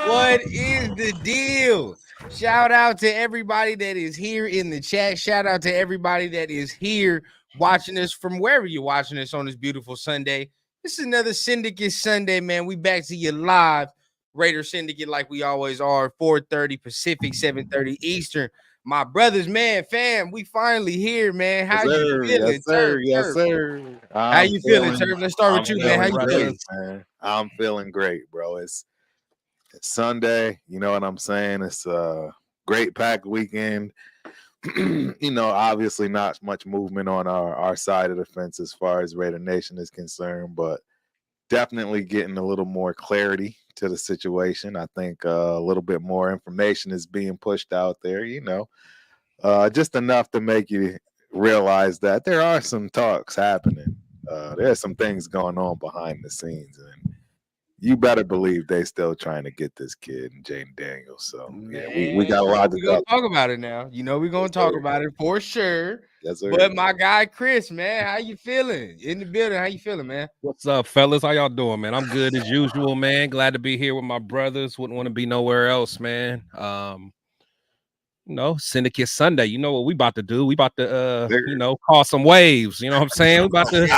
What is the deal? Shout out to everybody that is here in the chat. Shout out to everybody that is here watching us from wherever you're watching us on this beautiful Sunday. This is another Syndicate Sunday, man. We back to you live, Raider Syndicate, like we always are, 4:30 Pacific, 7:30 Eastern. My brothers, man, fam, we finally here, man. How you feeling? Yes, sir. Yes, sir. How you feeling, Turf? Let's start with you, man. How you feeling? Man? I'm feeling great, bro. It's Sunday. You know what I'm saying? It's a great pack weekend. Obviously not much movement on our side of the fence as far as Raider Nation is concerned, but definitely getting a little more clarity to the situation. I think a little bit more information is being pushed out there, just enough to make you realize that there are some talks happening. There's some things going on behind the scenes, and you better believe they still trying to get this kid, Jayden Daniels. So man, we got a lot to talk about it now. We're gonna talk about it for sure. Yes, sir. But my guy Chris, man, how you feeling in the building? How you feeling, man? What's up, fellas? How y'all doing, man? I'm good as usual, man. Glad to be here with my brothers. Wouldn't want to be nowhere else, man. Syndicate Sunday. You know what we about to do? We about to call some waves. You know what I'm saying? We about to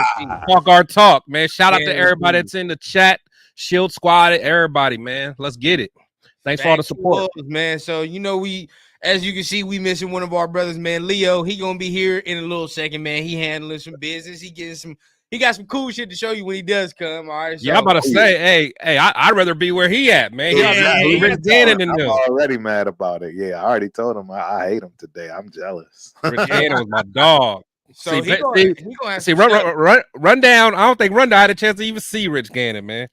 talk our talk, man. Shout out to everybody that's in the chat. Shield Squad, everybody, man. Let's get it. Thanks for all the support, man. So we, as you can see, we missing one of our brothers, man. Leo, he gonna be here in a little second, man. He handling some business. He got some cool shit to show you when he does come. All right. So, yeah, I'm about to say, hey, I'd rather be where he at, man. I'm already mad about it. Yeah, I already told him I hate him today. I'm jealous. Rich Gannon was my dog. So he gonna have to run down. I don't think Rundown had a chance to even see Rich Gannon, man.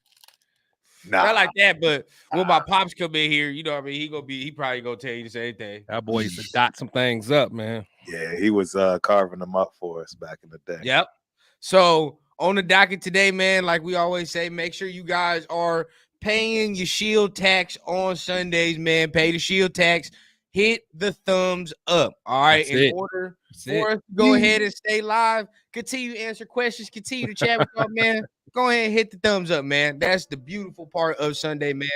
Not like that, but when my pops come in here, you know what I mean? He probably gonna tell you the same thing. That boy used to dot some things up, man. Yeah, he was carving them up for us back in the day. Yep. So on the docket today, man, like we always say, make sure you guys are paying your shield tax on Sundays, man. Pay the shield tax. Hit the thumbs up. All right. In order for us to go ahead and stay live, continue to answer questions, continue to chat with y'all, man. Go ahead and hit the thumbs up, man. That's the beautiful part of Sunday, man.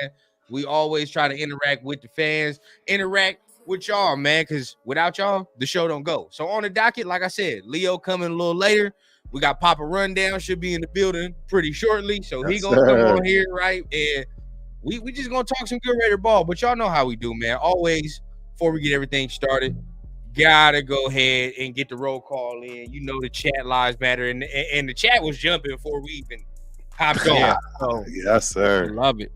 We always try to interact with the fans, interact with y'all, man, because without y'all, the show don't go. So on the docket, like I said, Leo coming a little later. We got Papa Rundown, should be in the building pretty shortly. So he gonna come on here, right? And we just gonna talk some good Raider ball. But y'all know how we do, man. Always, before we get everything started, gotta go ahead and get the roll call in. You know the chat lives matter, and the chat was jumping before we even popped on. Yeah. So, yes, sir.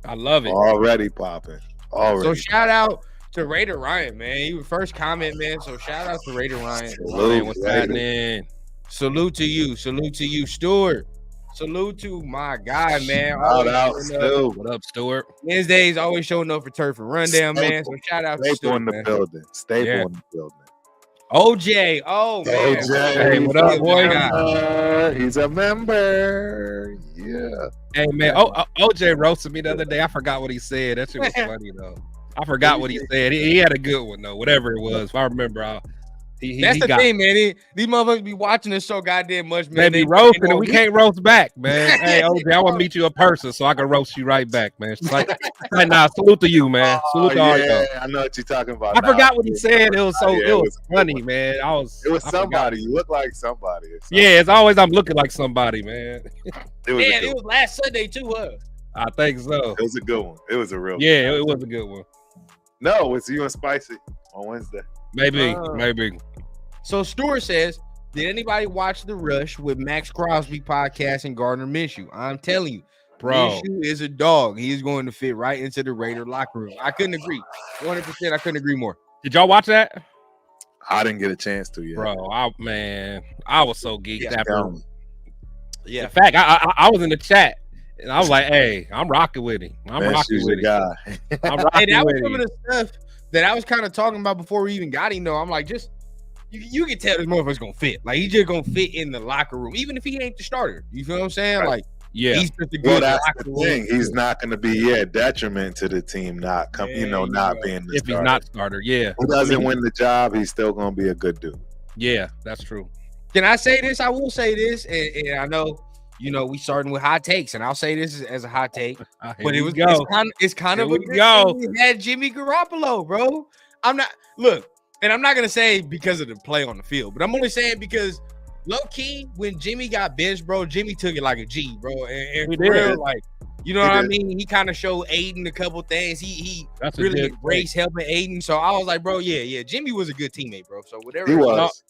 I love it. Already popping. So shout out to Raider Ryan, man. He was first comment, man. So shout out to Raider Ryan. Salute, what's happening? Salute to you, Stuart. Salute to my guy, man. Shout out, Stu. What up, Stuart? Wednesdays always showing up for Turf and Rundown, man. So shout out to Stuart, in the building. Staple in the building. OJ, man. OJ, hey, what up, boy? He's a member. Yeah. Hey, man. OJ roasted me the other day. I forgot what he said. That shit was funny though. I forgot what he said. He had a good one though. Whatever it was, if I remember, that's the thing, man. These motherfuckers be watching this so goddamn much, man. They be roasting, and we can't roast back, man. Hey, OJ, I want to meet you in person so I can roast you right back, man. It's like nah, salute to you, man. Salute to all y'all. I know what you're talking about. I forgot what he said. It was it was funny, man. It was somebody. You look like somebody. Yeah, it's always I'm looking like somebody, man. It was last Sunday too, huh? I think so. It was a good one. It was a real. Yeah, it was a good one. No, it's you and Spicy on Wednesday. Maybe. So Stuart says, did anybody watch The Rush with Max Crosby podcast and Gardner Minshew? I'm telling you, bro, Minshew is a dog. He is going to fit right into the Raider locker room. I couldn't agree. 100%. I couldn't agree more. Did y'all watch that? I didn't get a chance to yet. Bro, I was so geeked after. Yeah. In fact, I was in the chat. And I was like, hey, I'm rocking with him. I'm rocking with him. Guy. I'm rocking that was with some him. of the stuff that I was kind of talking about before we even got him, though. I'm like, just you can tell this motherfucker's gonna fit. Like, he's just gonna fit in the locker room, even if he ain't the starter. You feel what I'm saying? Right. Like, yeah, he's just a good that's locker the room. thing. He's not gonna be detriment to the team not being the if starter. He's not starter. Yeah, who doesn't win the job, he's still gonna be a good dude. Yeah, that's true. Can I say this? I will say this, and I know. We starting with hot takes, and I'll say this as a hot take, but it's kind of a good thing we had Jimmy Garoppolo, bro. I'm not gonna say because of the play on the field, but I'm only saying because low key when Jimmy got benched, bro, Jimmy took it like a G, bro, and for real, like what I mean. He kind of showed Aiden a couple things. He really embraced helping Aiden. So I was like, bro, yeah, Jimmy was a good teammate, bro. So whatever he was,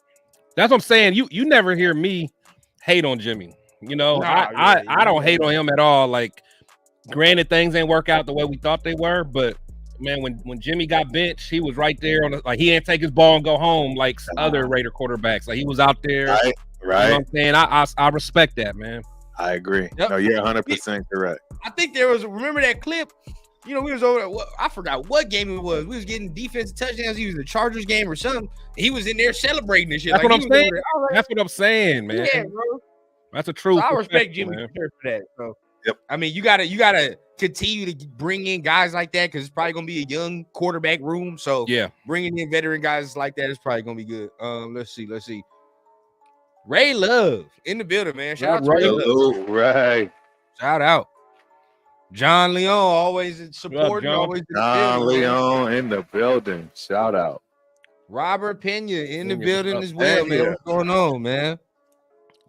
that's what I'm saying. You never hear me hate on Jimmy. I don't hate on him at all. Like, granted, things ain't work out the way we thought they were, but man, when Jimmy got benched, he was right there on he didn't take his ball and go home like other Raider quarterbacks. Like, he was out there. Right. You know what I'm saying? I respect that, man. I agree. Yep. No, you're 100% correct. I think remember that clip? We was over. I forgot what game it was. We was getting defensive touchdowns. He was the Chargers game or something. He was in there celebrating and shit. That's what I'm saying. That's what I'm saying, man. Yeah, bro. That's a true. So I respect Jimmy for that. So, I mean, you gotta continue to bring in guys like that because it's probably gonna be a young quarterback room. So yeah, bringing in veteran guys like that is probably gonna be good. Let's see. Ray Love in the building, man. Shout out to Ray Love. Right. Shout out. John Leon always supporting. Always John Leon in the building. Shout out. Robert Pena in the building as well, man. What's going on, man?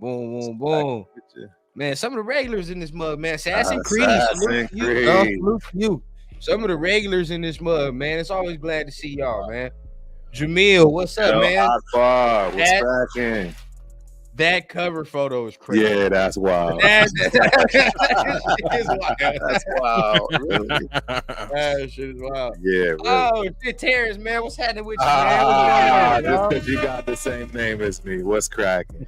Boom. Man, some of the regulars in this mug, man. Assassin Creed. Salute to you. some of the regulars in this mug, man. It's always glad to see y'all, man. Jamil, what's up, man? What's cracking? That cover photo is crazy. Yeah, that's wild. That's wild. Really? That shit is wild. Yeah. Really. Oh, shit, Terrence, man. What's happening with you, man? Just because you got the same name as me. What's cracking?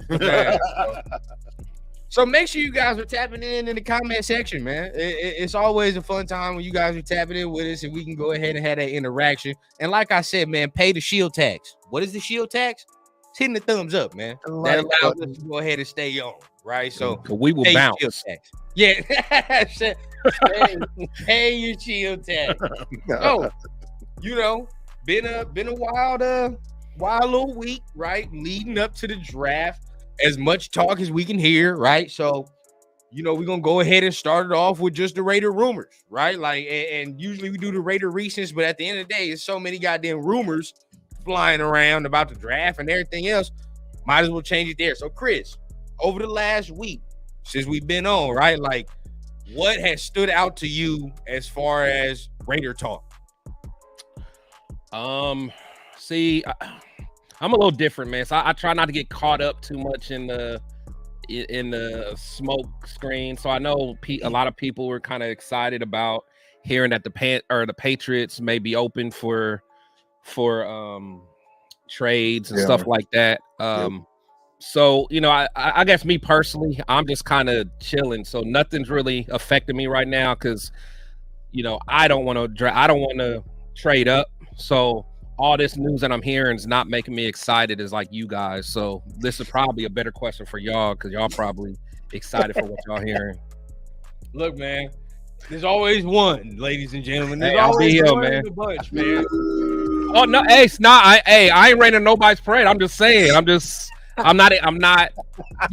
So make sure you guys are tapping in the comment section, man. It's always a fun time when you guys are tapping in with us and we can go ahead and have that interaction. And like I said, man, pay the shield tax. What is the shield tax? It's hitting the thumbs up, man. That allows us to go ahead and stay on, right? So we will bounce. Yeah. Pay your shield tax. So, you know, been a wild little week, right? Leading up to the draft. As much talk as we can hear, right? So, you know, we're gonna go ahead and start it off with just the Raider rumors, right? Like, and usually we do the Raider recents, but at the end of the day, it's so many goddamn rumors flying around about the draft and everything else. Might as well change it there. So, Chris, over the last week since we've been on, right? Like, what has stood out to you as far as Raider talk? See, I'm a little different, man. So I try not to get caught up too much in the smoke screen. So I know a lot of people were kind of excited about hearing that the Patriots may be open for trades and stuff like that. So, you know, I guess me personally, I'm just kind of chilling. So nothing's really affecting me right now because, you know, I don't want to trade up. So all this news that I'm hearing is not making me excited as like you guys. So this is probably a better question for y'all because y'all probably excited for what y'all hearing. Look, man, there's always one, ladies and gentlemen. There's I'll always be here, one man. in the bunch, man. Oh no, hey, it's not. I ain't raining nobody's parade. I'm just saying. I'm not.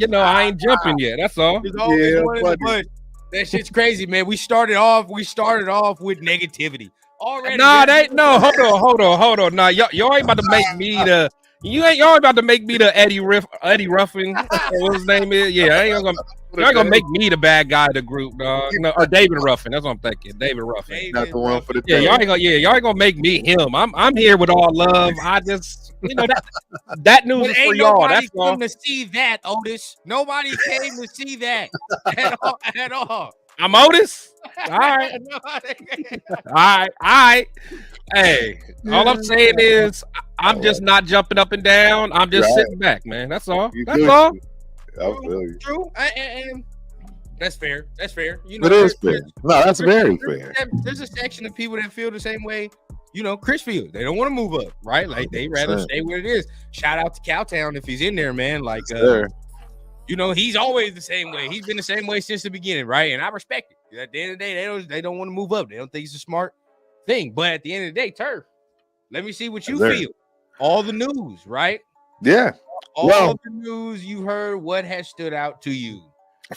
You know, I ain't jumping yet. That's all. There's always one in the bunch. That shit's crazy, man. We started off with negativity. Already, hold on. Nah, y'all ain't about to make me y'all about to make me the Eddie Ruffin. What his name is? Yeah, y'all ain't gonna make me the bad guy of the group, dog. No, or David Ruffin. That's what I'm thinking. David Ruffin. Not the one for the y'all ain't gonna make me him. I'm here with all love. I just, you know, that news is for y'all. That's all. Come to see that, Otis. Nobody came to see that at all. I'm Otis. All right. Hey, all I'm saying is I'm just not jumping up and down. I'm just sitting back, man. That's all. That's all. True. And that's fair. You know, it is fair. No, that's very fair. There's a section of people that feel the same way. You know, Chris feels. They don't want to move up, right? Like they rather stay where it is. Shout out to Cowtown if he's in there, man. Like, you know, he's always the same way. He's been the same way since the beginning, right? And I respect it. At the end of the day, they don't want to move up. They don't think it's a smart thing. But at the end of the day, Turf, let me see what you feel. All the news, right? Yeah. All the news you heard, what has stood out to you?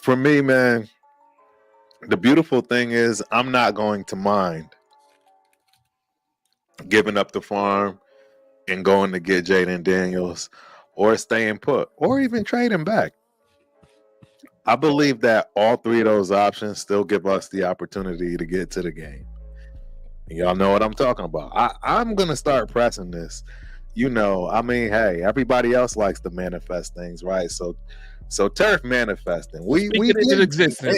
For me, man, the beautiful thing is I'm not going to mind giving up the farm and going to get Jayden Daniels or staying put or even trading back. I believe that all three of those options still give us the opportunity to get to the game. And y'all know what I'm talking about. I'm going to start pressing this. You know, I mean, hey, everybody else likes to manifest things, right? So Turf manifesting. We get into existence.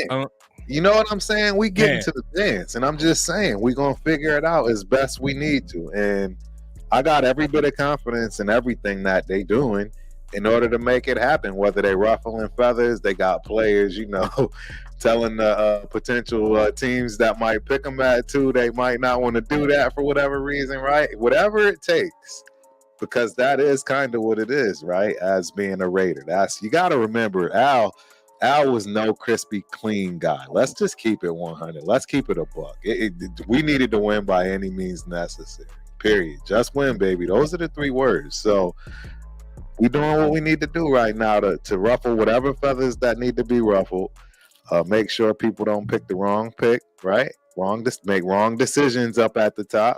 You know what I'm saying? We get into the dance, and I'm just saying we're going to figure it out as best we need to. And I got every bit of confidence in everything that they doing in order to make it happen, whether they ruffling feathers, they got players, you know, telling the potential teams that might pick them at too, they might not want to do that for whatever reason, right? Whatever it takes, because that is kind of what it is, right? As being a Raider. You got to remember, Al was no crispy, clean guy. Let's just keep it 100. Let's keep it a buck. We needed to win by any means necessary, period. Just win, baby. Those are the three words. So we're doing what we need to do right now to ruffle whatever feathers that need to be ruffled. Make sure people don't pick the wrong pick, right? Make wrong decisions up at the top.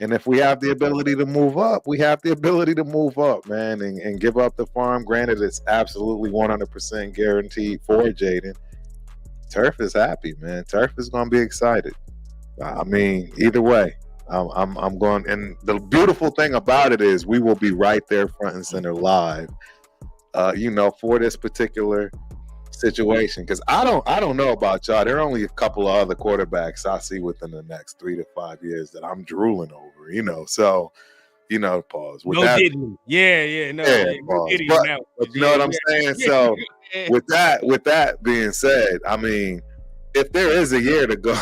And if we have the ability to move up, we have the ability to move up, man, and give up the farm. Granted, it's absolutely 100% guaranteed for Jayden. Turf is happy, man. Turf is going to be excited. I mean, either way, I'm going. And the beautiful thing about it is, we will be right there, front and center, live. For this particular situation, because I don't know about y'all. There are only a couple of other quarterbacks I see within the next 3 to 5 years that I'm drooling over. So. Pause. With that, no, pause. But you know what I'm saying? So with that being said, I mean, if there is a year to go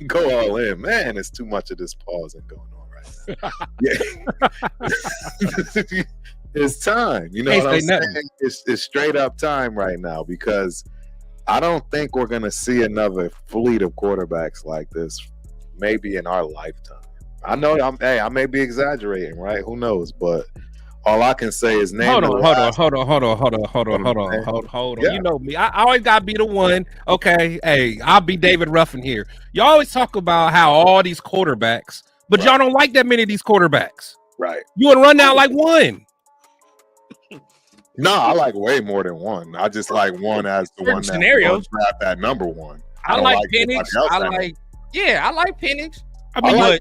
go all in, man, it's too much of this pausing going on right now. Yeah. It's time. You know what I'm saying? It's straight up time right now, because I don't think we're gonna see another fleet of quarterbacks like this maybe in our lifetime. I know I may be exaggerating, right? Who knows? But all I can say is name. Hold on. Yeah. You know me. I always gotta be the one. Okay, hey, I'll be David Ruffin here. You always talk about how all these quarterbacks, but y'all don't like that many of these quarterbacks. Right. You want to run down like one. No, I like way more than one. I just like one as the one scenarios. Draft that number one. I like Penix. I like Penix. I love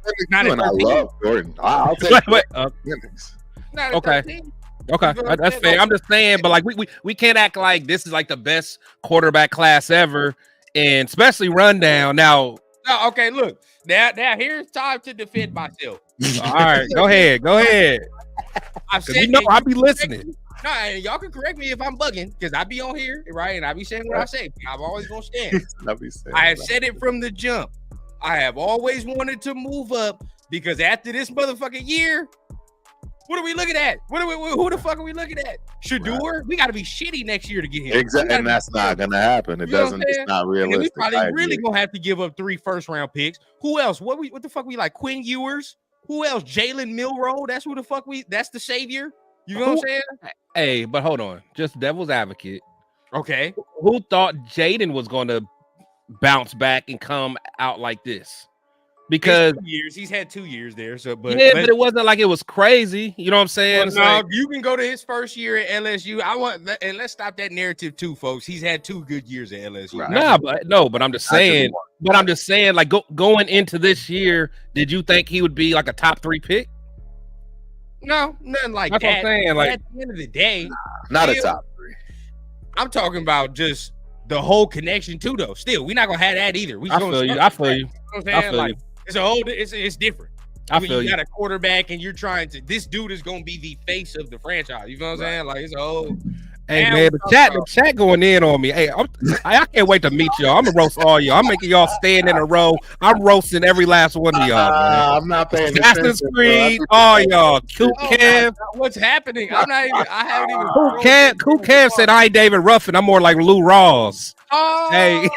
Jordan. I'll take Penix. Okay, that's fair. I'm just saying, but like we can't act like this is like the best quarterback class ever, and especially rundown now. No, okay, look. Now here's time to defend myself. All right, go ahead. I've said, I'll be listening. No, and y'all can correct me if I'm bugging, because I be on here, right? And I be saying what I say. I'm always gonna stand. I have said it from the jump. I have always wanted to move up, because after this motherfucking year, what are we looking at? Who the fuck are we looking at? Shador? Right. We got to be shitty next year to get him. Exactly, and that's not gonna happen. It doesn't. It's not realistic. We probably really gonna have to give up 3 first-round picks. Who else? What the fuck we like? Quinn Ewers? Who else? Jalen Milroe? That's who the fuck that's the savior. You know what I'm saying? Hey, but hold on. Just devil's advocate. Okay. Who thought Jayden was going to bounce back and come out like this? Because he's had 2 years there. So, but it wasn't like it was crazy. You know what I'm saying? Well, you can go to his first year at LSU. And let's stop that narrative too, folks. He's had 2 good years at LSU. Right. But I'm just saying. But I'm just saying, like going into this year, did you think he would be like a top 3 pick? No, nothing like that. That's what I'm saying. Like at the end of the day, not a top 3. I'm talking about just the whole connection too, though. Still, we're not gonna have that either. I feel you. I feel you. It's different. You got a quarterback and you're trying to. This dude is gonna be the face of the franchise. You know what I'm saying? Like it's a whole. Hey man, the chat going in on me. Hey, I can't wait to meet y'all. I'm gonna roast all y'all. I'm making y'all stand in a row. I'm roasting every last one of y'all. Man. I'm not paying Assassin's Creed, all y'all. Coop Kev. What's happening? I'm not even. I haven't even. Coop Kev said I ain't David Ruffin. I'm more like Lou Rawls. Hey.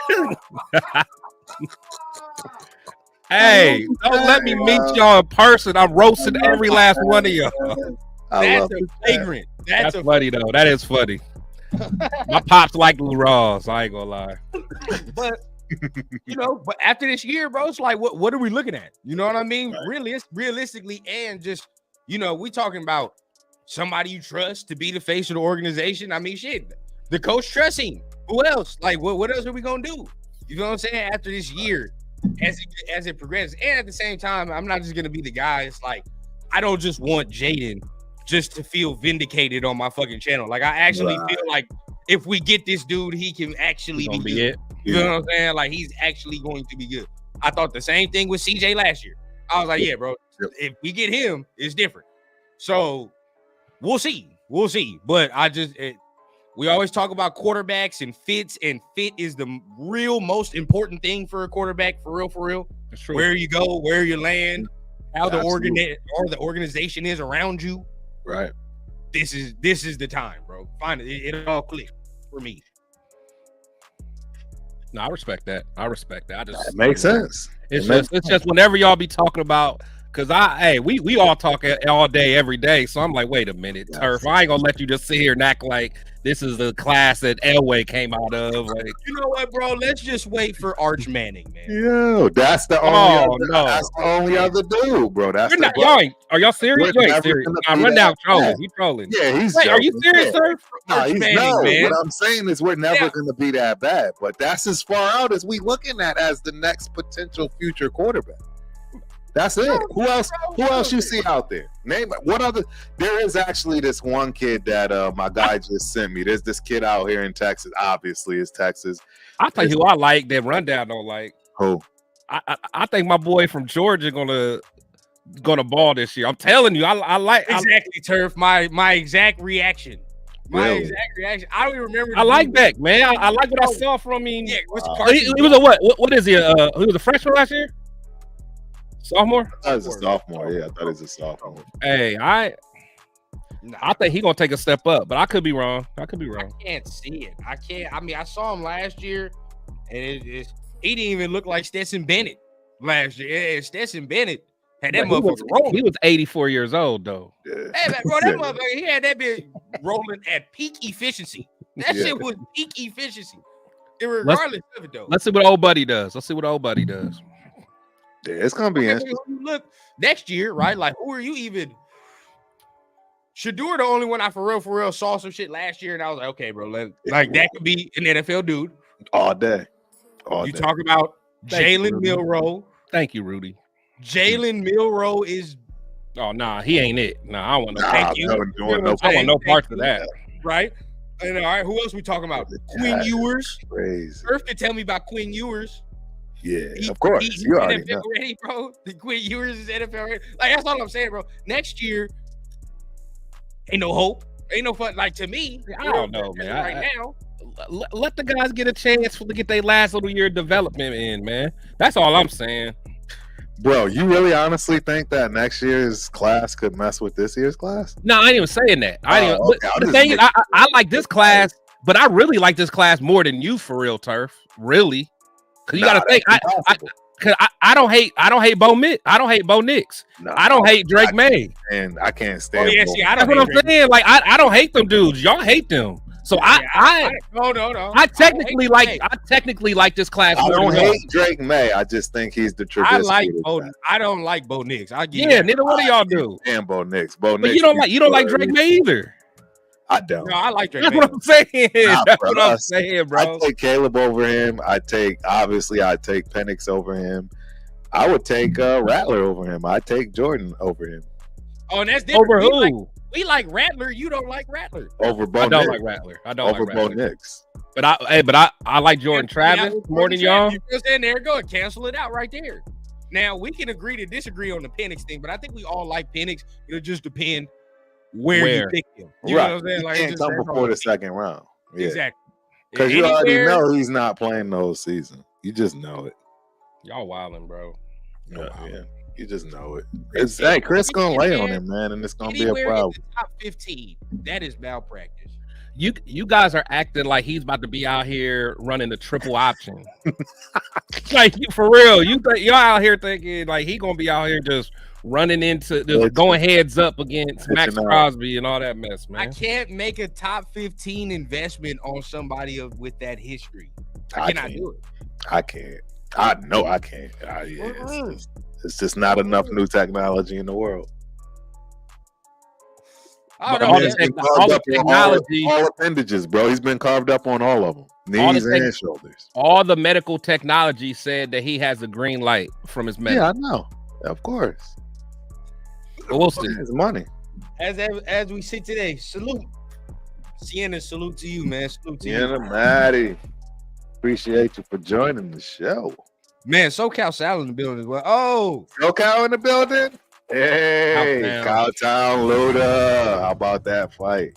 Hey, don't let me meet y'all in person. I'm roasting every last one of y'all. That's a flagrant. That's funny though. That is funny. My pops like Lou Rawls. I ain't gonna lie. But but after this year, bro, it's like what are we looking at? You know what I mean? Right. Really, realistically, and just we talking about somebody you trust to be the face of the organization. I mean, shit, the coach trusts him. Who else? Like, what else are we gonna do? You know what I'm saying? After this year, as it progresses, and at the same time, I'm not just gonna be the guy. It's like I don't just want Jayden just to feel vindicated on my fucking channel. Like I actually feel like if we get this dude, he can actually be good. It. You know what I'm saying? Like he's actually going to be good. I thought the same thing with CJ last year. I was like, yeah, bro, if we get him, it's different. So we'll see. But we always talk about quarterbacks and fits, and fit is the real most important thing for a quarterback, for real. That's true. Where you go, where you land, how the organization is around you. Right. This is the time, bro. Find it. It all clicked for me. No, I respect that. I just it makes sense. It's just whenever y'all be talking about Cause we all talk all day, every day. So I'm like, wait a minute, Turf. I ain't gonna let you just sit here and act like this is the class that Elway came out of. Like, you know what, bro? Let's just wait for Arch Manning, man. Yo, that's the only other dude, bro. That's are y'all serious? You ain't serious. Run down trolling. He trolling. Yeah, he's are you serious, Turf? No, Arch Manning, man. What I'm saying is we're never gonna be that bad, but that's as far out as we looking at as the next potential future quarterback. That's it. Who else you see out there? Name what other? There is actually this one kid that my guy just sent me. There's this kid out here in Texas. Obviously, it's Texas. I'll tell you who I like that Rundown don't like. Who? I think my boy from Georgia gonna ball this year. I'm telling you, I like exactly Turf. My exact reaction. Exact reaction. I don't even remember. I like Beck, man. I like what I saw from him. Yeah, he was a what? What is he? He was a freshman last year. Sophomore? I thought he was a sophomore. Yeah, I thought he was a sophomore. Hey, I think he's gonna take a step up, but I could be wrong. I can't see it. I can't. I mean, I saw him last year, and he didn't even look like Stetson Bennett last year. Stetson Bennett had that motherfucker rolling. He was 84 years old though. Yeah. Hey, man, bro, that motherfucker, he had that bitch rolling at peak efficiency. That shit was peak efficiency. Regardless of it though. Let's see what old buddy does. Yeah, it's gonna be interesting. Look, next year, right? Like, who are you even? Shador, the only one I for real saw some shit last year, and I was like, okay, bro, that could be an NFL dude all day. Talk about Jalen Milroe. Thank you, Rudy. Jalen Milroe is. Oh nah, he ain't it. Nah, I want no. Thank you. I want no parts of that. Right. And all right, who else we talking about? Quinn Ewers. Crazy. Irv can tell me about Quinn Ewers. Yeah, of course. You already know. Ready, bro. The Quinn Ewers is NFL ready. Like, that's all I'm saying, bro. Next year, ain't no hope. Ain't no fun. Like, to me, I don't know, man. Right now, let the guys get a chance to get their last little year of development in, man. That's all I'm saying. Bro, you really honestly think that next year's class could mess with this year's class? No, I ain't even saying that. The thing is, I like this class, but I really like this class more than you, for real, Turf. Really. Cause you gotta think, I don't hate Bo Nix. I don't hate Bo Nix. No, I don't hate Drake May, and I can't stand. That's what I'm saying. Like I don't hate them dudes. Y'all hate them. So no. I technically like this class. I don't hate Drake May. I just think he's the traditional. I don't like Bo Nix. Neither one of y'all do. And Bo Nix. But you don't like Drake May either. I don't. No, I like Drake. That's what I'm saying. That's what I'm saying, bro. I take Caleb over him. I take Penix over him. I would take Rattler over him. I take Jordan over him. Oh, and that's different. Over who? We like Rattler. You don't like Rattler. Over Bo Nix. I don't like Rattler. Over Bo Nix. But I like Jordan Travis more than y'all. You just stand there, go and cancel it out right there. Now we can agree to disagree on the Penix thing, but I think we all like Penix. It'll just depend where you pick him. You know what I'm saying? Like, he can't come before the second round. Yeah. Exactly. Because you already know he's not playing the whole season. You just know it. Y'all wilding, bro. Yeah. You just know it. Chris gonna lay on him, man, and it's gonna be a problem. Top 15. That is malpractice. You guys are acting like he's about to be out here running the triple option. Like, for real, y'all out here thinking like he gonna be out here just running into going heads up against Max Crosby and all that mess, man. I can't make a top 15 investment on somebody with that history. I cannot do it. I can't. I know I can't. It's just not enough new technology in the world. All the technology, all appendages, bro. He's been carved up on all of them, knees and shoulders. All the medical technology said that he has a green light from his medical. Yeah, I know. Of course. We'll see. It's money. As we sit today, salute. Sienna, salute to you, man. Salute to you. Maddie. Appreciate you for joining the show. Man, SoCal Sal in the building as well. Oh, SoCal in the building? Hey, Cowtown Luda. How about that fight?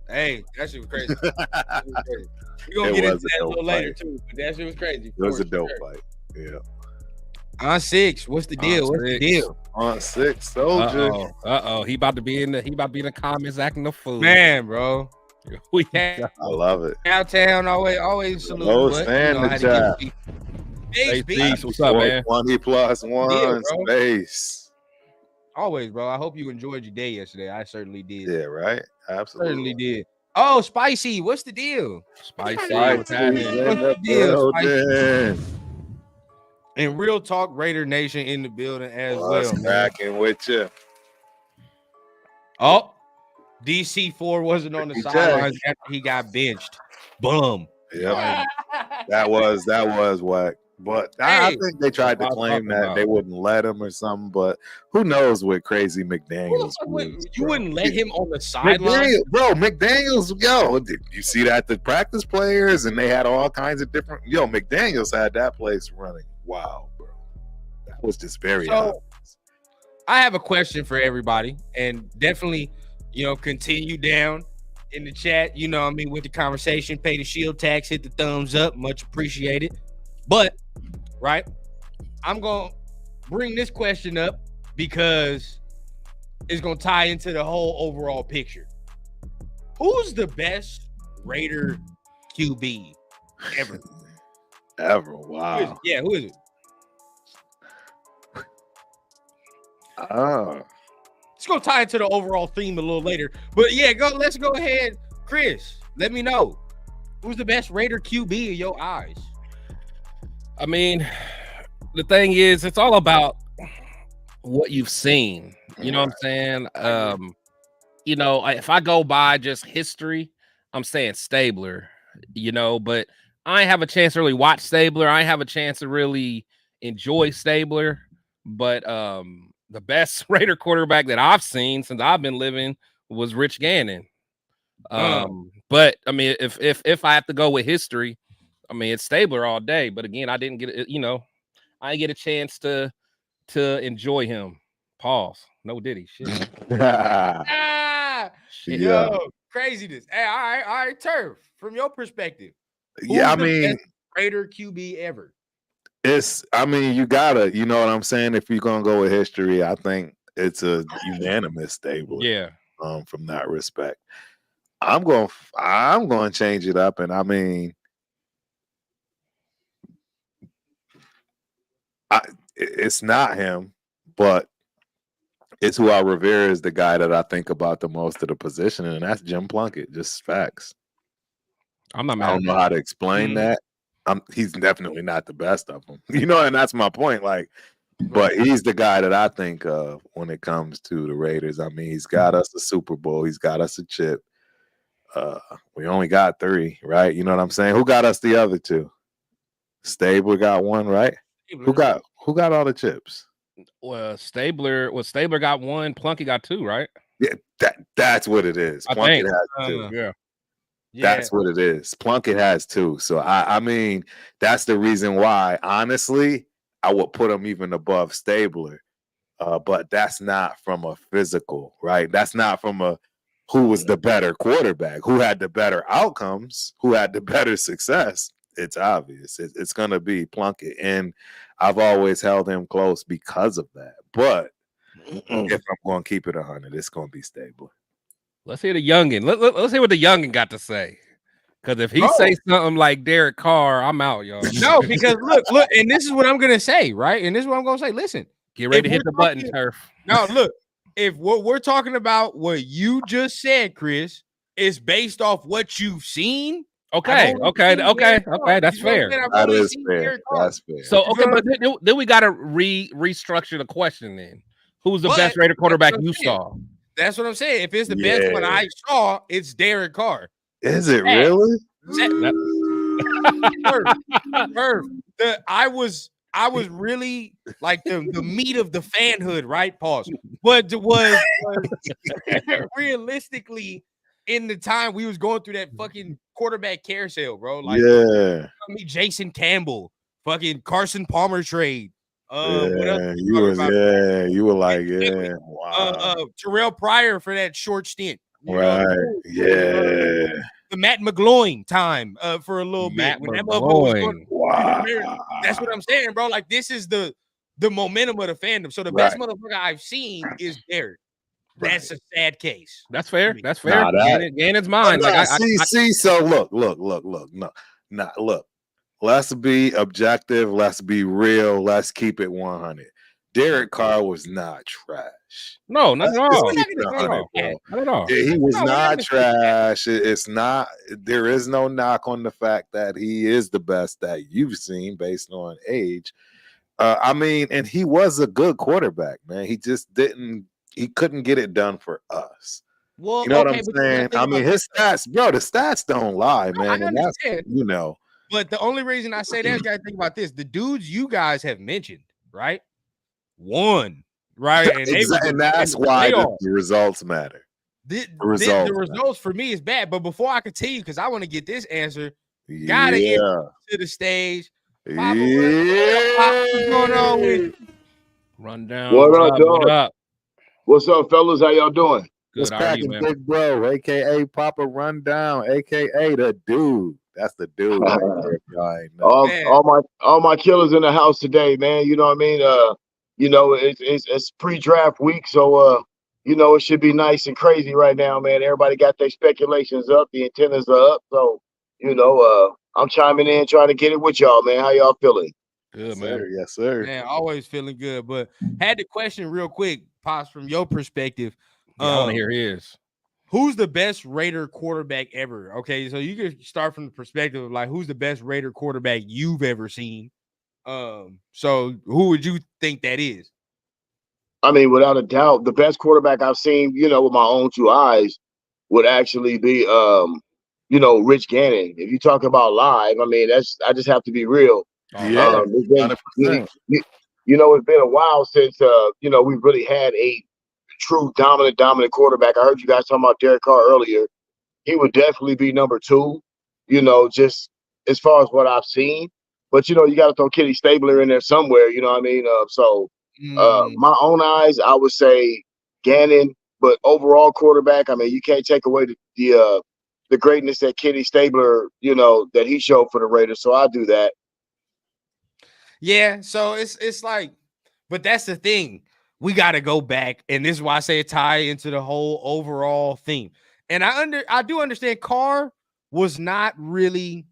Hey, that shit was crazy. We're going to get into that a little later, too. But that shit was crazy. It was a dope fight. Yeah. On 6. What's the deal? On 6, soldier. Uh-oh. He about to be in the comments acting a fool. Man, bro. I love it. Cowtown always salute. Most fan the chat. Space, what's up, man? 20 plus one space. Always, bro. I hope you enjoyed your day yesterday. I certainly did. Yeah, right. Absolutely. Certainly did. Oh, Spicy, what's the deal? Spicy, What's the deal, Spicy? And Real Talk Raider Nation in the building as well, man. Cracking with you. Oh, DC4 wasn't on the sidelines after he got benched. Bum. Yep. that was whack. But I think they tried to claim that they wouldn't let him or something. But who knows what crazy McDaniels was, you wouldn't let him on the sideline, bro. McDaniels, did you see that the practice players and they had all kinds of different. McDaniels had that place running. Wow, bro, that was just very. So, I have a question for everybody, and definitely, continue down in the chat. With the conversation, pay the shield tax, hit the thumbs up, much appreciated. But, right, I'm going to bring this question up because it's going to tie into the whole overall picture. Who's the best Raider QB ever? Wow. Who is it? It's going to tie into the overall theme a little later. But, let's go ahead. Chris, let me know. Who's the best Raider QB in your eyes? I mean, the thing is, it's all about what you've seen. You know what I'm saying? If I go by just history, I'm saying Stabler, but I ain't have a chance to really watch Stabler. I ain't have a chance to really enjoy Stabler. But the best Raider quarterback that I've seen since I've been living was Rich Gannon. But I mean, if I have to go with history, I mean, it's Stabler all day, but again, I didn't get it. I didn't get a chance to enjoy him. Pause. No Diddy. Shit. Craziness. Hey, all right, Turf. From your perspective, I mean, best Raider QB ever. You gotta, you know what I'm saying? If you're gonna go with history, I think it's a unanimous Stabler. Yeah. From that respect, I'm going to change it up, and I mean. It's not him, but it's who I revere is the guy that I think about the most of the position, and that's Jim Plunkett. Just facts. I don't know how to explain that. He's definitely not the best of them, and that's my point. But he's the guy that I think of when it comes to the Raiders. I mean, he's got us a Super Bowl. He's got us a chip. We only got 3, right? You know what I'm saying? Who got us the other 2? Stabler got 1, right? Who got all the chips? Well, Stabler got 1, Plunkett got 2, right? Yeah, that's what it is. Plunkett has 2. Yeah. That's what it is. Plunkett has 2. So I mean, that's the reason why, honestly, I would put him even above Stabler. But that's not from a physical, right? That's not from a who was the better quarterback, who had the better outcomes, who had the better success. It's obvious. It's going to be Plunkett. And I've always held him close because of that. But if I'm going to keep it 100, it's going to be Stabler. Let's hear the youngin. Let's hear what the youngin got to say. Because if he say something like Derek Carr, I'm out, y'all. No, because look, and this is what I'm going to say, right? And this is what I'm going to say. Listen. Get ready to hit the button, Turf. No, look. If what we're talking about, what you just said, Chris, is based off what you've seen. Okay. That's fair. That is fair. That's fair. So, but then we got to restructure the question then. Who's the best Raider quarterback you saw? That's what I'm saying. If it's the best one I saw, it's Derek Carr. Is it really? I was really like the meat of the fanhood, right? Pause. But was realistically in the time we was going through that fucking quarterback carousel, bro. Like, Jason Campbell, fucking Carson Palmer trade. You were like, wow. Terrell Pryor for that short stint. Right. The Matt McGloin time for a little bit. When that was going, wow. That's what I'm saying, bro. Like, this is the momentum of the fandom. So the best motherfucker I've seen is Derek. That's a sad case. That's fair. That's fair. Gannon's mine. So look. No, look. let's be objective. Let's be real. Let's keep it 100. Derek Carr was not trash. No, not at all. Keep it 100, bro. Not at all. He was No, we're not not gonna say trash. It's not. There is no knock on the fact that he is the best that you've seen based on age. I mean, and he was a good quarterback, man. He just didn't. He couldn't get it done for us. Well, You know what okay, I'm but you gotta saying? think I mean, about his stats, bro. The stats don't lie, No, man. I And that's understand. But the only reason I say that is you gotta think about this. The dudes you guys have mentioned, right? Won, right? And, and that's why the results matter. The results for me is bad. But before I continue, because I want to get this answer, gotta get to the stage. Papa, what's going on with you? Rundown. What up? What's up, fellas? How y'all doing? What's cracking, big bro? AKA Papa Rundown, AKA the dude. That's the dude. Right there, all my killers in the house today, man. You know what I mean? You know, it's pre-draft week, so you know, it should be nice and crazy right now, man. Everybody got their speculations up, the antennas are up, so you know, I'm chiming in, trying to get it with y'all, man. How y'all feeling? Good, man. Yes, sir. Man, always feeling good. But had the question real quick, Pops, from your perspective. Yeah, I want to hear his. Who's the best Raider quarterback ever? Okay, so you can start from the perspective of like who's the best Raider quarterback you've ever seen. So who would you think that is? I mean, without a doubt, the best quarterback I've seen, you know, with my own two eyes, would actually be, you know, Rich Gannon. If you talk about live, I mean, I just have to be real. Yeah, you know, it's been a while since you know, we've really had a true dominant quarterback. I heard you guys talking about Derek Carr earlier. He would definitely be number 2, you know, just as far as what I've seen. But you know, you got to throw Kitty Stabler in there somewhere. You know what I mean? My own eyes, I would say Gannon. But overall quarterback, I mean, you can't take away the greatness that Kitty Stabler, you know, that he showed for the Raiders. So I do that. Yeah, so it's like, but that's the thing. We got to go back, and this is why I say it tie into the whole overall theme. And I do understand Carr was not really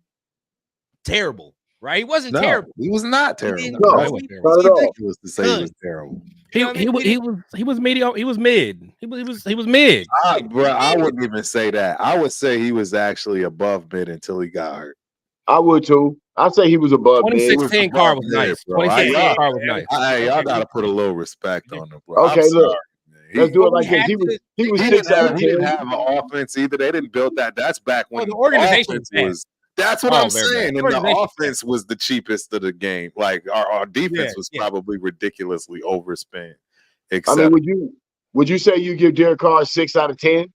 terrible, right? He wasn't terrible. He was not terrible. He was to say he was terrible. He was mediocre. He was mid. He was mid. Bro, I wouldn't even say that. I would say he was actually above mid until he got hurt. I would too. I'd say he was above mid. 2016 Carr was nice. 2016 Carr was nice. Hey, y'all gotta put a little respect on him, bro. Okay, look. Let's do it like this. He was 6 out of 10. He didn't have an offense either. They didn't build that. That's back when the organization was. That's what I'm saying. And the offense was the cheapest of the game. Like our defense was probably ridiculously overspent. I mean, would you say you give Derek Carr 6 out of 10?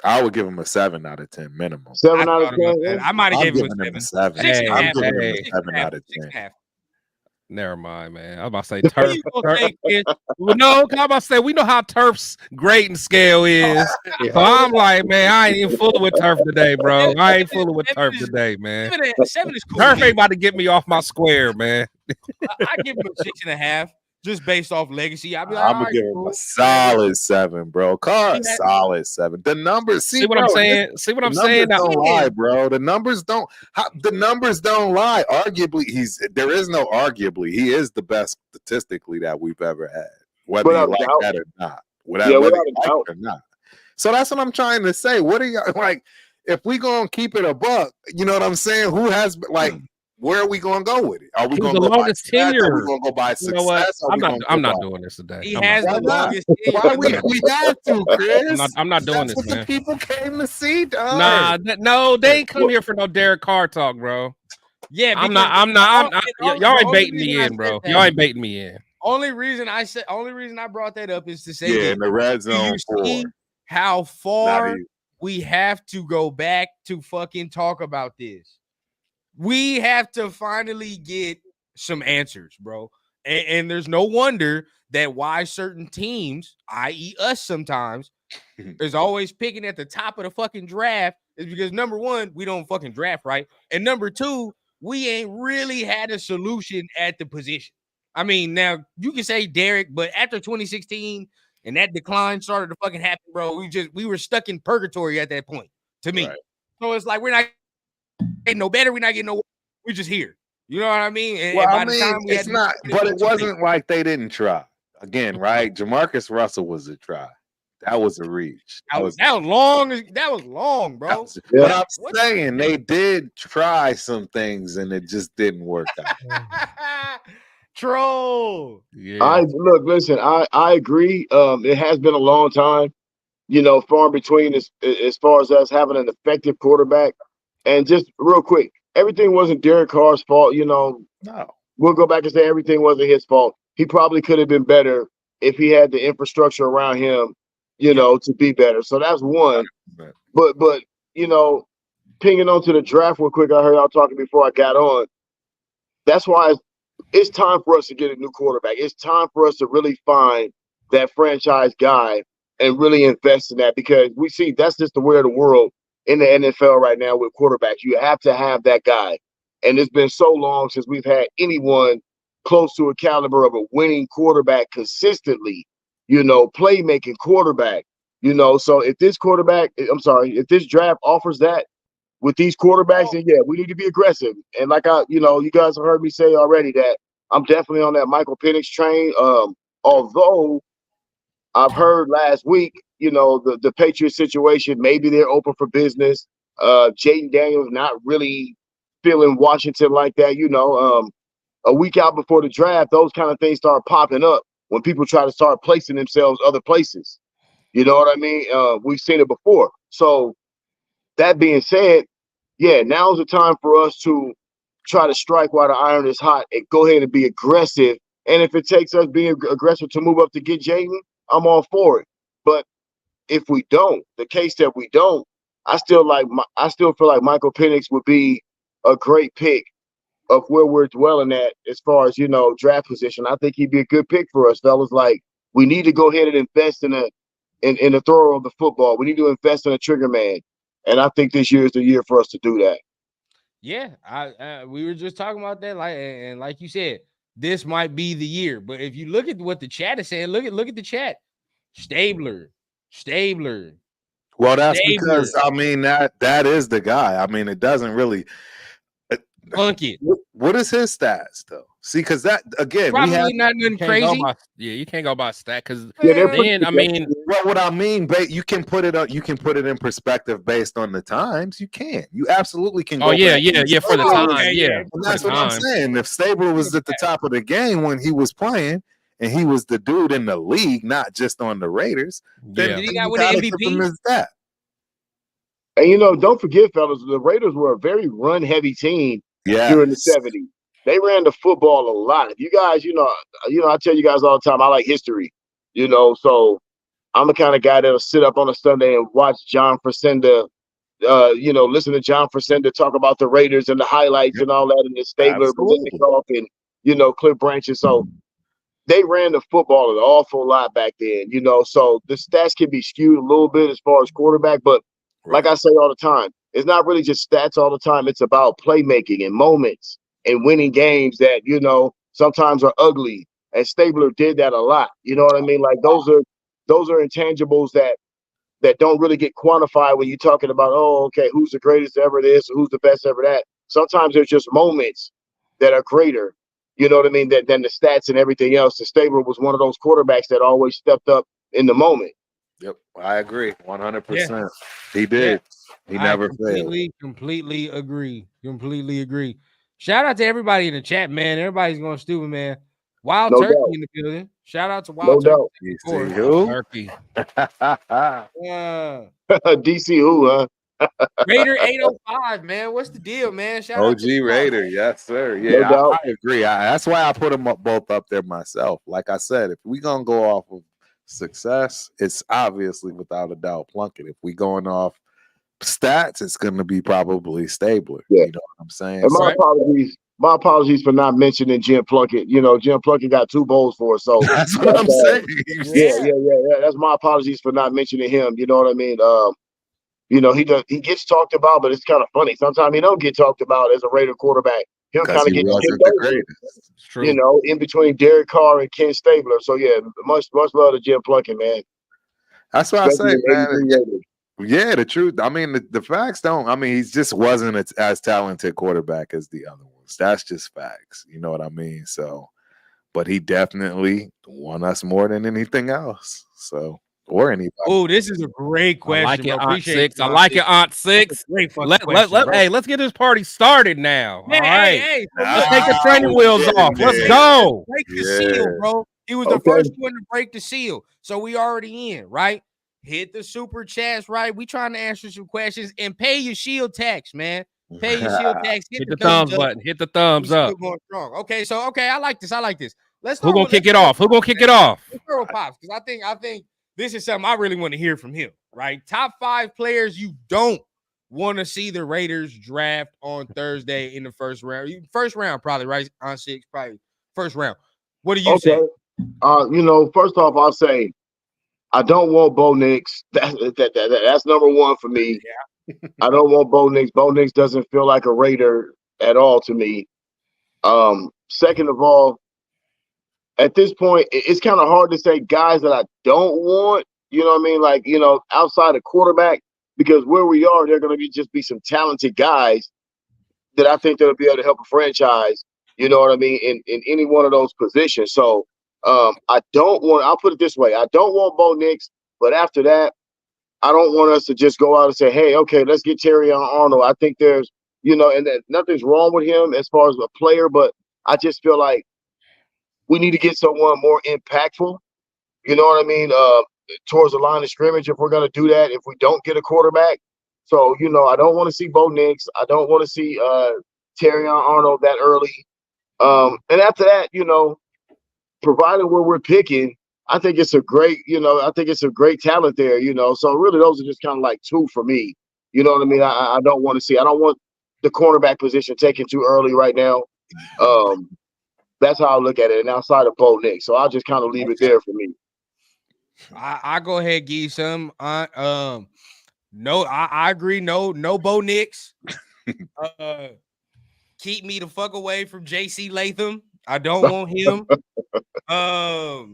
I would give him a 7 out of 10 minimum. 7 out of 10. I might have given him a 7. I'm giving him a 7 out of 10. Never mind, man. I was about to say Turf. No, I'm about to say we know how Turf's grading scale is. So I'm like, man, I ain't even fooling with Turf today, bro. I ain't fooling with Turf today, man. 7 is cool. Turf ain't about to get me off my square, man. I give him a 6.5. Just based off legacy, I'm gonna give him a solid 7, bro. Carr, solid 7. The numbers, see what I'm saying? See what I'm saying? Don't lie, bro. The numbers don't. The numbers don't lie. Arguably, there is no arguably. He is the best statistically that we've ever had, whether you like that or not. Whether you like it or not. So that's what I'm trying to say. What are y'all like? If we gonna keep it a buck, you know what I'm saying? Who has like? Where are we going to go with it? Are we going to go by success? Are we going to go by success? You know what? I'm not doing this today. He has the longest tenure. Why we have to, Chris? I'm not doing this, man. The people came to see, dog. Nah, no, they ain't come here for no Derek Carr talk, bro. Yeah, I'm not. Y'all ain't baiting me in, bro. Y'all ain't baiting me in. Only reason I brought that up is to say, in the red zone. Do you see how far we have to go back to fucking talk about this? We have to finally get some answers, bro. And there's no wonder that why certain teams, i.e. us sometimes, is always picking at the top of the fucking draft is because, number one, we don't fucking draft right. And number two, we ain't really had a solution at the position. I mean, now you can say Derek, but after 2016 and that decline started to fucking happen, bro, we were stuck in purgatory at that point, to me. Right. So it's like we're not getting no better. We're not getting no. We just here. You know what I mean? And, Well, and by I the mean, time we it's had not, but it wasn't like they didn't try. Again, right? Jamarcus Russell was a try. That was a reach. That was long. That was long, bro. But I'm saying they did try some things and it just didn't work out. Troll. Yeah. Listen, I agree. It has been a long time, far in between as far as us having an effective quarterback. And just real quick, everything wasn't Derek Carr's fault. No. We'll go back and say everything wasn't his fault. He probably could have been better if he had the infrastructure around him, to be better. So that's one. But pinging onto the draft real quick, I heard y'all talking before I got on. That's why it's time for us to get a new quarterback. It's time for us to really find that franchise guy and really invest in that, because we see that's just the way of the world in the NFL right now with quarterbacks. You have to have that guy. And it's been so long since we've had anyone close to a caliber of a winning quarterback consistently, playmaking quarterback, So if this draft offers that with these quarterbacks, then yeah, we need to be aggressive. And like you guys have heard me say already that I'm definitely on that Michael Penix train. Although I've heard last week, the Patriots situation, maybe they're open for business. Jayden Daniels not really feeling Washington like that. A week out before the draft, those kind of things start popping up when people try to start placing themselves other places. You know what I mean? We've seen it before. So that being said, yeah, now's the time for us to try to strike while the iron is hot and go ahead and be aggressive. And if it takes us being aggressive to move up to get Jayden, I'm all for it. But if we don't, the case that we don't, I still feel like Michael Penix would be a great pick of where we're dwelling at as far as, draft position. I think he'd be a good pick for us, fellas. Like, we need to go ahead and invest in the thrower of the football. We need to invest in a trigger man. And I think this year is the year for us to do that. Yeah, we were just talking about that, like you said, this might be the year. But if you look at what the chat is saying, look at the chat. Stabler. Well, that's because that is the guy. I mean, it doesn't really Plunkett. What is his stats though? See, because that again, probably not nothing crazy. You can't go by stat because what I mean, you can put it up. You can put it in perspective based on the times. You can. You absolutely can. For the time. Yeah, and that's what I'm saying. If Stabler was at the top of the game when he was playing, and he was the dude in the league, not just on the Raiders, then did he not win the MVP? And don't forget, fellas, the Raiders were a very run-heavy team during the 70s. They ran the football a lot. If you guys, I tell you guys all the time, I like history, so I'm the kind of guy that'll sit up on a Sunday and watch John Facenda, listen to John Facenda talk about the Raiders and the highlights and all that, and the Stabler, talk, and, Cliff Branches. So they ran the football an awful lot back then, so the stats can be skewed a little bit as far as quarterback, but like I say all the time, it's not really just stats all the time. It's about playmaking and moments and winning games that, sometimes are ugly. And Stabler did that a lot. You know what I mean? Like those are intangibles that don't really get quantified when you're talking about, who's the greatest ever this, or who's the best ever that. Sometimes there's just moments that are greater, you know what I mean, than the stats and everything else. And Stabler was one of those quarterbacks that always stepped up in the moment. Yep, I agree 100%. He did. He never failed. Completely agree. Shout out to everybody in the chat, man. Everybody's going stupid, man. Wild Turkey in the building. Shout out to Wild Turkey. Turkey. DC who, huh? Raider 805, man. What's the deal, man? Shout out to Raider, yes, sir. Yeah, I agree. That's why I put them both up there myself. Like I said, if we're gonna go off of success, it's obviously without a doubt Plunkett. If we going off stats, it's going to be probably Stabler. Yeah. You know what I'm saying? And my apologies for not mentioning Jim Plunkett. Jim Plunkett got 2 bowls for us. So that's what I'm saying. Yeah. That's my apologies for not mentioning him. You know what I mean? He gets talked about, but it's kind of funny. Sometimes he don't get talked about as a Raider quarterback. He'll kind of get the greatest. True. In between Derek Carr and Ken Stabler. So yeah, much love to Jim Plunkett, man. That's what I say, man. Yeah, the truth. I mean, the facts don't. I mean, he just wasn't as talented quarterback as the other ones. That's just facts. You know what I mean? So, but he definitely won us more than anything else. So, or anybody. Oh, this is a great question. I like it, bro. Aunt Appreciate Six. you, I like it, Aunt Six. Great fucking question. Hey, let's get this party started now. Yeah, All right. hey, Let's take the training wheels off. Let's go. Break the seal, bro. He was the first one to break the seal. So we already in, right? Hit the super chats, right? We trying to answer some questions and pay your shield tax, man. Pay your shield tax. Hit the thumbs button. Hit the thumbs up. Going strong. Okay, so I like this. Let's Who gonna kick it off? Who gonna kick it off? Let's start with Pops, because I think this is something I really want to hear from him, right? Top 5 players you don't want to see the Raiders draft on Thursday in the first round. First round, probably, right? On 6, probably first round. What do you say? First off, I'll say I don't want Bo Nix. That's number one for me. Yeah. I don't want Bo Nix. Bo Nix doesn't feel like a Raider at all to me. Second of all, at this point, it's kind of hard to say guys that I don't want. You know what I mean? Like, outside of quarterback, because where we are, there are going to be some talented guys that I think that'll be able to help a franchise. You know what I mean? In any one of those positions. So I don't want. I'll put it this way: I don't want Bo Nix, but after that, I don't want us to just go out and say, "Hey, okay, let's get Terry Arnold." I think there's, and that nothing's wrong with him as far as a player, but I just feel like we need to get someone more impactful. You know what I mean? Towards the line of scrimmage, if we're going to do that, if we don't get a quarterback. So, I don't want to see Bo Nix. I don't want to see Terry Arnold that early. And after that, provided where we're picking, I think it's a great, talent there, So really those are just kind of like 2 for me. You know what I mean? I don't want to see. I don't want the cornerback position taken too early right now. That's how I look at it. And outside of Bo Nix. So I'll just kind of leave it there for me. I go ahead, give you some. No, I agree. No Bo Nix. Keep me the fuck away from JC Latham. I don't want him. I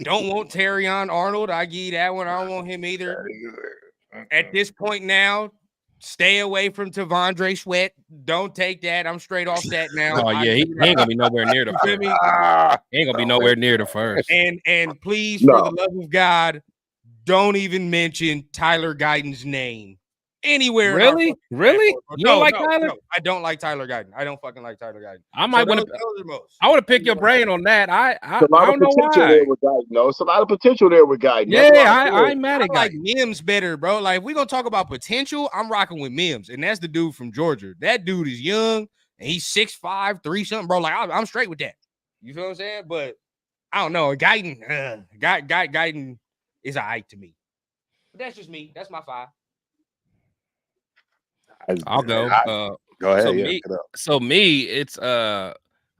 don't want Terrion Arnold. I give you that one. I don't want him either. At this point now, stay away from Tavondre Sweat. Don't take that. I'm straight off that now. Oh yeah, he ain't gonna be nowhere near the first. He ain't gonna be nowhere near the first. And please, for the love of God, don't even mention Tyler Guyton's name anywhere. Really? You don't like Tyler? No, I don't like Tyler Guyton. I don't fucking like Tyler Guyton. I might want to. I want to pick your brain on that. I don't know why. It's a lot of potential there with Guyton. Yeah, I'm mad at Guyton. I like Mims better, bro. Like, if we're gonna talk about potential, I'm rocking with Mims, and that's the dude from Georgia. That dude is young and he's 6'5", 3 something, bro. Like, I'm straight with that. You feel what I'm saying? But I don't know. Guyton, Guyton is alright to me. But that's just me. That's my 5. I'll go. Go ahead. So me, it's I'm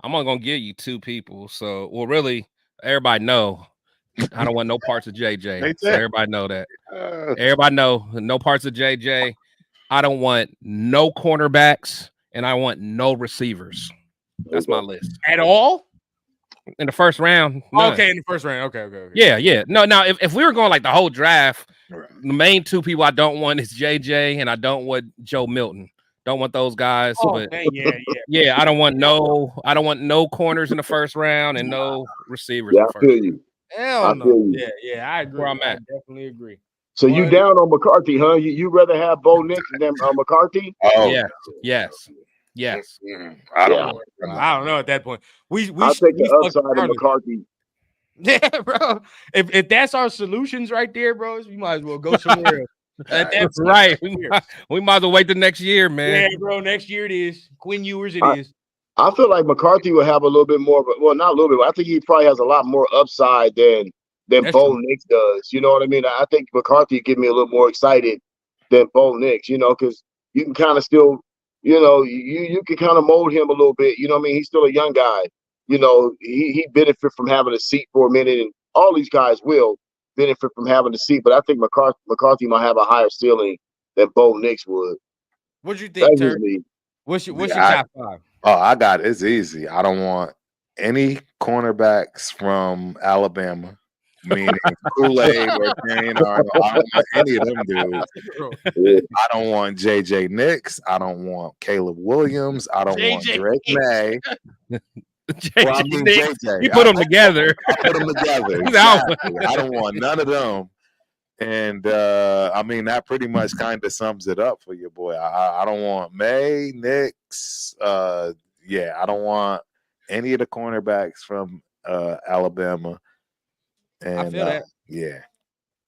only gonna give you 2 people. So really, everybody know I don't want no parts of JJ. So everybody know that. Everybody know no parts of JJ. I don't want no cornerbacks, and I want no receivers. That's my list. At all? In the first round. None. Okay, in the first round. Okay. Yeah. No, now if we were going like the whole draft, the main 2 people I don't want is JJ, and I don't want Joe Milton. Don't want those guys. But yeah. I don't want no corners in the first round and no receivers in the first round. Hell no. Yeah, I agree. Where I'm at. I definitely agree. So you down on McCarthy, huh? You rather have Bo Nix than McCarthy? Oh yes. I don't know at that point. I'll take the upside of McCarthy. Yeah, bro. If that's our solutions right there, bro, you might as well go somewhere else. That's right. We might as well wait the next year, man. Yeah, bro. Next year it is. Quinn Ewers is. I feel like McCarthy will have a little bit more, but not a little bit. But I think he probably has a lot more upside than Bo Nix does. You know what I mean? I think McCarthy get me a little more excited than Bo Nix. Because you can kind of still, you can kind of mold him a little bit. You know what I mean? He's still a young guy. He benefit from having a seat for a minute, and all these guys will benefit from having a seat. But I think McCarthy might have a higher ceiling than Bo Nix would. What you think, Terry? What's your top 5? Oh, I got it. It's easy. I don't want any cornerbacks from Alabama. meaning Kool-Aid or Shane Arnold. I don't want any of them dudes. I don't want JJ Nix. I don't want Caleb Williams. I don't want Drake May. Well, I mean JJ. You put them together. I put them together. Exactly. I don't want none of them. And I mean that pretty much kind of sums it up for your boy. I don't want May, Nix. I don't want any of the cornerbacks from Alabama. And I feel that. Yeah.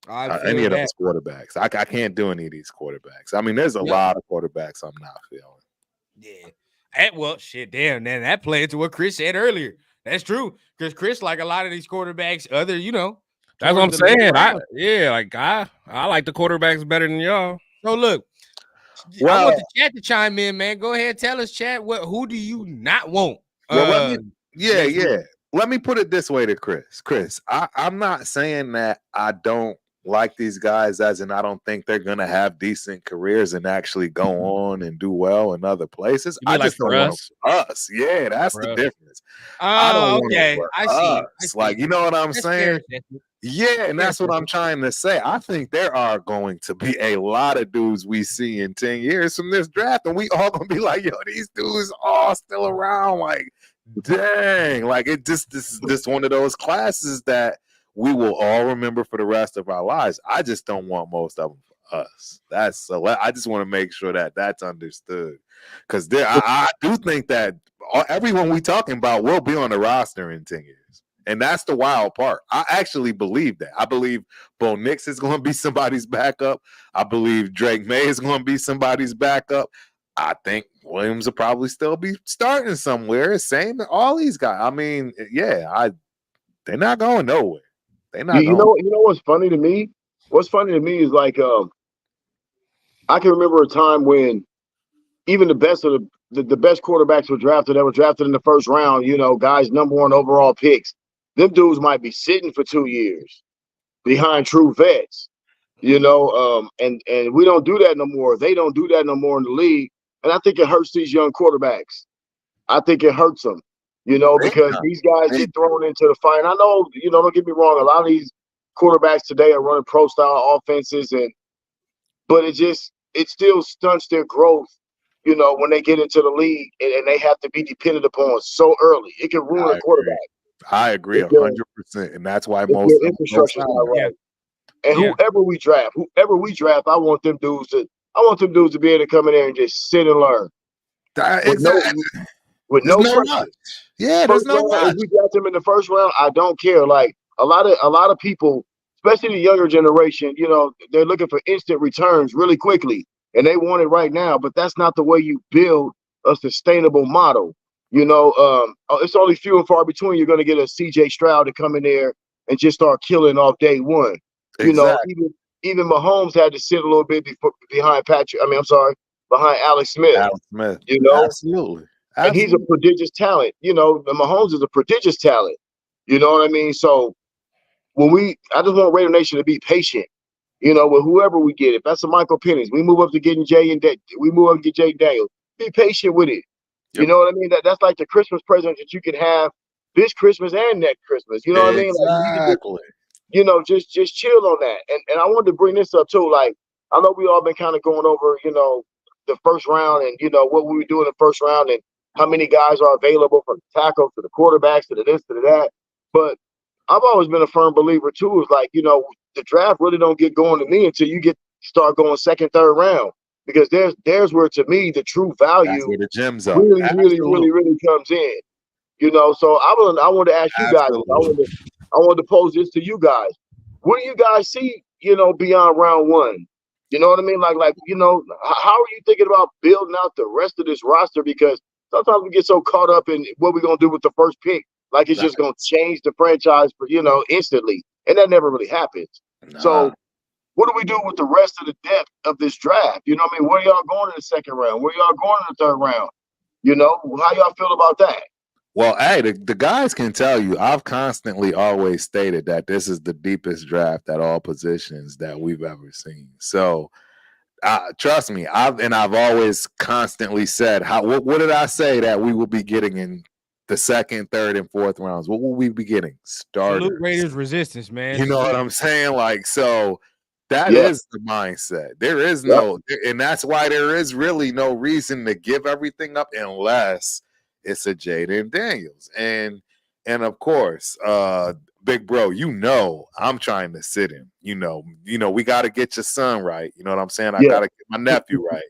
Any of those quarterbacks. I can't do any of these quarterbacks. I mean, there's a lot of quarterbacks I'm not feeling. Yeah. Well, shit, damn, man. That played to what Chris said earlier. That's true. Because Chris, like a lot of these quarterbacks, that's what I'm saying. I like the quarterbacks better than y'all. So look, I want the chat to chime in, man. Go ahead, tell us, chat. Who do you not want? Let me put it this way to Chris. Chris, I'm not saying that I don't like these guys, as in I don't think they're gonna have decent careers and actually go on and do well in other places. I just don't want us. Yeah, that's the difference. I don't want it for us. Like, you know what I'm saying? Yeah, and that's what I'm trying to say. I think there are going to be a lot of dudes we see in 10 years from this draft, and we all gonna be like, yo, these dudes all still around. Like, dang, like it just this is one of those classes that we will all remember for the rest of our lives. I just don't want most of them for us. I just want to make sure that that's understood, because I do think that everyone we talking about will be on the roster in 10 years. And that's the wild part. I actually believe that. I believe Bo Nix is going to be somebody's backup. I believe Drake May is going to be somebody's backup. I think Williams will probably still be starting somewhere. Same all these guys. I mean, they're not going nowhere. They're not. You know what's funny to me? What's funny to me is like I can remember a time when even the best of the best quarterbacks were drafted in the first round. You know, guys number 1 overall picks. Them dudes might be sitting for 2 years behind true vets. You know, and we don't do that no more. They don't do that no more in the league. And I think it hurts these young quarterbacks. I think it hurts them, you know, because these guys get thrown into the fire. And I know, you know, don't get me wrong, a lot of these quarterbacks today are running pro-style offenses, but it still stunts their growth, you know, when they get into the league and they have to be dependent upon so early. It can ruin a quarterback. I agree 100%, and that's why most infrastructure not right. And whoever we draft, I want them dudes to be able to come in there and just sit and learn. With no pressure. Yeah, there's no rush. If we got them in the first round, I don't care. Like a lot of people, especially the younger generation, you know, they're looking for instant returns really quickly, and they want it right now. But that's not the way you build a sustainable model. You know, it's only few and far between you're going to get a CJ Stroud to come in there and just start killing off day one. You know, even Mahomes had to sit a little bit behind Alex Smith. You know, absolutely. And he's a prodigious talent. You know, Mahomes is a prodigious talent. You know what I mean? So I just want Raider Nation to be patient. You know, with whoever we get. If that's a Michael Penix, we move up to getting Jayden Daniels. Be patient with it. Yep. You know what I mean? That's like the Christmas present that you can have this Christmas and next Christmas. You know what I mean? Exactly. You know, just chill on that. And I wanted to bring this up too. Like, I know we all been kind of going over, you know, the first round and, you know, what we would do in the first round and how many guys are available from the tackles to the quarterbacks to the this to the that. But I've always been a firm believer too, is like, you know, the draft really don't get going to me until you start going second, third round. Because there's where, to me, the true value that's where the gems are. really comes in. You know, so I wanted to ask you guys. I wanted to pose this to you guys. What do you guys see, you know, beyond round 1? You know what I mean? Like, you know, how are you thinking about building out the rest of this roster? Because sometimes we get so caught up in what we're going to do with the first pick. Like it's just going to change the franchise, you know, instantly. And that never really happens. Nah. So what do we do with the rest of the depth of this draft? You know what I mean? Where y'all going in the second round? Where y'all going in the third round? You know, how y'all feel about that? Well, hey, the guys can tell you, I've constantly always stated that this is the deepest draft at all positions that we've ever seen. So, trust me, I've always constantly said, what did I say that we will be getting in the second, third, and fourth rounds, what will we be getting? Starters. Salute Raiders resistance, man. You know what I'm saying? Like, so that Yeah. is the mindset. There is no, and that's why there is really no reason to give everything up unless it's a Jayden Daniels. And of course, big bro, I'm trying to sit him. We got to get your son right. You know what I'm saying? I got to get my nephew right.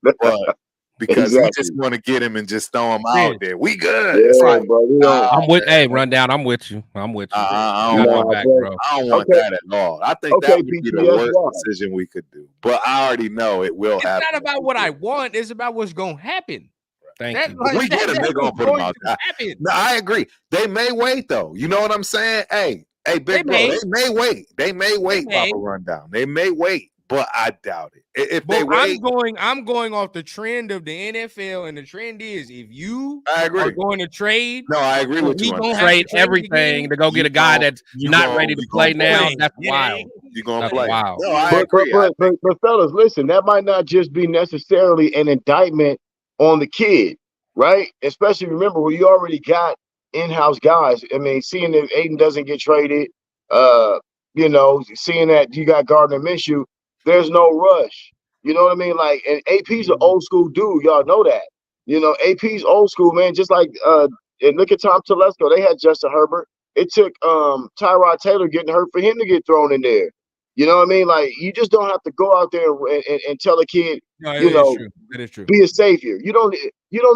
But because we just want to get him and just throw him out there. We good. Yeah, it's like, bro, I'm with. Hey, Rundown. I'm with you. I don't want that, bro. I don't want that at all. I think that would be the worst decision we could do. But I already know it will happen. It's not about what I want. It's about what's going to happen. Thank you. We get him. They're going to put him out there. No, I agree. They may wait, though. You know what I'm saying? Hey, big bro, they may wait. They may wait, Papa Rundown. They may wait. But I doubt it. If they wait, I'm going off the trend of the NFL, and the trend is if you are going to trade. No, I agree with you. Trade everything to go get a guy that's not ready to play now. That's wild. You're gonna play. Wow. No, I agree. But fellas, listen, that might not just be necessarily an indictment on the kid, right? Especially remember when you already got in-house guys. I mean, seeing that Aiden doesn't get traded, seeing that you got Gardner Minshew. There's no rush. You know what I mean? Like, and AP's an old school dude. Y'all know that. AP's old school, man. Just like and look at Tom Telesco. They had Justin Herbert. It took Tyrod Taylor getting hurt for him to get thrown in there. You know what I mean? Like, you just don't have to go out there and tell a kid, That is true. Be a savior. You don't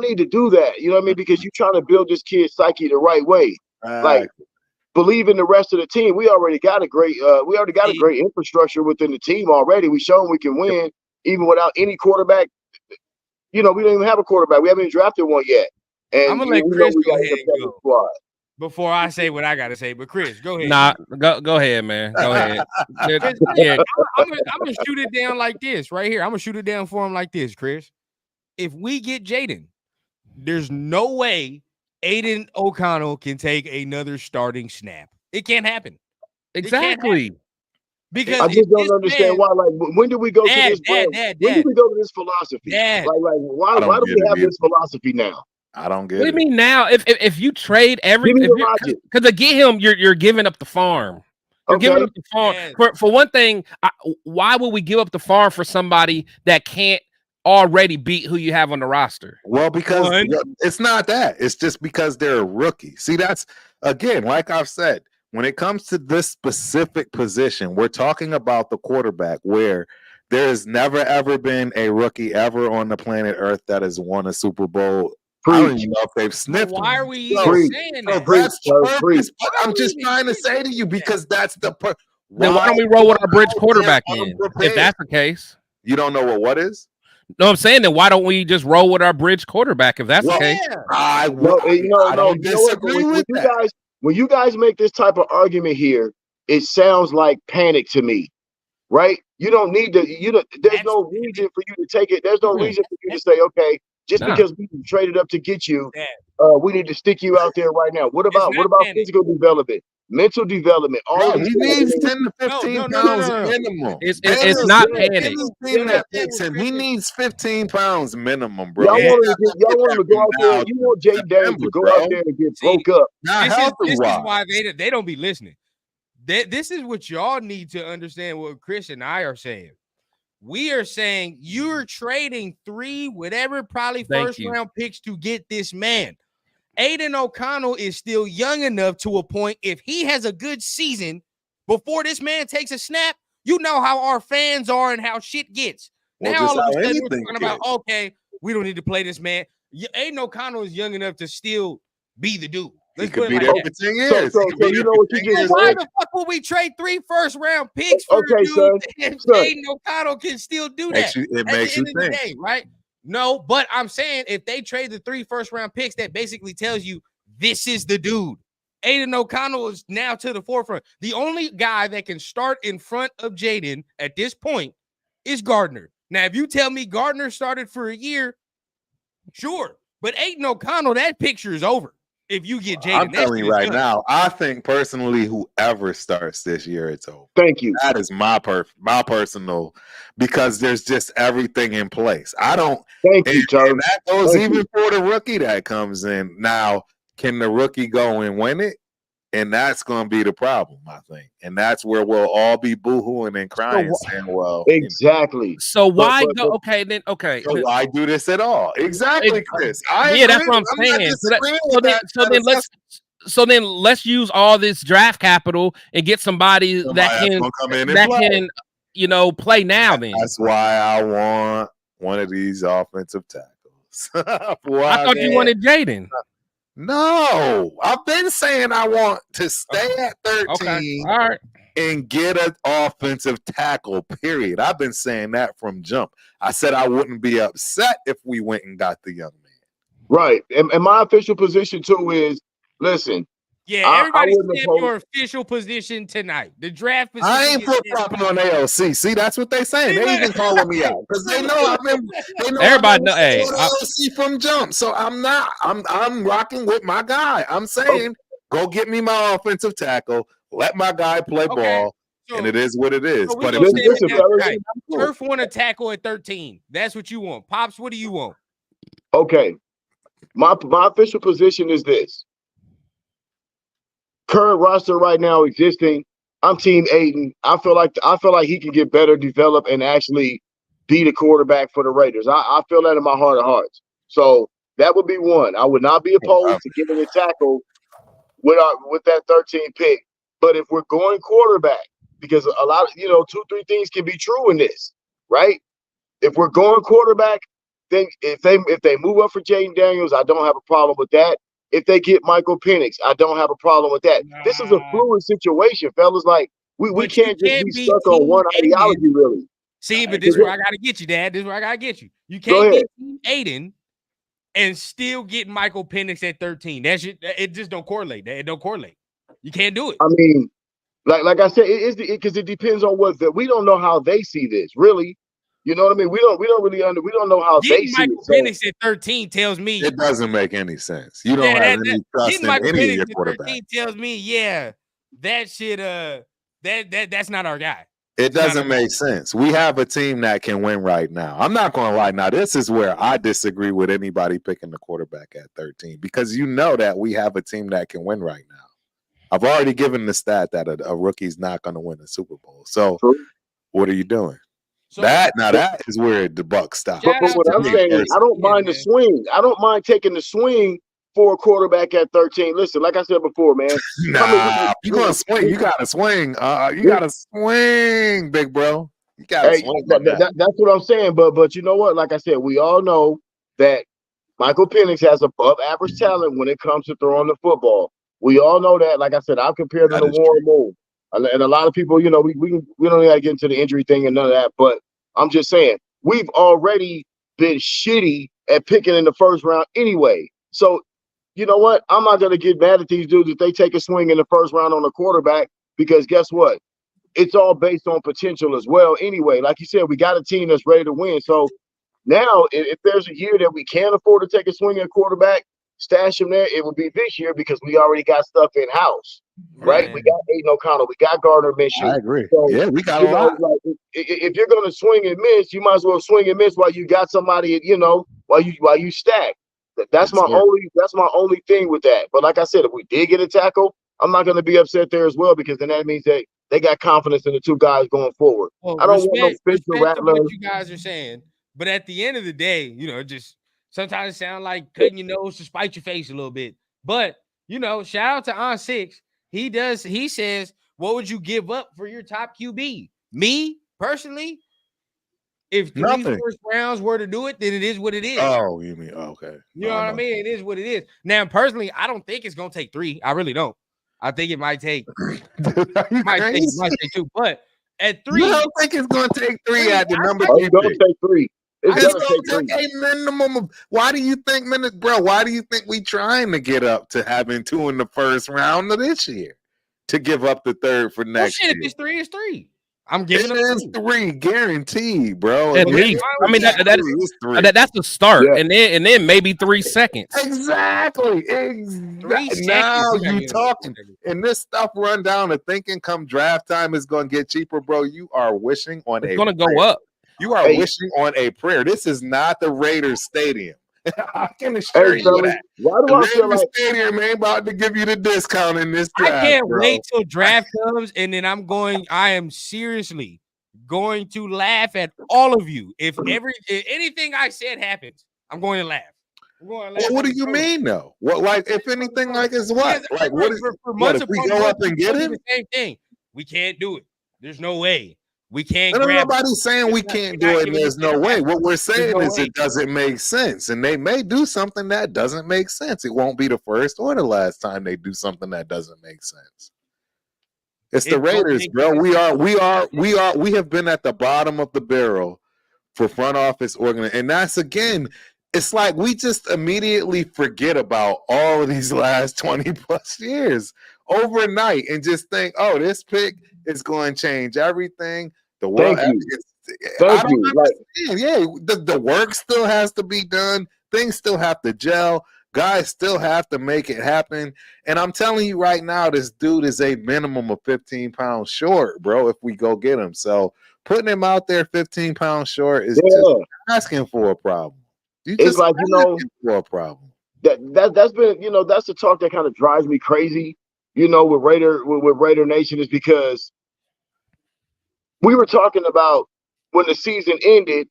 need to do that. You know what I mean? Because you're trying to build this kid's psyche the right way. Like, believe in the rest of the team. We already got a great infrastructure within the team already. We shown we can win even without any quarterback. We don't even have a quarterback. We haven't even drafted one yet. And I'm gonna let Chris go ahead and go before I say what I gotta say. But Chris, go ahead. Nah, go ahead, man. Go ahead. Yeah, I'm gonna shoot it down like this right here. I'm gonna shoot it down for him like this, Chris. If we get Jayden, there's no way Aiden O'Connell can take another starting snap. It can't happen. Exactly. Because I just don't understand why. Like, when do we go to this? When do we go to this philosophy? Why do we have this philosophy now? I don't get it. What do you mean now? If you trade because to get him, you're giving up the farm. You're giving up the farm. For one thing, why would we give up the farm for somebody that can't already beat who you have on the roster? Well, because it's not that. It's just because they're a rookie. See, that's, again, like I've said, when it comes to this specific position, we're talking about the quarterback, where there has never, ever been a rookie ever on the planet Earth that has won a Super Bowl. I don't even know if they've sniffed. Why are we even saying that? That's the purpose. I'm just trying to say to you, because that's the purpose. Then why don't we roll with our bridge quarterback in? If that's the case. You don't know what is? No, I'm saying that why don't we just roll with our bridge quarterback if that's the case? I don't disagree with that. When you guys make this type of argument here, it sounds like panic to me, right? You don't need to. There's no reason for you to take it. There's no reason for you to say, okay, just because we traded up to get you, we need to stick you out there right now. What about physical development, mental development? All he needs 10 to 15 pounds minimum. It's not panic. He needs 15 pounds minimum, bro. Y'all want to go out there. You want Jayden to go out there and get broke up. This is why they don't be listening. This is what y'all need to understand. What Chris and I are saying. We are saying you're trading 3, whatever, probably first-round picks to get this man. Aiden O'Connell is still young enough to a point. If he has a good season before this man takes a snap, you know how our fans are and how shit gets. Now all of a sudden we're talking about, okay, we don't need to play this man. Aiden O'Connell is young enough to still be the dude. Let's put it like that. For 10 years. So you know what you just said? Why the fuck would we trade 3 first-round picks for a dude if Jayden O'Connell can still do that? It makes you think, right? No, but I'm saying if they trade the 3 first-round picks, that basically tells you this is the dude. Aiden O'Connell is now to the forefront. The only guy that can start in front of Jayden at this point is Gardner. Now, if you tell me Gardner started for a year, sure. But Aiden O'Connell, that picture is over. If you get Jayden, I'm telling you right now, I think personally, whoever starts this year, it's over. Thank you. That is my personal, because there's just everything in place. I don't. Thank you, Charles. And that goes even for the rookie that comes in. Now, can the rookie go and win it? And that's going to be the problem, I think. And that's where we'll all be boohooing and crying, saying, well. Exactly. So why go? Okay, then. Okay. So why do this at all? Exactly, Chris. That's what I'm saying. So then let's use all this draft capital and get somebody that can play now. Then that's why I want one of these offensive tackles. I thought you wanted Jayden. No, I've been saying I want to stay at 13 okay. All right. and get an offensive tackle, period. I've been saying that from jump. I said I wouldn't be upset if we went and got the young man. Right. And my official position, too, is, listen. Yeah, everybody step your official position tonight. The draft position. I ain't flip-flopping on AOC. See, that's what they saying. They even calling me out because they know I've been. Everybody know. Hey, AOC from jump. So I'm not. I'm rocking with my guy. I'm saying, go get me my offensive tackle. Let my guy play ball, and it is what it is. So but if Turf want to tackle at 13, that's what you want. Pops, what do you want? Okay, my official position is this. Current roster right now existing, I'm Team Aiden. I feel like he can get better, develop, and actually be the quarterback for the Raiders. I feel that in my heart of hearts. So that would be one. I would not be opposed to giving a tackle with that 13 pick. But if we're going quarterback, because a lot of 2-3 things can be true in this, right? If we're going quarterback, then if they move up for Jayden Daniels, I don't have a problem with that. If they get Michael Penix, I don't have a problem with that. Nah. This is a fluid situation, fellas. Like we can't just be stuck on one ideology, really. See, but this is where I gotta get you, Dad. This is where I gotta get you. You can't get Team Aiden and still get Michael Penix at 13. It just don't correlate. It don't correlate. You can't do it. I mean, like I said, because it depends on we don't know how they see this, really. You know what I mean? We don't know how they see Michael Penix at 13 tells me it doesn't make any sense. You don't have any trust in any of your quarterbacks. Tells me, that shit that's not our guy. It doesn't make sense. We have a team that can win right now. I'm not going to lie. Now, this is where I disagree with anybody picking the quarterback at 13 because you know that we have a team that can win right now. I've already given the stat that a rookie's not going to win a Super Bowl. So, what are you doing? So, that is where the buck stops. But what I'm saying is, I don't mind the swing. I don't mind taking the swing for a quarterback at 13. Listen, like I said before, man. You gonna swing? You gotta swing. You gotta swing, big bro. You gotta swing. That's what I'm saying. But you know what? Like I said, we all know that Michael Penix has above average talent when it comes to throwing the football. We all know that. Like I said, I've compared him to Warren Moon. And a lot of people, we don't got to get into the injury thing and none of that. But I'm just saying, we've already been shitty at picking in the first round anyway. So, you know what? I'm not going to get mad at these dudes if they take a swing in the first round on a quarterback because guess what? It's all based on potential as well anyway. Like you said, we got a team that's ready to win. So now if there's a year that we can't afford to take a swing at quarterback, stash him there, it would be this year because we already got stuff in-house. Right? We got Aiden O'Connell. We got Gardner Minshew. I agree. So, we got a lot. Like, if you're going to swing and miss, you might as well swing and miss while you got somebody, while you stack. That's my only thing with that. But like I said, if we did get a tackle, I'm not going to be upset there as well because then that means they got confidence in the two guys going forward. Well, I don't want no Spencer Rattler. What you guys are saying, but at the end of the day, just sometimes it sounds like cutting your nose to spite your face a little bit. But shout out to On Six. He says, what would you give up for your top QB? Me, personally, if 3 first rounds were to do it, then it is what it is. Oh, you mean, okay. You know what I mean? It is what it is. Now, personally, I don't think it's going to take 3. I really don't. I think it might take, it might take 2. But at 3. You don't think it's going to take 3 at the number 2? It's going to take 3. It's going to take a minimum of. Why do you think, bro? Why do you think we trying to get up to having 2 in the first round of this year to give up the 3rd for next year? If it's 3, it's 3. I'm giving them 3 guaranteed, bro. At least. I mean, that's the start, and then maybe 3 seconds. Exactly. Now you talking, and this stuff run down to thinking come draft time is going to get cheaper, bro. You are wishing on it's going to go up. You are wishing on a prayer. This is not the Raiders Stadium. I can assure you fellas, that. why do I feel like Stadium ain't about to give you the discount in this draft, I can't bro. wait till draft comes, and then I am seriously going to laugh at all of you. If anything I said happens, I'm going to laugh. Well, what do you mean, though? What, like, if anything, like, is what? Because Like, what is for what months if we upon go months, up and we get told you him? the same thing. We can't do it. There's no way. We can't No, grab nobody's saying we can't do it and there's no way. What we're saying is it doesn't make sense. And they may do something that doesn't make sense. It won't be the first or the last time they do something that doesn't make sense. It's the Raiders, bro. We have been at the bottom of the barrel for front office organization. And that's, again, it's like we just immediately forget about all of these last 20 plus years overnight and just think, oh, this pick is going to change everything. The world, Thank I don't you. understand. Yeah, the work still has to be done. Things still have to gel. Guys still have to make it happen. And I'm telling you right now, this dude is a minimum of 15 pounds short, bro, if we go get him. So putting him out there 15 pounds short is just asking for a problem. It's like, for a problem. That's been, that's the talk that kind of drives me crazy, with Raider Nation, is because we were talking about when the season ended,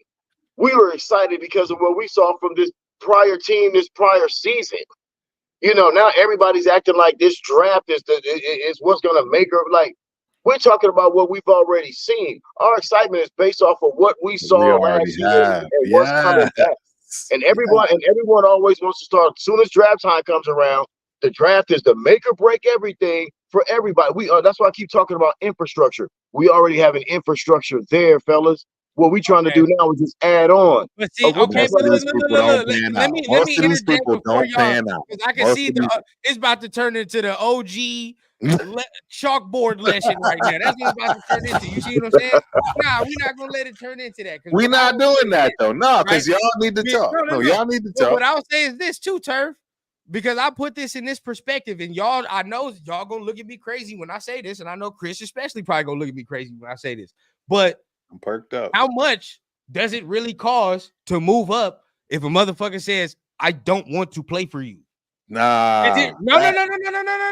we were excited because of what we saw from this prior team, this prior season. Now everybody's acting like this draft is what's going to make or like. We're talking about what we've already seen. Our excitement is based off of what we saw last year and what's coming back. And everyone always wants to start as soon as draft time comes around. The draft is the make or break everything for everybody. That's why I keep talking about infrastructure. We already have an infrastructure there, fellas. What we trying to do now is just add on. But see, okay, but look, let me interject before y'all, because I can see it's about to turn into the OG chalkboard lesson right now. That's what it's about to turn into. You see what I'm saying? Nah, we're not gonna let it turn into that. We're not doing that though. No, because y'all need to talk. No, y'all need to talk. What I'll say is this too, Turf, because I put this in this perspective, and I know y'all gonna look at me crazy when I say this, and I know Chris especially probably gonna look at me crazy when I say this, but I'm perked up. How much does it really cost to move up if a motherfucker says, I don't want to play for you? Nah. No.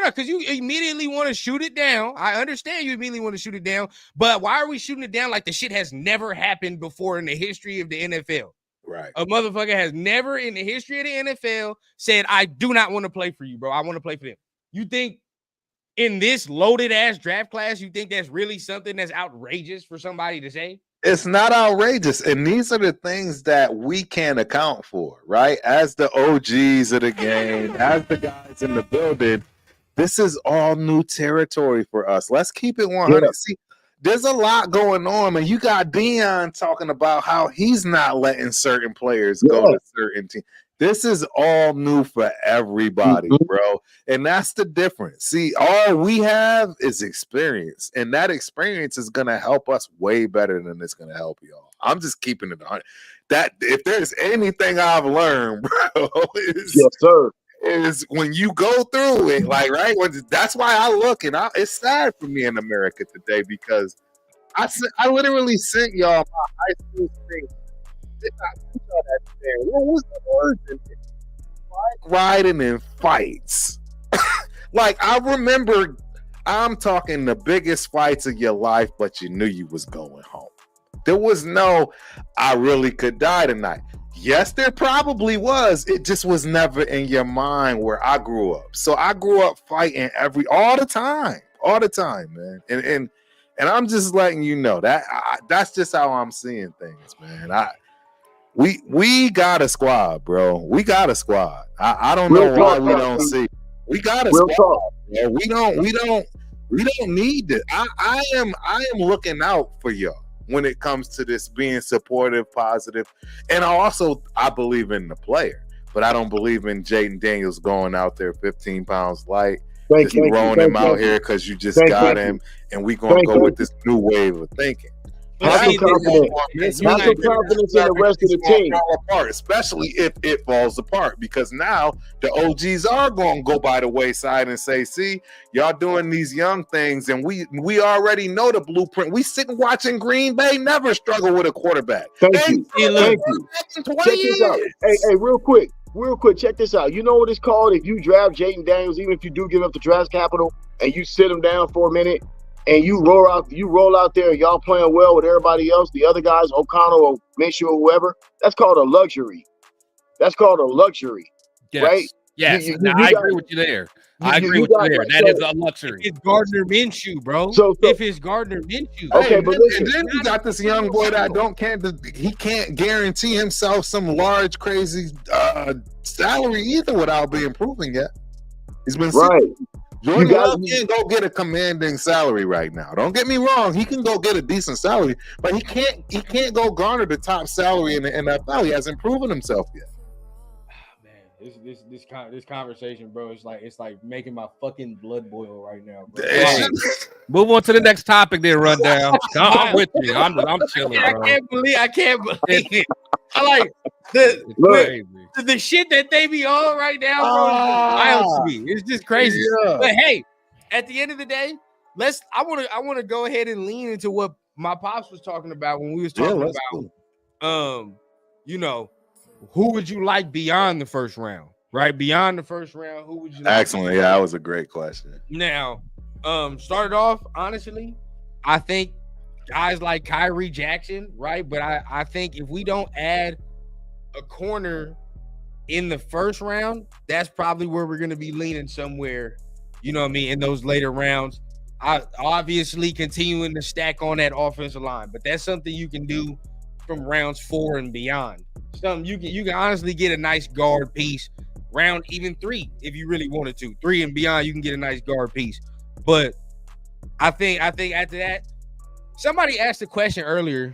Because you immediately want to shoot it down. I understand you immediately want to shoot it down, but why are we shooting it down like the shit has never happened before in the history of the NFL? Right. A motherfucker has never in the history of the NFL said, I do not want to play for you, bro. I want to play for them. You think in this loaded ass draft class, you think that's really something that's outrageous for somebody to say? It's not outrageous. And these are the things that we can't account for, right? As the OGs of the game, as the guys in the building, this is all new territory for us. Let's keep it 100. Yeah. See, there's a lot going on, and you got Dion talking about how he's not letting certain players go to certain teams. This is all new for everybody, bro. And that's the difference. See, all we have is experience. And that experience is going to help us way better than it's going to help y'all. I'm just keeping it on. That if there's anything I've learned, bro, is when you go through it, like, right? That's why I look, and it's sad for me in America today because I literally sent y'all my high school thing. What was the word? Riding in fights. Like, I remember, I'm talking the biggest fights of your life, but you knew you was going home. There was no, I really could die tonight. Yes, there probably was. It just was never in your mind where I grew up. So I grew up fighting all the time, man. And I'm just letting you know that that's just how I'm seeing things, man. We got a squad, bro. We got a squad. I don't know why we don't see. We got a squad. Bro. We don't need this. I am looking out for y'all when it comes to this being supportive, positive, and I believe in the player, but I don't believe in Jayden Daniels going out there 15 pounds light, throwing him out here because you just got him, and we gonna go with this new wave of thinking. Have some confidence. Have some confidence in the rest of the team. Fall apart, especially if it falls apart, because now the OGs are going to go by the wayside and say, "See, y'all doing these young things, and we already know the blueprint. We sitting watching Green Bay never struggle with a quarterback." Thank you. Check this out. Hey, real quick, check this out. You know what it's called if you draft Jayden Daniels, even if you do give up the draft capital, and you sit him down for a minute. And you roll out there, and y'all playing well with everybody else, the other guys, O'Connell or Minshew or whoever. That's called a luxury. Yes. Right? Yes. I agree with you there. I agree with you there. That is a luxury. It's Gardner Minshew, bro. So if it's Gardner Minshew, okay, but listen, and then you got this young boy that he can't guarantee himself some large, crazy salary either without being proven yet. He's been right. Jordan Love can't go get a commanding salary right now. Don't get me wrong; he can go get a decent salary, but he can't go garner the top salary in the NFL. He hasn't proven himself yet. Man, this conversation, bro, it's like making my fucking blood boil right now, bro. Move on to the next topic, then run down. I'm with you. I'm chilling, bro. I can't believe it. I like the shit that they be on right now, bro. Wild to me. It's just crazy. Yeah. But hey, at the end of the day, I want to go ahead and lean into what my pops was talking about when we was talking about who would you like beyond the first round? Right? Beyond the first round, who would you like? Excellent. Yeah, that was a great question. Now, started off, honestly, I think guys like Kyrie Jackson, right? But I think if we don't add a corner in the first round, that's probably where we're going to be leaning somewhere, you know what I mean, in those later rounds. I obviously continuing to stack on that offensive line, but that's something you can do from rounds 4 and beyond. Something you can honestly get a nice guard piece round even 3 if you really wanted to. 3 and beyond, you can get a nice guard piece. But I think after that, somebody asked a question earlier.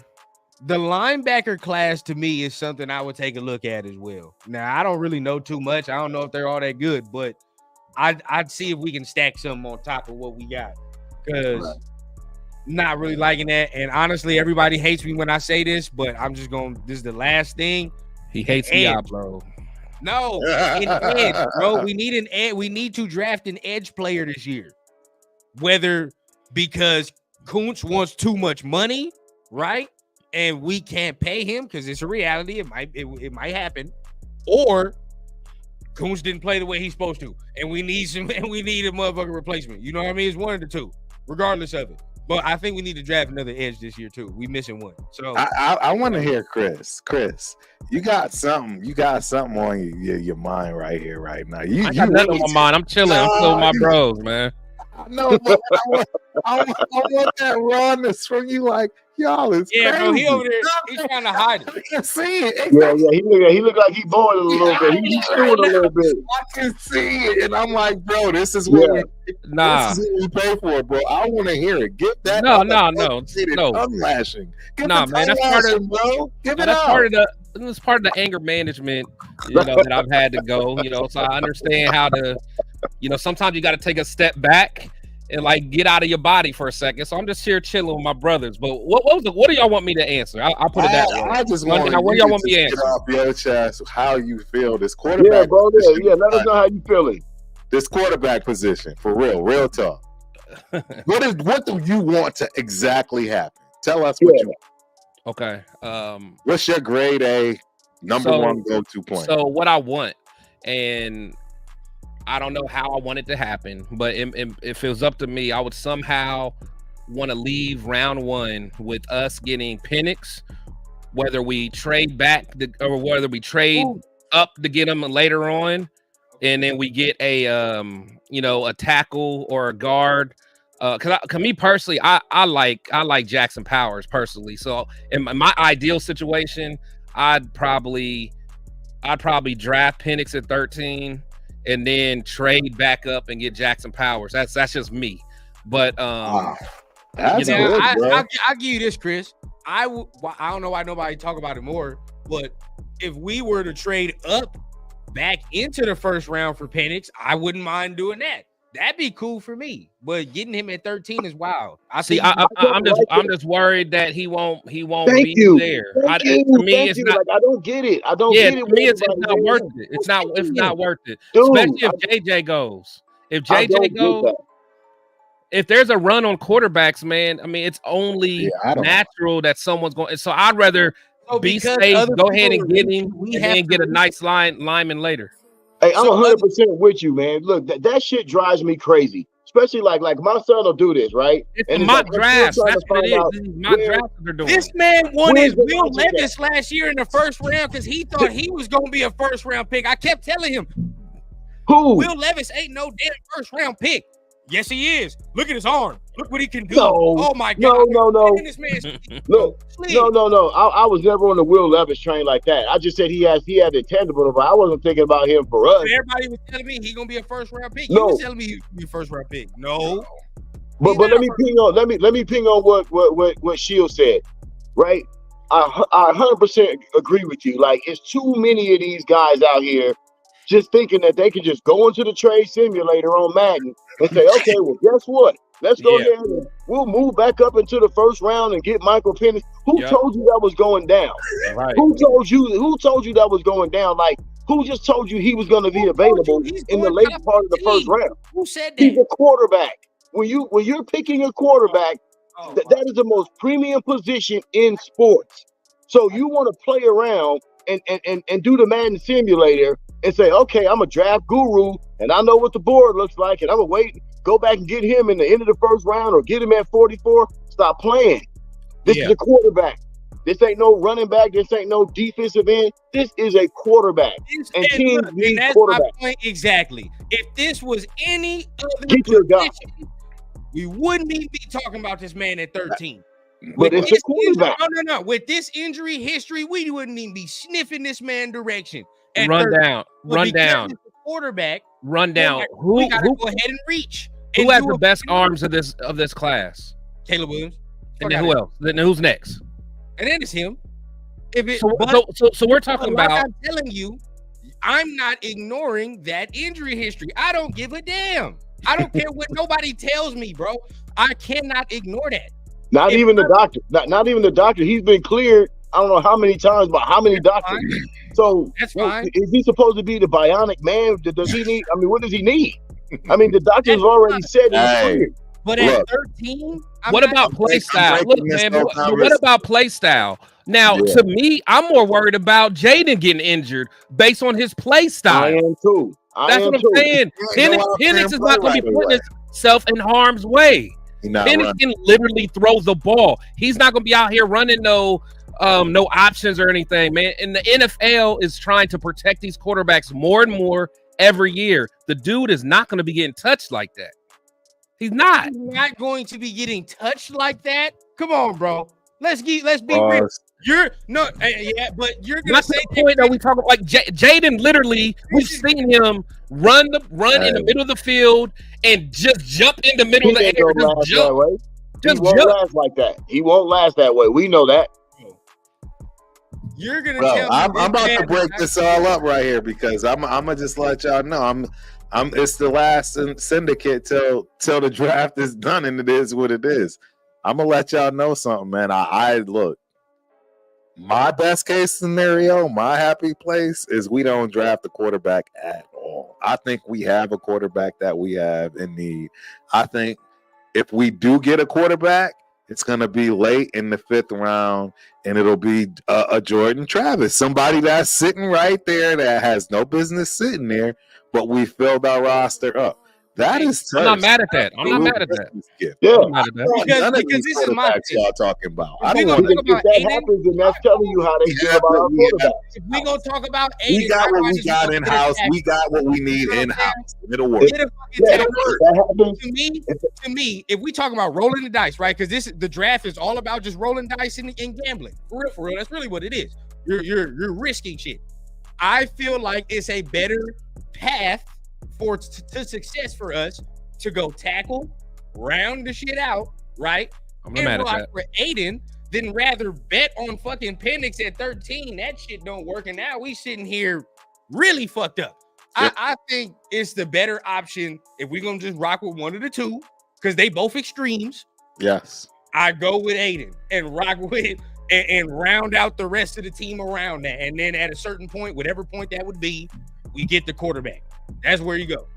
The linebacker class to me is something I would take a look at as well. Now, I don't really know too much. I don't know if they're all that good, but I'd see if we can stack something on top of what we got. Because not really liking that. And honestly, everybody hates me when I say this, but I'm just going, this is the last thing. He hates Diablo. No, an edge, bro. We need an edge. We need to draft an edge player this year. Whether because Kuntz wants too much money, right? And we can't pay him because it's a reality. It might happen. Or Kuntz didn't play the way he's supposed to. And we need a motherfucking replacement. You know what I mean? It's one of the two, regardless of it. But I think we need to draft another edge this year too. We missing one. So I want to hear Chris. Chris, you got something on your mind right here, right now. I got nothing on my mind. I'm chilling. I'm still with my bros, man. No, but I want that rawness from you, like y'all is crazy. Bro, he over there, he's trying to hide it. I can see it. Yeah, he look like he bored a little bit. He's stewing a little bit. I can see it, and I'm like, bro, this is what this is what we pay for, bro. I want to hear it. Get that. No. Unlashing. Man, that's part of, bro. That's part of the anger management, that I've had to go. So I understand how to. Sometimes you got to take a step back and like get out of your body for a second. So I'm just here chilling with my brothers. But what do y'all want me to answer? I'll put it that way. I just want what do y'all want me to answer? Get off your chest how you feel this quarterback. Yeah, bro. Yeah. Let us know how you feeling. This quarterback position, for real talk. What do you want to exactly happen? Tell us what you want. Okay. What's your grade A number one go-to point? So what I want, and I don't know how I want it to happen, but if it was up to me, I would somehow want to leave round 1 with us getting Penix, whether we trade back or whether we trade up to get him later on, and then we get a tackle or a guard. Cause me personally, I like Jackson Powers personally. So in my ideal situation, I'd probably draft Penix at 13. And then trade back up and get Jackson Powers. That's just me. But that's good, bro. I'll give you this, Chris. I don't know why nobody talk about it more, but if we were to trade up back into the first round for Penix, I wouldn't mind doing that. That'd be cool for me, but getting him at 13 is wild. I'm just worried that he won't Thank be you. there. Thank you. To me, Thank it's you. not. Like, I don't get it. I don't Yeah, get it. to me, it's not worth it. It's not worth it. Dude, Especially if JJ goes. If JJ goes, if there's a run on quarterbacks, man, I mean, it's only natural that someone's going. So I'd rather be safe, go ahead and get him, and then get a nice lineman later. Hey, I'm 100% with you, man. Look, that shit drives me crazy. Especially like my son will do this, right? It's a mock draft. That's what it is. Mock drafts they're doing. This man wanted Will Levis last year in the first round because he thought he was going to be a first round pick. I kept telling him, who? Will Levis ain't no damn first round pick. Yes, he is. Look at his arm. Look what he can do. No, oh my God. No. This man's Look, no. I was never on the Will Levis train like that. I just said he had intangible, but I wasn't thinking about him for us. Everybody was telling me he's gonna be a first round pick. No. You was telling me he was gonna be a first round pick. No. But let me ping on what Shield said, right? I 100% agree with you. Like, it's too many of these guys out here just thinking that they can just go into the trade simulator on Madden and say, okay, well, guess what? Let's go ahead and we'll move back up into the first round and get Michael Penix. Who told you that was going down? Right. Who told you that was going down? Like, who just told you he was going to be available in the late part of the first round? Who said that? He's a quarterback. When you're picking a quarterback, that is the most premium position in sports. So you want to play around and do the Madden simulator and say, okay, I'm a draft guru and I know what the board looks like, and I'm gonna wait, go back and get him in the end of the first round or get him at 44. Stop playing. This is a quarterback. This ain't no running back. This ain't no defensive end. This is a quarterback. And teams need quarterback. My point exactly. If this was any other position, we wouldn't even be talking about this man at 13. But it's a quarterback. No. With this injury history, we wouldn't even be sniffing this man direction. Run down. Quarterback. Run down. Like, we gotta go ahead and reach. Who has the best arms of this class? Caleb Williams. And then who else? Then who's next? And then it's him. So we're talking about. I'm telling you, I'm not ignoring that injury history. I don't give a damn. I don't care what nobody tells me, bro. I cannot ignore that. Not even the doctor. Not even the doctor. He's been cleared. I don't know how many times, but how many doctors? Fine. So that's fine. Is he supposed to be the bionic man? Does he need? I mean, what does he need? I mean, the doctors already said he's cleared. But at 13, what about play style? Look, man, what about play style? Now, to me, I'm more worried about Jayden getting injured based on his play style. I am too. That's what I'm saying. Penix is not going to be putting himself in harm's way. Penix can literally throw the ball. He's not going to be out here running no options or anything, man. And the NFL is trying to protect these quarterbacks more and more every year. The dude is not going to be getting touched like that. He's not. He's not going to be getting touched like that. Come on, bro. Let's be real. But you're gonna say the point that we talk about. Like Jayden, literally, we've seen him run in the middle of the field and just jump in the middle of the air. He won't last like that. He won't last that way. We know that. You're gonna tell me I'm about to break this all up right here because I'm gonna just let y'all know it's the last syndicate till the draft is done, and it is what it is. I'm gonna let y'all know something, man. I look, my best case scenario, my happy place is we don't draft a quarterback at all. I think we have a quarterback that we have in need. I think if we do get a quarterback, it's going to be late in the 5th round, and it'll be a Jordan Travis, somebody that's sitting right there that has no business sitting there, but we filled our roster up. That is I'm not mad at that. I'm not mad at that. Yeah, because this is my y'all talking about. I don't want to talk about that happens, and that's telling you how they feel about our quarterback. If we gonna talk about Aiden, we got what we got in house. We got what we need in house. It'll work. To me, if we talk about rolling the dice, right? Because the draft is all about just rolling dice and gambling. For real. That's really what it is. You're risking shit. I feel like it's a better path to success for us to go tackle, round the shit out, right? I'm not mad at that. For Aiden, then rather bet on fucking Penix at 13. That shit don't work, and now we sitting here really fucked up. I think it's the better option if we're gonna just rock with one of the two, because they both extremes. Yes. I go with Aiden and rock with and round out the rest of the team around that. And then at a certain point, whatever point that would be, we get the quarterback. That's where you go.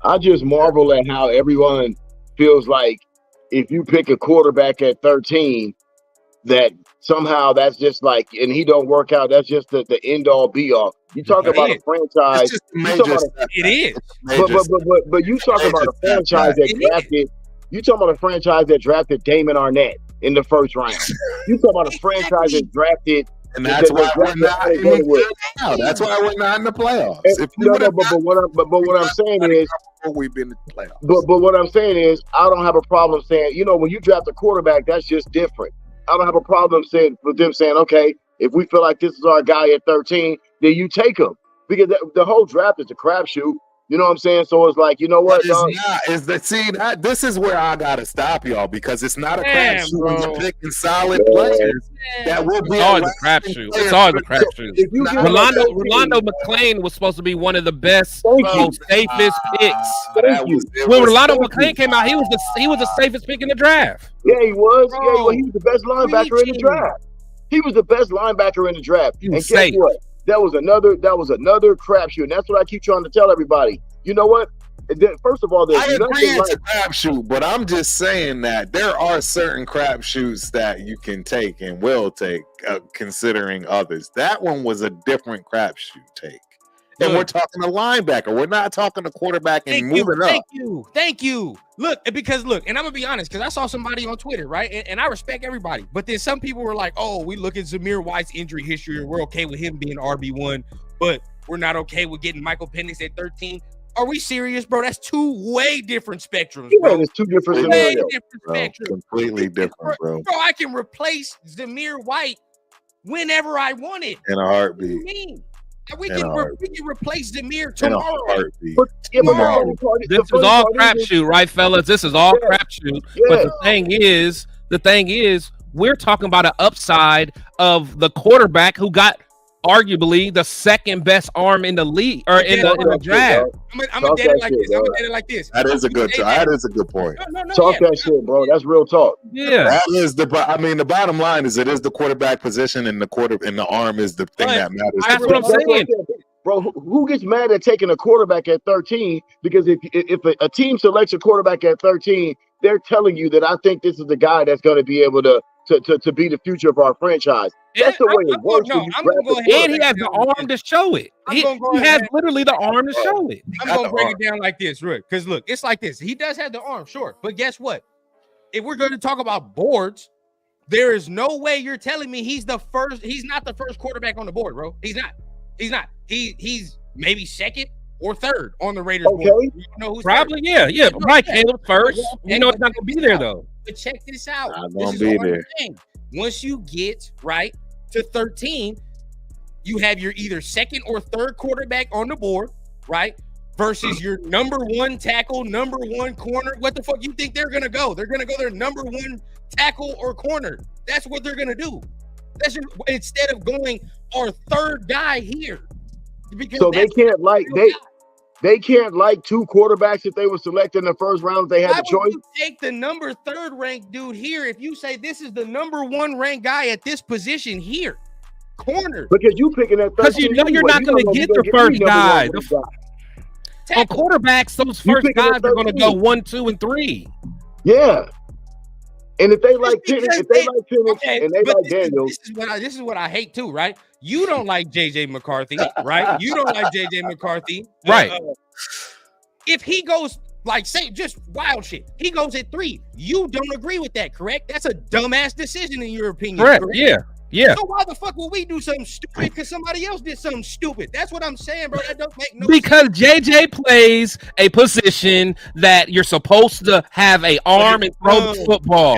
I just marvel at how everyone feels like if you pick a quarterback at 13, that somehow that's just like, and he don't work out, that's just the end all be all. You talk about a franchise. It is. But you talk about a franchise that drafted. You talking about a franchise that drafted Damon Arnett in the first round. You talking about a franchise that drafted. And that's why we're not in the playoffs. That's why we're not in the playoffs. But what I'm saying is, we've been in the playoffs. But what I'm saying is, I don't have a problem saying, when you draft a quarterback, that's just different. I don't have a problem with them saying, okay, if we feel like this is our guy at 13, then you take him, because the whole draft is a crapshoot. You know what I'm saying? So it's like, you know what? This is where I gotta stop y'all, because it's not a crapshoot when you're picking solid players. That will be always a crapshoot. It's always a crapshoot. Rolando McClain was supposed to be one of the best, most safest picks. When Rolando McClain came out, he was the safest pick in the draft. Yeah, he was. Yeah, he was the best linebacker in the draft. He was the best linebacker in the draft. And guess what? That was another crapshoot. And that's what I keep trying to tell everybody. You know what? First of all, I agree it's a crapshoot, but I'm just saying that there are certain crapshoots that you can take and will take, considering others. That one was a different crapshoot take. And we're talking a linebacker. We're not talking a quarterback and moving up. Thank you. Look, and I'm going to be honest, because I saw somebody on Twitter, right? And I respect everybody. But then some people were like, oh, we look at Zamir White's injury history and we're okay with him being RB1, but we're not okay with getting Michael Penix at 13. Are we serious, bro? That's two way different spectrums, bro. Yeah, it's two different scenarios. Completely different, bro. Bro, I can replace Zamir White whenever I want it. In a heartbeat. What do you mean? We can replace Zamir tomorrow. This is all crapshoot, right, fellas? This is all crapshoot. Yeah. But the thing is, we're talking about an upside of the quarterback who got arguably the second best arm in the league or in the draft. I'm gonna date it like this. That is a good point. Talk that shit, bro. That's real talk. Yeah. That is the bottom line is it is the quarterback position, and the arm is the thing that matters. That's what I'm saying. Bro, who gets mad at taking a quarterback at 13? Because if a team selects a quarterback at 13, they're telling you that I think this is the guy that's going to be able to be the future of our franchise. That's the way it works. And he has the arm to show it. He has literally the arm to show it. I'm going to break it down like this, Rick. Because look, it's like this. He does have the arm, sure. But guess what? If we're going to talk about boards, there is no way you're telling me he's not the first quarterback on the board, bro. He's not. He's maybe second or third on the Raiders board. You know who's probably third? Yeah. Mike Caleb first. You know it's not gonna be there though. But check this out. This is what I'm saying. Once you get right to 13, you have your either second or third quarterback on the board, right? Versus your number one tackle, number one corner. What the fuck you think they're gonna go? They're gonna go their number one tackle or corner. That's what they're gonna do. That's just, instead of going our third guy here. So they can't they can't like two quarterbacks if they were selected in the first round if they had the choice. You take the number third ranked dude here if you say this is the number one ranked guy at this position here, corner. Because you picking at 13. Because you know you're not going to get the first guy. On quarterbacks, those first guys are going to go 1, 2, and 3. Yeah. And if they like Penix, and they like Daniels. This is what I hate too, right? You don't like JJ McCarthy, right? You don't like JJ McCarthy. Right. If he goes, like, say, just wild shit, he goes at 3. You don't agree with that, correct? That's a dumbass decision in your opinion. Correct. Yeah. So why the fuck would we do something stupid because somebody else did something stupid? That's what I'm saying, bro. That don't make no sense. Because JJ plays a position that you're supposed to have an arm and throw the football.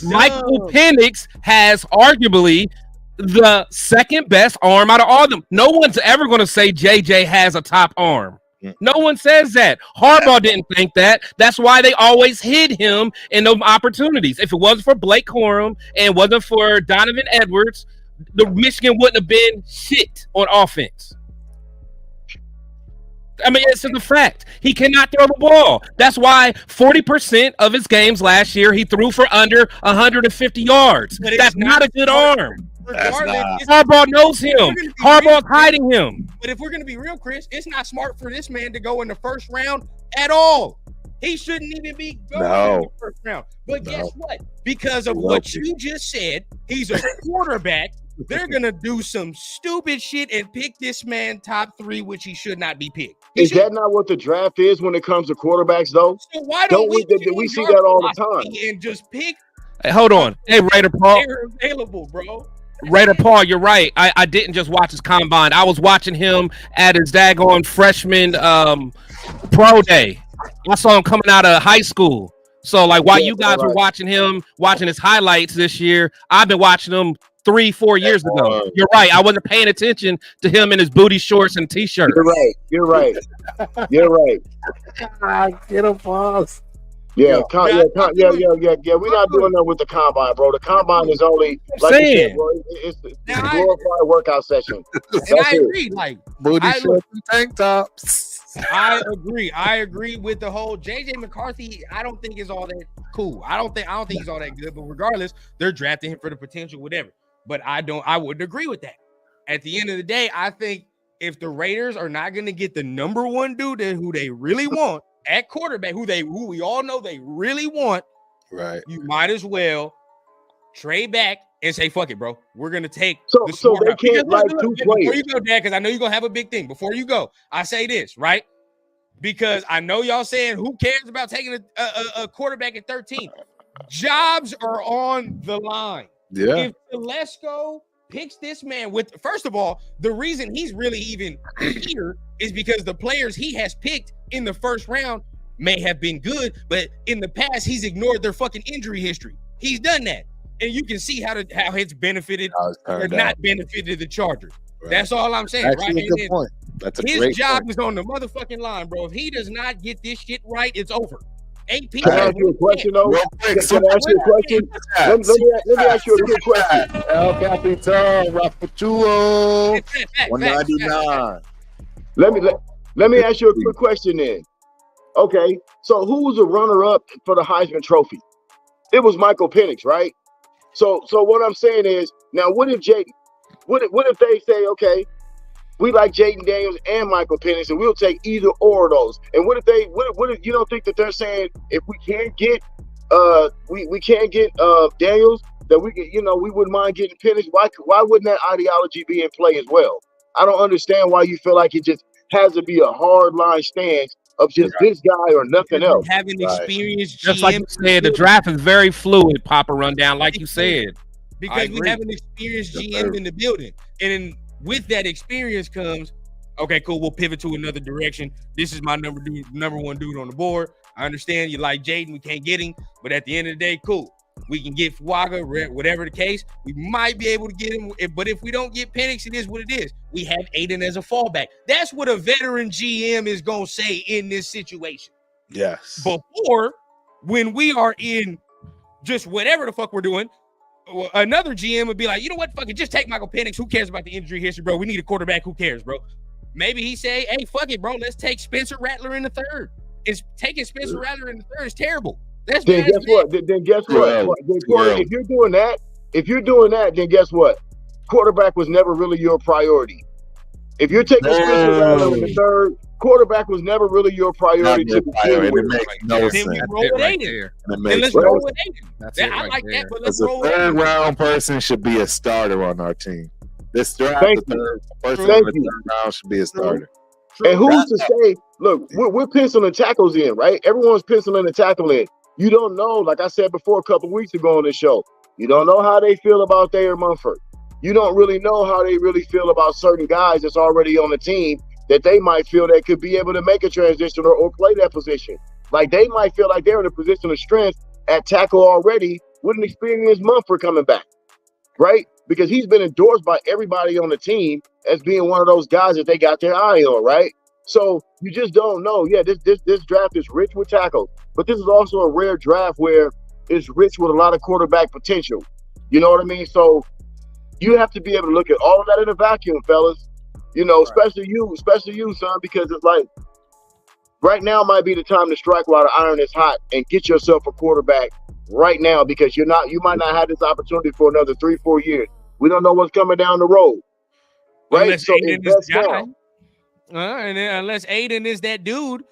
Michael Penix has arguably the second best arm out of all of them. No one's ever going to say JJ has a top arm. No one says that. Harbaugh didn't think that. That's why they always hid him in those opportunities. If it wasn't for Blake Corum and wasn't for Donovan Edwards, the Michigan wouldn't have been shit on offense. I mean, it's just a fact. He cannot throw the ball. That's why 40% of his games last year he threw for under 150 yards. That's not a good arm. Harbaugh knows him. Harbaugh's hiding him. But if we're going to be real, Chris, it's not smart for this man to go in the first round at all. He shouldn't even be going in the first round. But guess what? Because of what you just said, he's a quarterback. They're going to do some stupid shit and pick this man top 3, which he should not be picked. Is that not what the draft is when it comes to quarterbacks, though? So why don't we see that all the time? And just pick. Hey, hold on. Hey, Raider Paul. They're available, bro. Raider Paul, you're right. I didn't just watch his combine. I was watching him at his daggone freshman pro day. I saw him coming out of high school. So, like, while you guys were watching his highlights this year, I've been watching him 3-4 years ago. You're right. I wasn't paying attention to him in his booty shorts and t-shirt. You're right. Get him, boss. Yeah. We're not doing that with the combine, bro. The combine is only like you said, bro, it's a glorified workout session. And I agree. Like booty shorts and tank tops. I agree with the whole JJ McCarthy. I don't think is all that cool. I don't think he's all that good. But regardless, they're drafting him for the potential, whatever. But I wouldn't agree with that. At the end of the day, I think if the Raiders are not going to get the number one dude who they really want at quarterback, who we all know they really want, right? You might as well trade back and say, "Fuck it, bro. We're gonna take." So they can't like two players. Before you go, Dad, because I know you're gonna have a big thing. Before you go, I say this, right? Because I know y'all saying, "Who cares about taking a quarterback at 13?" Jobs are on the line. Yeah. If Telesco picks this man with, first of all, the reason he's really even here is because the players he has picked in the first round may have been good, but in the past he's ignored their fucking injury history. He's done that, and you can see how it's benefited or not benefited the Chargers. Right. That's all I'm saying. Actually, right? A good point. That's a his great job point. Is on the motherfucking line, bro. If he does not get this shit right, it's over. AP. Can I ask you a question, though? Real quick, Can I ask you a question? Let me ask you a quick question. El Capitan, Rafachulo, 199. Let me ask you a quick question then. Okay, so who was the runner-up for the Heisman Trophy? It was Michael Penix, right? So what I'm saying is, now what if they say, okay, we like Jayden Daniels and Michael Penix, and we'll take either or of those. And what if you don't think that they're saying if we can't get Daniels, that we wouldn't mind getting Penix? Why wouldn't that ideology be in play as well? I don't understand why you feel like it just has to be a hard line stance of just this guy or nothing else. Having experienced GM, just like you said, the draft is very fluid. Papa Rundown, like you said, because we have an experienced GM in the building, and with that experience comes, okay, cool. We'll pivot to another direction. This is my number one dude on the board. I understand you like Jayden. We can't get him, but at the end of the day, cool. We can get Fuaga, whatever the case. We might be able to get him, but if we don't get Penix, it is what it is. We have Aiden as a fallback. That's what a veteran GM is going to say in this situation. Yes. Before, when we are in just whatever the fuck we're doing, another GM would be like, you know what, fuck it, just take Michael Penix. Who cares about the injury history, bro? We need a quarterback. Who cares, bro? Maybe he say, hey, fuck it, bro. Let's take Spencer Rattler in the third. Taking Spencer Rattler in the third is terrible. Then guess what? If you're doing that, then guess what? Quarterback was never really your priority. If you're taking Spencer Rattler in the third, quarterback was never really your priority to begin with. It makes no sense. Then we roll with Aiden. Let's roll with Aiden. That's it I right like there. that, but let's As a roll with third Aiden. round person should be a starter on our team. This draft, Thank the you. third person Thank in the you. third round should be a starter. And who's to say, look, we're penciling tackles in, right? Everyone's penciling the tackle in. You don't know, like I said before a couple weeks ago on the show, you don't know how they feel about Thayer Munford. You don't really know how they really feel about certain guys that's already on the team that they might feel that could be able to make a transition or play that position. Like they might feel like they're in a position of strength at tackle already with an experienced Munford coming back, right? Because he's been endorsed by everybody on the team as being one of those guys that they got their eye on, right? So you just don't know. Yeah, this draft is rich with tackles, but this is also a rare draft where it's rich with a lot of quarterback potential. You know what I mean? So you have to be able to look at all of that in a vacuum, fellas. You know, especially you, son, because it's like Right now might be the time to strike while the iron is hot and get yourself a quarterback right now, because you might not have this opportunity for another 3-4 years. We don't know what's coming down the road. Right? Unless So Aiden is invest the guy. now. And then unless Aiden is that dude,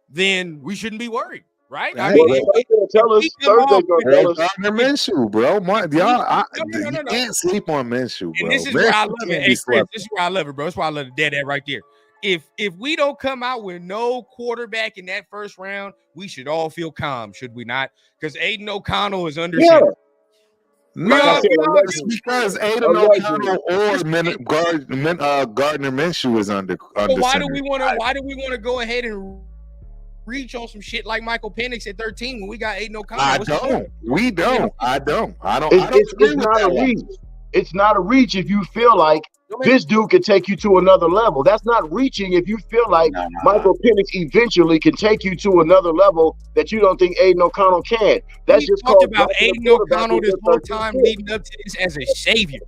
then we shouldn't be worried, right? I Right. mean, Well, they're gonna tell us Thursday's gonna tell us. Gardner Minshew, bro. You can't sleep on Minshew, bro. And this is where I love it. can't Hey, be Chris, slept this is where I love it, bro. That's why I love the dead at right there. If we don't come out with no quarterback in that first round, we should all feel calm, should we not? Because Aiden O'Connell is under Yeah. center. No, Like I said, it's because Aiden O'Connell or Gardner Minshew is under. So why center. do we want to go ahead and reach on some shit like Michael Penix at 13 when we got Aiden O'Connell? I What's the don't. point? We don't. I don't. It's not a reach. It's not a reach if you feel like this dude can take you to another level. That's not reaching if you feel like Michael Penix eventually can take you to another level that you don't think Aiden O'Connell can. That's just talked about Aiden O'Connell this whole time leading up to this as a savior.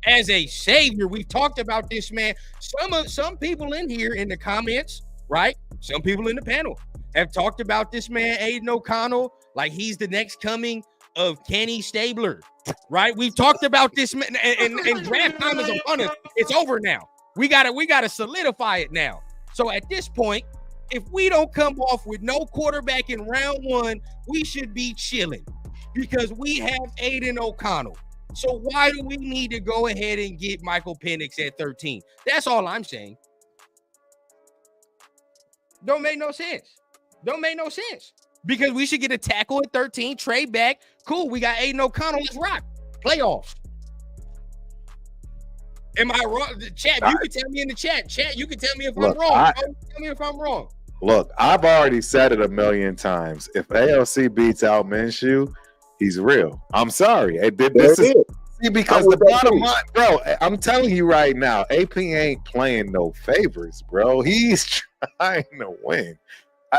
As a savior, we've talked about this man. Some people in here in the comments, right? Some people in the panel have talked about this man, Aiden O'Connell, like he's the next coming of Kenny Stabler, right? We've talked about this man, and draft time is upon us. It's over now. We gotta solidify it now. So at this point, if we don't come off with no quarterback in round one, we should be chilling because we have Aiden O'Connell. So why do we need to go ahead and get Michael Penix at 13? That's all I'm saying. Don't make no sense. Because we should get a tackle at 13, trade back. Cool, we got Aiden O'Connell. Let's rock. Playoffs. Am I wrong? Chat, you can tell me in the chat. Chat, you can tell me if I'm wrong. Tell me if I'm wrong. Look, I've already said it a million times. If AOC beats out Minshew, he's real. I'm sorry. This is because the bottom line, bro, I'm telling you right now, AP ain't playing no favorites, bro. He's trying to win.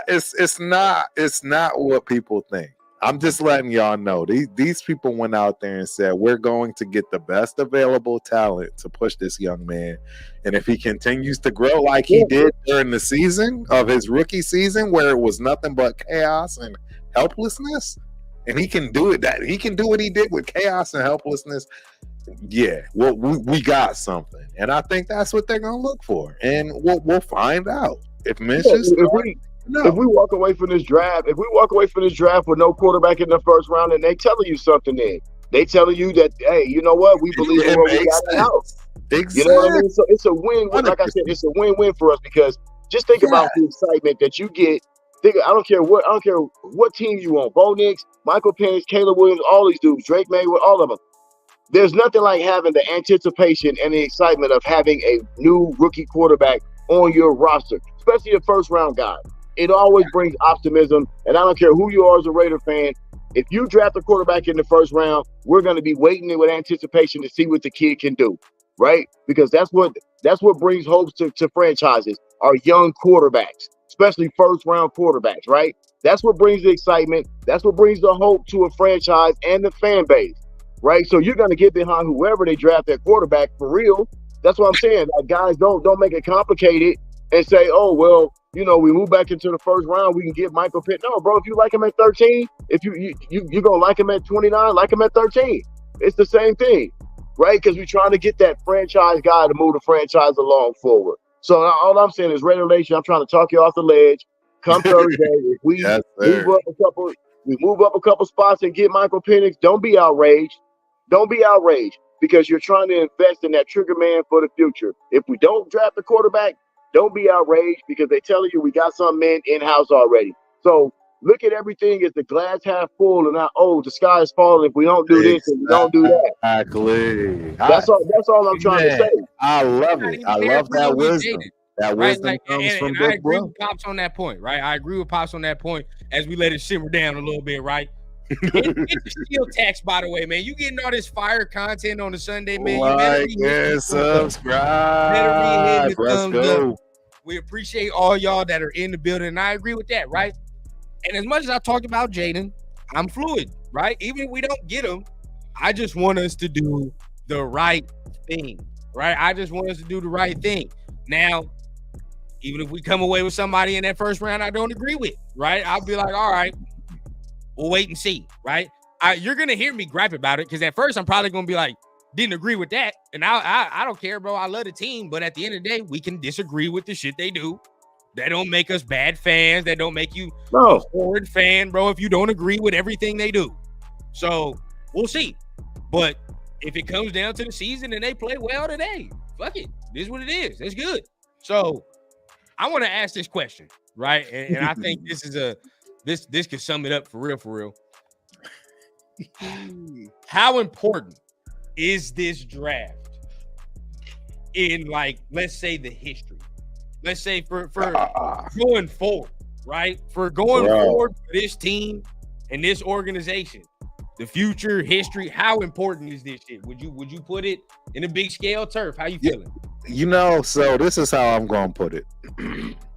It's not what people think. I'm just letting y'all know. These people went out there and said, we're going to get the best available talent to push this young man. And if he continues to grow like he did during the season of his rookie season, where it was nothing but chaos and helplessness, and he can do it, he can do what he did with chaos and helplessness. Yeah, well, we got something. And I think that's what they're going to look for. And we'll find out. If Minshew's if we walk away from this draft, with no quarterback in the first round, and they telling you something, then they telling you that, hey, you know what, we believe in what we got in the house. Exactly. You know what I mean? So it's a win-win. Like I said, it's a win-win for us because just think about the excitement that you get. I don't care what team you on. Bo Nix, Michael Penix, Caleb Williams, all these dudes, Drake Maywood, all of them. There's nothing like having the anticipation and the excitement of having a new rookie quarterback on your roster, especially a first-round guy. It always brings optimism, and I don't care who you are as a Raider fan. If you draft a quarterback in the first round, we're going to be waiting with anticipation to see what the kid can do, right? Because that's what brings hopes to franchises, are young quarterbacks, especially first-round quarterbacks, right? That's what brings the excitement. That's what brings the hope to a franchise and the fan base, right? So you're going to get behind whoever they draft that quarterback for real. That's what I'm saying. Like, guys, don't make it complicated and say, oh, well, you know, we move back into the first round, we can get Michael Pitt. No, bro, if you like him at 13, if you're going to like him at 29, like him at 13. It's the same thing, right? Because we're trying to get that franchise guy to move the franchise along forward. So all I'm saying is, Raider Nation, I'm trying to talk you off the ledge. Come Thursday, if we move up a couple spots and get Michael Penix, don't be outraged. Don't be outraged because you're trying to invest in that trigger man for the future. If we don't draft a quarterback, don't be outraged because they telling you we got some men in-house already. So look at everything as the glass half full and not, oh, the sky is falling if we don't do this and we don't do that. Exactly. That's all I'm trying to say. I love it. I love that wisdom. That wisdom comes from I agree with Pops on that point, right? I agree with Pops on that point as we let it simmer down a little bit, right? Hit the steel tax, by the way, man. You getting all this fire content on a Sunday, man. Like and subscribe. Let's go. We appreciate all y'all that are in the building, and I agree with that, right? And as much as I talked about Jayden, I'm fluid, right? Even if we don't get him, I just want us to do the right thing, right? I just want us to do the right thing. Now, even if we come away with somebody in that first round I don't agree with, right? I'll be like, all right, we'll wait and see, right? You're gonna hear me gripe about it because at first I'm probably gonna be like, didn't agree with that, and I don't care, bro. I love the team, but at the end of the day, we can disagree with the shit they do. That don't make us bad fans. That don't make you a horrid fan, bro. If you don't agree with everything they do, so we'll see. But if it comes down to the season and they play well today, fuck it. This is what it is. That's good. So I want to ask this question, right? And I think this is this could sum it up for real. How important is this draft in, like, let's say the history? Let's say for going forward, right? For going forward for this team and this organization, the future history. How important is this shit? Would you put it in a big scale, Turf? How you feeling? So this is how I'm going to put it.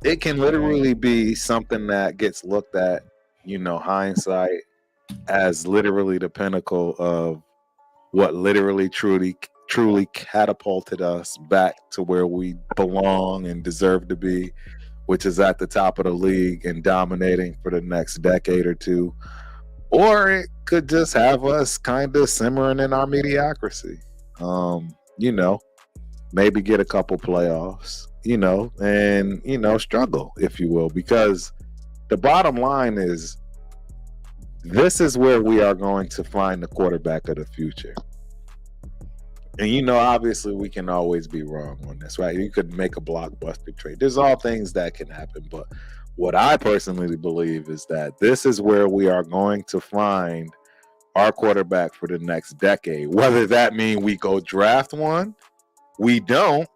It can literally be something that gets looked at, hindsight, as literally the pinnacle of what literally truly catapulted us back to where we belong and deserve to be, which is at the top of the league and dominating for the next decade or two. Or it could just have us kind of simmering in our mediocrity. Maybe get a couple playoffs, and struggle, if you will, because the bottom line is this is where we are going to find the quarterback of the future. And, obviously we can always be wrong on this, right? You could make a blockbuster trade. There's all things that can happen. But what I personally believe is that this is where we are going to find our quarterback for the next decade. Whether that means we go draft one, we don't,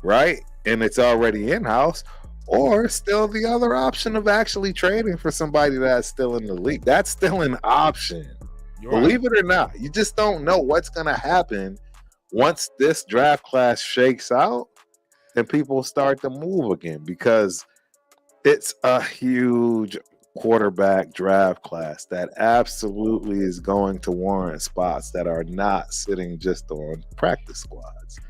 right? And it's already in-house, or still the other option of actually trading for somebody that's still in the league. That's still an option. Believe it or not. You just don't know what's going to happen once this draft class shakes out and people start to move again, because it's a huge quarterback draft class that absolutely is going to warrant spots that are not sitting just on practice squads.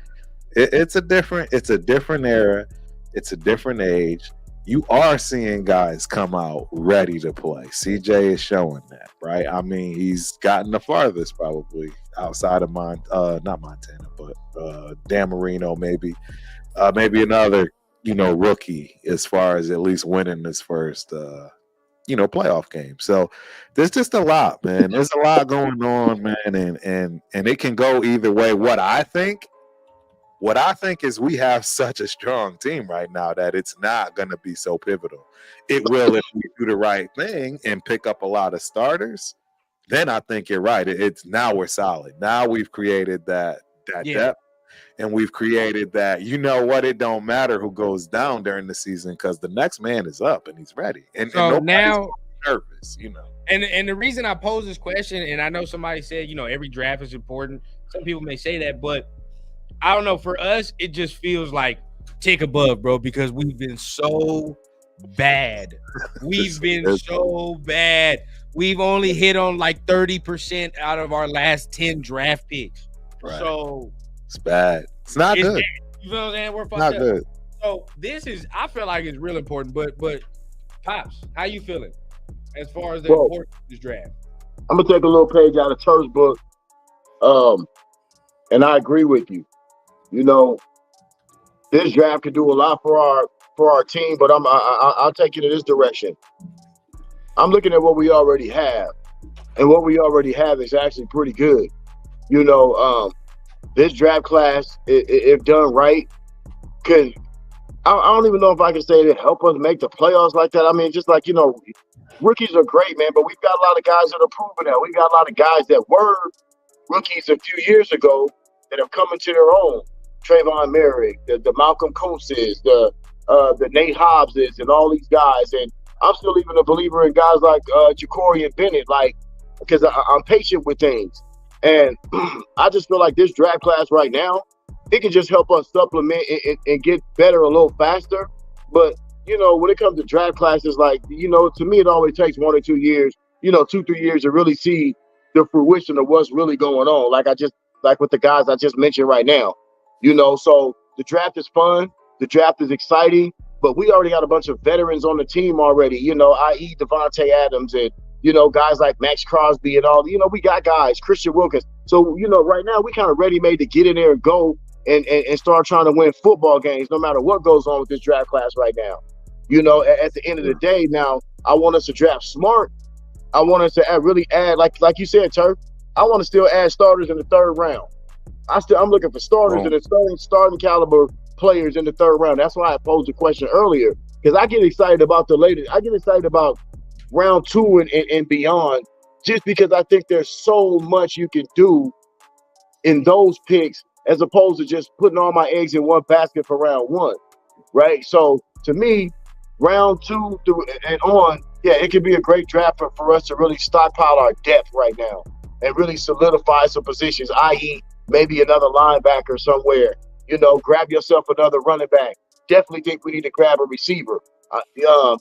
It's a different era. It's a different age. You are seeing guys come out ready to play. CJ is showing that, right? I mean, he's gotten the farthest probably outside of not Montana, but Dan Marino, maybe another, rookie as far as at least winning this first, playoff game. So there's just a lot, man. There's a lot going on, man, and it can go either way. What I think is we have such a strong team right now that it's not going to be so pivotal. It will if we do the right thing and pick up a lot of starters. Then I think you're right. It's now we're solid. Now we've created that depth, and we've created that. You know what? It don't matter who goes down during the season because the next man is up and he's ready. And now nervous, And the reason I pose this question, and I know somebody said, every draft is important. Some people may say that, but I don't know. For us, it just feels like tick above, bro, because we've been so bad. We've been so bad. We've only hit on like 30% out of our last 10 draft picks. Right. So it's bad. It's not good. Bad. You know what I'm saying? We're not good. So I feel like it's real important. But Pops, how you feeling as far as the importance of this draft? I'm gonna take a little page out of Turf's book. And I agree with you. This draft could do a lot for our team, but I'll take it in this direction. I'm looking at what we already have, and what we already have is actually pretty good. This draft class, if done right, could I don't even know if I can say it help us make the playoffs like that. I mean, just like rookies are great, man, but we've got a lot of guys that are proven that. We've got a lot of guys that were rookies a few years ago that have come into their own. Trayvon Merrick, the Malcolm Coates, the Nate Hobbses, and all these guys. And I'm still even a believer in guys like Ja'Cory and Bennett, because I'm patient with things. And I just feel like this draft class right now, it can just help us supplement and get better a little faster. But, when it comes to draft classes, to me, it always takes 1 or 2 years, 2-3 years to really see the fruition of what's really going on. Like with the guys I just mentioned right now. So the draft is fun. The draft is exciting. but we already got a bunch of veterans on the team already, i.e. Devontae Adams and, guys like Max Crosby and all, we got guys, Christian Wilkins. So, right now we kind of ready-made to get in there and go and start trying to win football games, no matter what goes on with this draft class right now. At the end of the day, now I want us to draft smart. I want us to really add, like you said, Turf. I want to still add starters in the third round. I'm looking for starters and starting caliber players in the third round. That's why I posed the question earlier, because I get excited about I get excited about round 2 and beyond, just because I think there's so much you can do in those picks as opposed to just putting all my eggs in one basket for round 1, right? So to me, round 2 and on, yeah, it could be a great draft for us to really stockpile our depth right now and really solidify some positions, i.e. maybe another linebacker somewhere, grab yourself another running back. Definitely think we need to grab a receiver. I'm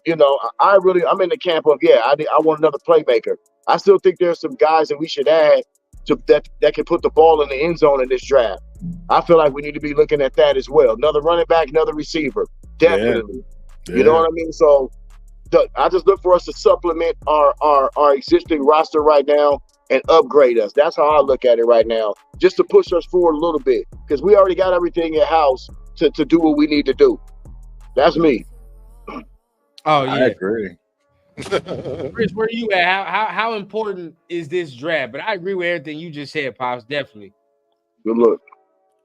in the camp of, I want another playmaker. I still think there's some guys that we should add that can put the ball in the end zone in this draft. I feel like we need to be looking at that as well. Another running back, another receiver. Definitely. Yeah. You know what I mean? So I just look for us to supplement our existing roster right now and upgrade us. That's how I look at it right now, just to push us forward a little bit, because we already got everything in house to do what we need to do. That's me. Oh yeah, I agree. Chris, where you at? How important is this draft? But I agree with everything you just said, Pops. Definitely. Good luck.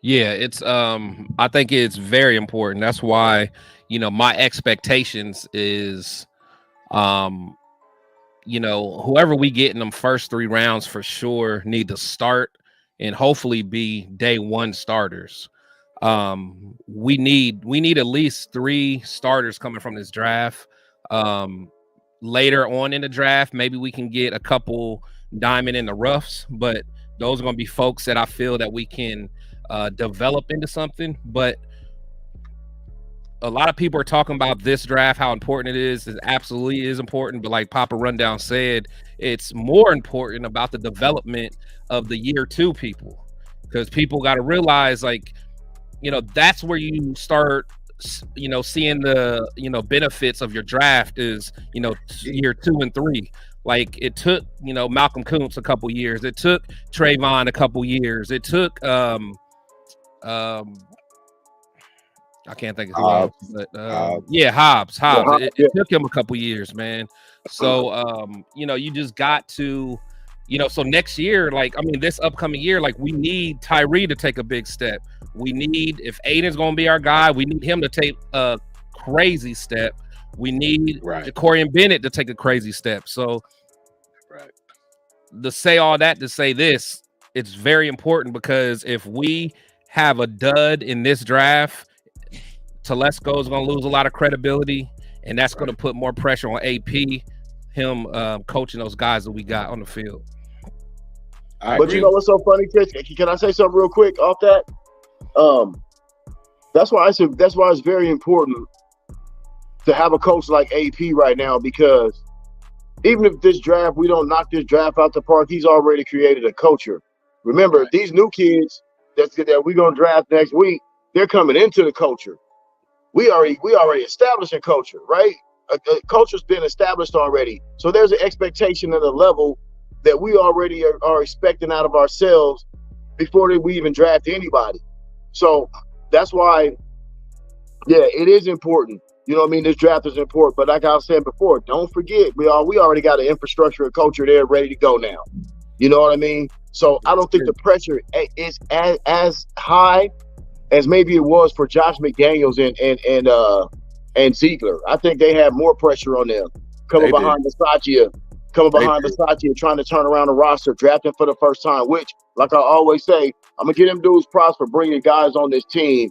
Yeah, it's I think it's very important. That's why, my expectations is whoever we get in them first 3 rounds for sure need to start and hopefully be day 1 starters. We need at least 3 starters coming from this draft. Later on in the draft, maybe we can get a couple diamond in the roughs, but those are going to be folks that I feel that we can develop into something. But a lot of people are talking about this draft, how important it is. It absolutely is important. But like Papa Rundown said, it's more important about the development of the year 2 people, because people got to realize, that's where you start, seeing the, benefits of your draft is, year 2 and 3. Like it took, Malcolm Kuntz a couple years. It took Trayvon a couple years. It took, I can't think of who else, but Hobbs. It took him a couple years, man. So you just got to, so next year, this upcoming year, we need Tyree to take a big step. We need, if Aiden's gonna be our guy, we need him to take a crazy step. We need Ja'Corian Bennett to take a crazy step. So to say all that, to say this, it's very important, because if we have a dud in this draft, Telesco is going to lose a lot of credibility, and that's going to put more pressure on AP, him coaching those guys that we got on the field. But you know what's so funny, Chris? Can I say something real quick off that? That's why it's very important to have a coach like AP right now, because even if this draft, we don't knock this draft out the park, he's already created a culture. Remember, these new kids that we're going to draft next week, they're coming into the culture. We already established a culture, right? A culture's been established already. So there's an expectation at a level that we already are expecting out of ourselves before we even draft anybody. So that's why, it is important. You know what I mean? This draft is important. But like I was saying before, don't forget, we already got an infrastructure and culture there ready to go now. You know what I mean? So I don't think the pressure is as high as maybe it was for Josh McDaniels and Ziegler. I think they have more pressure on them coming behind Bisaccia, trying to turn around the roster, drafting for the first time, which, like I always say, I'm going to give them dudes props for bringing guys on this team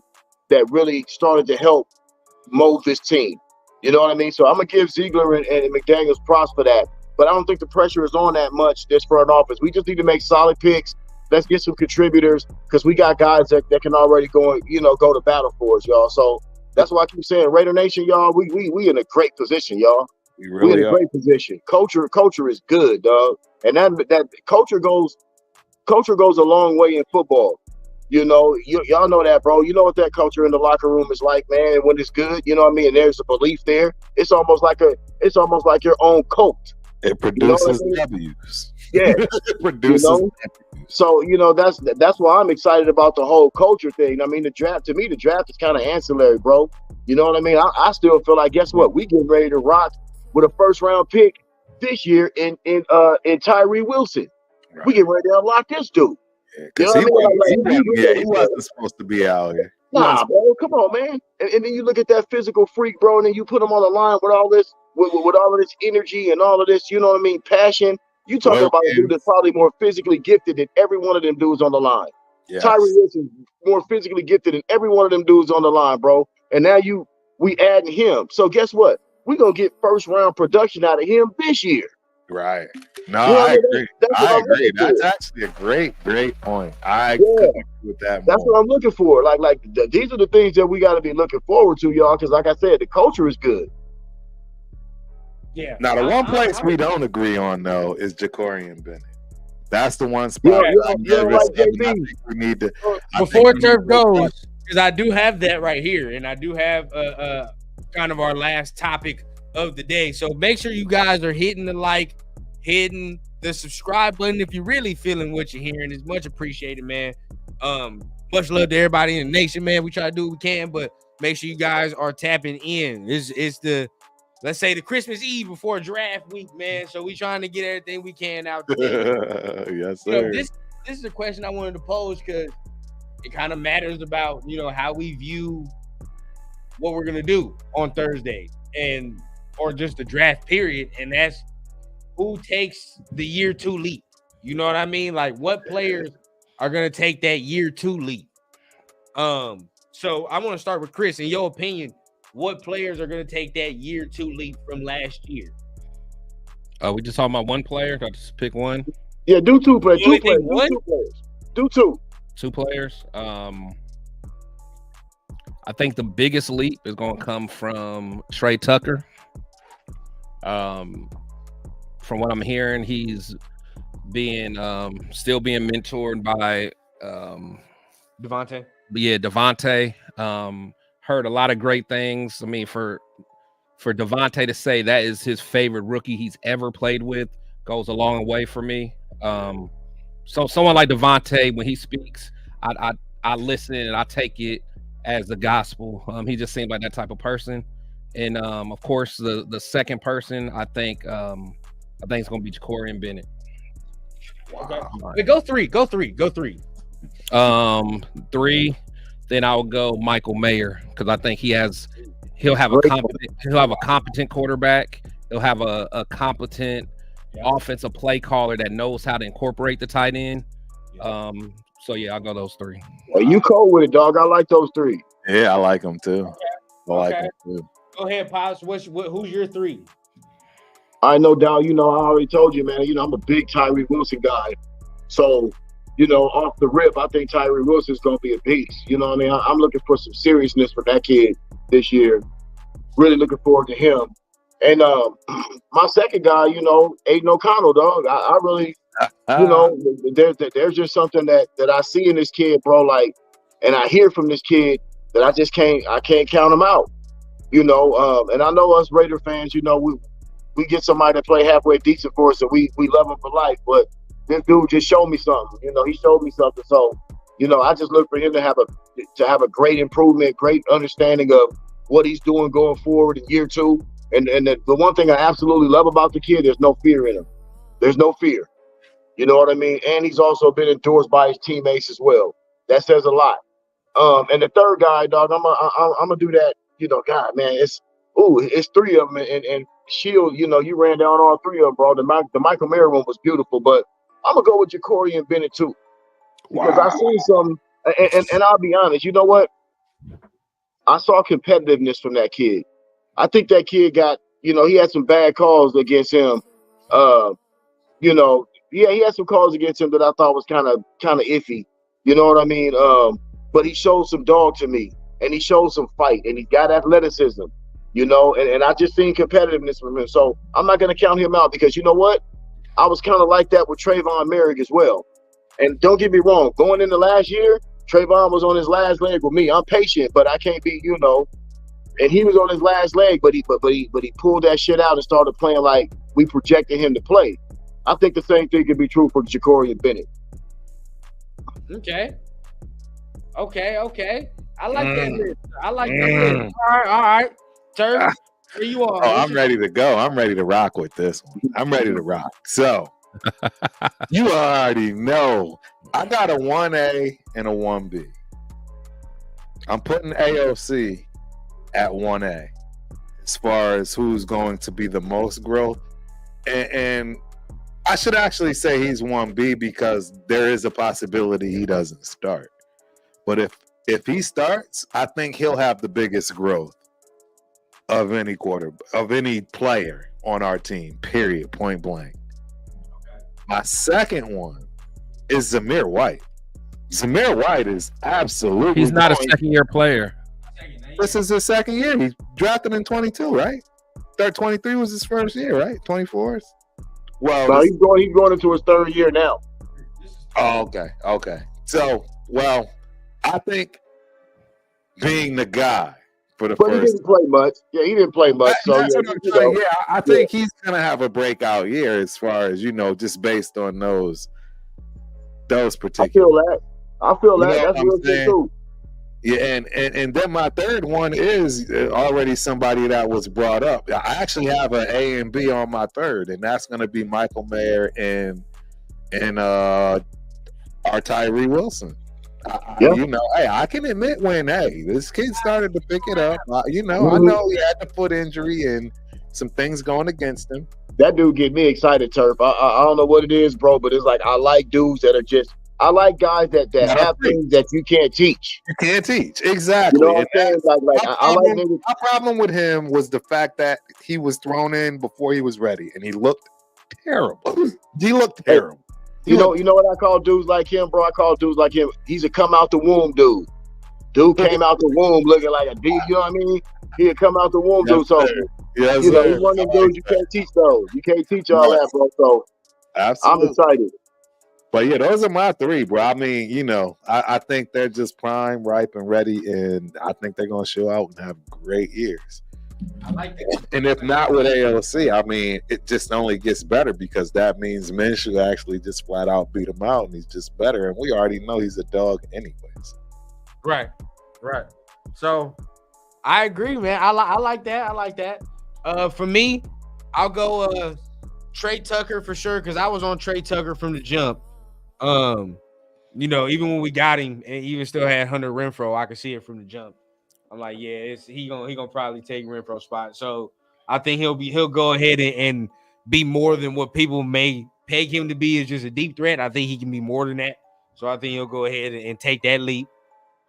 that really started to help mold this team. You know what I mean? So I'm going to give Ziegler and McDaniels props for that. But I don't think the pressure is on that much, this front office. We just need to make solid picks. Let's get some contributors, because we got guys that can already go to battle for us, y'all. So that's why I keep saying, Raider Nation, y'all, we in a great position, y'all. We in a great position. Culture is good, dog. And that culture goes a long way in football. You know, y'all know that, bro. You know what that culture in the locker room is like, man. And when it's good, you know what I mean. And there's a belief there. It's almost like your own cult. It produces you know what I mean? W's. Yeah, It produces you know? So that's why I'm excited about the whole culture thing. I mean, the draft is kind of ancillary, bro. You know what I mean? I still feel like, guess what? We getting ready to rock with a first round pick this year in Tyree Wilson. Right. We get ready to unlock this dude. Because he wasn't supposed to be out here. Nah, bro, come on, man. And then you look at that physical freak, bro, and then you put him on the line with all this, with all of this energy and all of this, you know what I mean, passion. You talking about a dude that's probably more physically gifted than every one of them dudes on the line. Yes. Tyree Wilson more physically gifted than every one of them dudes on the line, bro. And now we adding him. So guess what? We're gonna get first round production out of him this year. Right. No, I agree. I agree. That's actually a great point. I couldn't agree with that. That's what I'm looking for. These are the things that we got to be looking forward to, y'all. Because like I said, the culture is good. Yeah. Now the one place we don't agree on though is Jacorian Bennett. That's the one spot. We need to. Before Turf goes, because I do have that right here, and I do have kind of our last topic of the day. So make sure you guys are hitting the like, hitting the subscribe button if you're really feeling what you're hearing. It's much appreciated, man. Much love to everybody in the nation, man. We try to do what we can, but make sure you guys are tapping in. It's the, let's say, the Christmas Eve before draft week, man. So we trying to get everything we can out there. Yes, sir. This is a question I wanted to pose because it kind of matters about, how we view what we're gonna do on Thursday or just the draft period, and that's who takes the year 2 leap. You know what I mean? Like, what players are gonna take that year 2 leap? So I want to start with Chris. In your opinion, what players are gonna take that year 2 leap from last year? We just talking about one player. I'll just pick one. Yeah, do two players. Do two. 2 players. I think the biggest leap is going to come from Trey Tucker. From what I'm hearing, he's being still being mentored by Devontae. Yeah, Devontae. Heard a lot of great things. I mean, for Devontae to say that is his favorite rookie he's ever played with goes a long way for me. So someone like Devontae, when he speaks, I listen and I take it as the gospel. He just seemed like that type of person. And of course, the second person, I think it's gonna be Jacorian Bennett. Wow. Okay. Go three. 3. Then I'll go Michael Mayer because I think he'll have a competent quarterback. He'll have a competent offensive play caller that knows how to incorporate the tight end. So yeah, I'll go those 3. Well, you cold with it, dog. I like those 3. Yeah, I like them too. I like them too. Go ahead, Pops. Who's your 3? I no doubt. I already told you, man. I'm a big Tyree Wilson guy. So, off the rip, I think Tyree Wilson's gonna be a beast. You know what I mean? I'm looking for some seriousness for that kid this year. Really looking forward to him. And my second guy, Aiden O'Connell, dog. I really, there's just something that I see in this kid, bro. Like, and I hear from this kid that I can't count him out. And I know us Raider fans, we get somebody to play halfway decent for us, and we love him for life. But this dude just showed me something. He showed me something. So, I just look for him to have a great improvement, great understanding of what he's doing going forward in year 2. And the one thing I absolutely love about the kid, there's no fear in him. There's no fear. You know what I mean? And he's also been endorsed by his teammates as well. That says a lot. And the third guy, dog, I'm gonna do that. God, man, it's 3 of them. And Shield, you ran down all 3 of them, bro. The Michael Mayer one was beautiful, but I'm gonna go with Jacorian Bennett too, because I seen some. And I'll be honest. You know what? I saw competitiveness from that kid. I think that kid got, he had some bad calls against him. He had some calls against him that I thought was kind of iffy. You know what I mean? But he showed some dog to me, and he showed some fight, and he got athleticism, and I just seen competitiveness from him. So I'm not going to count him out because you know what? I was kind of like that with Trayvon Merrick as well. And don't get me wrong, going into last year, Trayvon was on his last leg with me. I'm patient, but I can't be, and he was on his last leg, but he pulled that shit out and started playing like we projected him to play. I think the same thing could be true for Ja'Cory and Bennett. Okay. I like that list. I like that list. All right. Turf, where you are? Oh, I'm ready to go. I'm ready to rock with this one. I'm ready to rock. So you already know I got a 1A and a 1B. I'm putting AOC at 1A as far as who's going to be the most growth. And I should actually say he's 1B because there is a possibility he doesn't start. But if he starts, I think he'll have the biggest growth of any player on our team, period, point blank. My second one is Zamir White. Zamir White is absolutely... He's not a second-year player. This is his second year. He drafted in 22, right? 23 was his first year, right? 24? Well, no, he's going into his third year now. Oh, okay. So, well, I think being the guy for the but first... he didn't play much. Yeah, he didn't play much. I think he's going to have a breakout year as far as, just based on those particular... I feel that. That's real shit too. Yeah, and then my third one is already somebody that was brought up. I actually have an A and B on my third, and that's going to be Michael Mayer and our Tyree Wilson. I can admit when this kid started to pick it up. I know he had the foot injury and some things going against him. That dude get me excited, Turf. I don't know what it is, bro, but it's like I like dudes that are just. I like guys that have things that you can't teach. You can't teach. Exactly. You know what I'm saying? My problem with him was the fact that he was thrown in before he was ready, and he looked terrible. He looked terrible. You know what I call dudes like him, bro? I call dudes like him. He's a come out the womb dude. Dude came out the womb looking like a D. You know what I mean? He'd come out the womb, dude. So, he's one of them dudes you can't teach those. You can't teach all that, bro. So, absolutely. I'm excited. But yeah, those are my three, bro. I mean, I think they're just prime, ripe, and ready, and I think they're going to show out and have great years. I like that. And if not with AOC, I mean, it just only gets better because that means Minshew actually just flat out beat him out, and he's just better. And we already know he's a dog anyways. Right. So I agree, man. I like that. For me, I'll go Trey Tucker for sure because I was on Trey Tucker from the jump. Even when we got him and even still had Hunter Renfrow, I could see it from the jump. I'm like, yeah, he gonna probably take Renfro's spot. So I think he'll go ahead and be more than what people may peg him to be as just a deep threat. I think he can be more than that. So I think he'll go ahead and take that leap.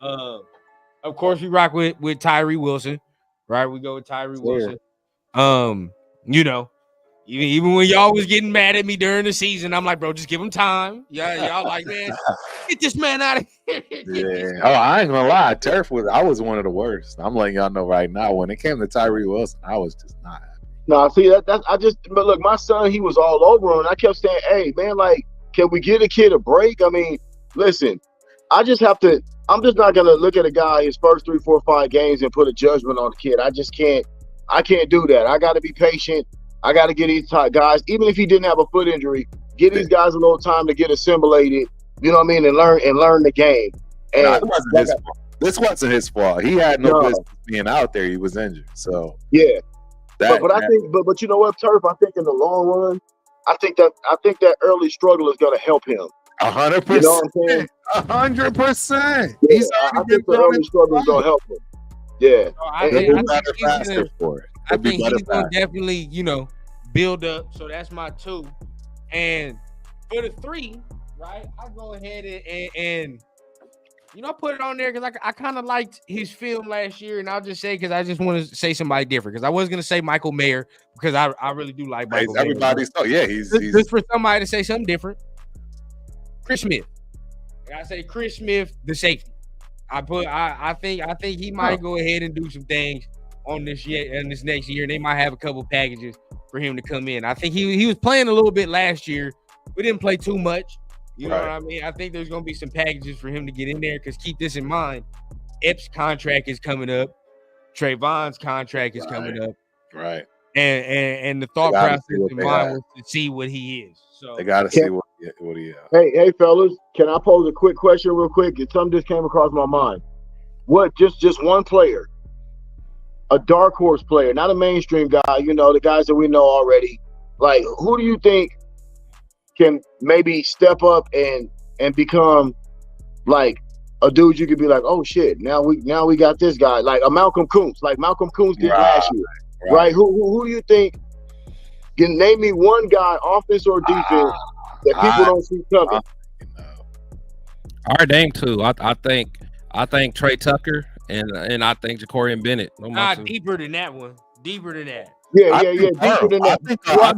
Of course, we rock with Tyree Wilson, right? We go with Tyree Wilson. Even when y'all was getting mad at me during the season, I'm like, bro, just give him time. Y'all like, man, get this man out of here. Yeah. Oh, I ain't gonna lie. I was one of the worst. I'm letting y'all know right now. When it came to Tyree Wilson, I was just not happy. No, see but look, my son, he was all over him, and I kept saying, hey, man, like, can we give a kid a break? I mean, listen, I'm just not gonna look at a guy his first 3, 4, 5 games and put a judgment on the kid. I can't do that. I gotta be patient. I got to get these guys, even if he didn't have a foot injury, give these guys a little time to get assimilated, you know what I mean, and learn the game. And this wasn't his fault. He had no business being out there. He was injured. So yeah. But you know what, Turf? I think in the long run, I think that early struggle is going to help him. 100%. You know what I'm saying? 100%. Yeah, I think the early struggle is going to help him. Yeah. I think he's going to definitely, build up. So that's my 2. And for the 3, right, I go ahead and put it on there because I kind of liked his film last year. And I'll just say because I just want to say somebody different because I was going to say Michael Mayer because I really do like Michael Mayer. Everybody's he's just for somebody to say something different. Chris Smith. I say Chris Smith, the safety. I think he might go ahead and do some things on this next year. They might have a couple packages for him to come in. I think he was playing a little bit last year. We didn't play too much, You know what I mean? I think there's going to be some packages for him to get in there because keep this in mind. I think there's going to be some packages for him to get in there because keep this in mind. Epps' contract is coming up. Trayvon's contract is coming up. Right. And the thought process in mind was to see what he is. So they got to see what he is. Hey, fellas, can I pose a quick question real quick? Something just came across my mind. What, just one player, a dark horse player, not a mainstream guy, you know, the guys that we know already. Like, who do you think can maybe step up and become like a dude you could be like, oh shit, now we got this guy, like a Malcolm Kuntz, like Malcolm Kuntz did last year, right? Who do you think can name me one guy, offense or defense, that people don't see coming? All right, name two. I think Trey Tucker and I think Ja'Cory Bennett. Deeper than that one. Deeper than that. Yeah. Deeper than that. I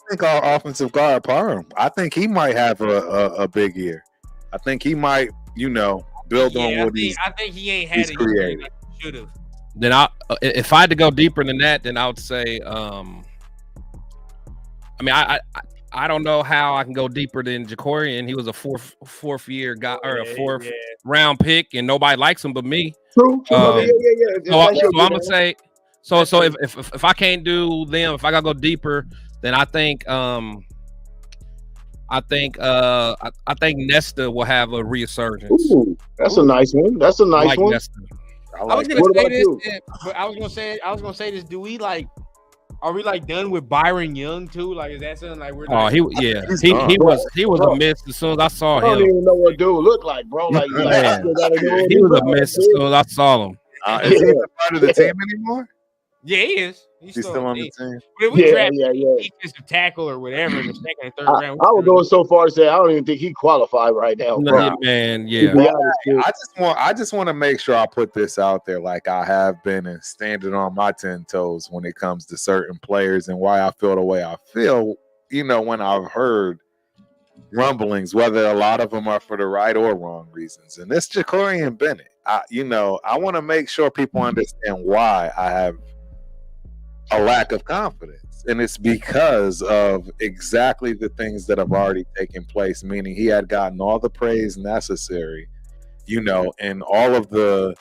think our offensive guard Parham. I think he might have a big year. I think he might, build on what I think he ain't had it created. Like he should have. Then if I had to go deeper than that, then I would say, I don't know how I can go deeper than Ja'Cory, and he was a fourth year guy or a fourth round pick, and nobody likes him but me. True. So I'm gonna say. So if I can't do them, if I gotta go deeper, then I think Nesta will have a resurgence. Ooh, that's a nice one. That's a nice one. Nesta. I was gonna say this. Are we like done with Byron Young too? Like, is that something like we're? He was a miss as soon as I saw him. I don't even know what dude looked like, bro. Like he was a miss as soon as I saw him. Is he a part of the team anymore? Yeah, he is. He's still on the team. We drafted defensive tackle or whatever in the second and third round. I would go so far to say I don't even think he qualified right now, bro. Man, yeah. I just want to make sure I put this out there, like I have been, and standing on my 10 toes when it comes to certain players and why I feel the way I feel. When I've heard rumblings, whether a lot of them are for the right or wrong reasons, and it's Ja'Cory Bennett. I want to make sure people understand why I have a lack of confidence, and it's because of exactly the things that have already taken place, meaning he had gotten all the praise necessary, and all of the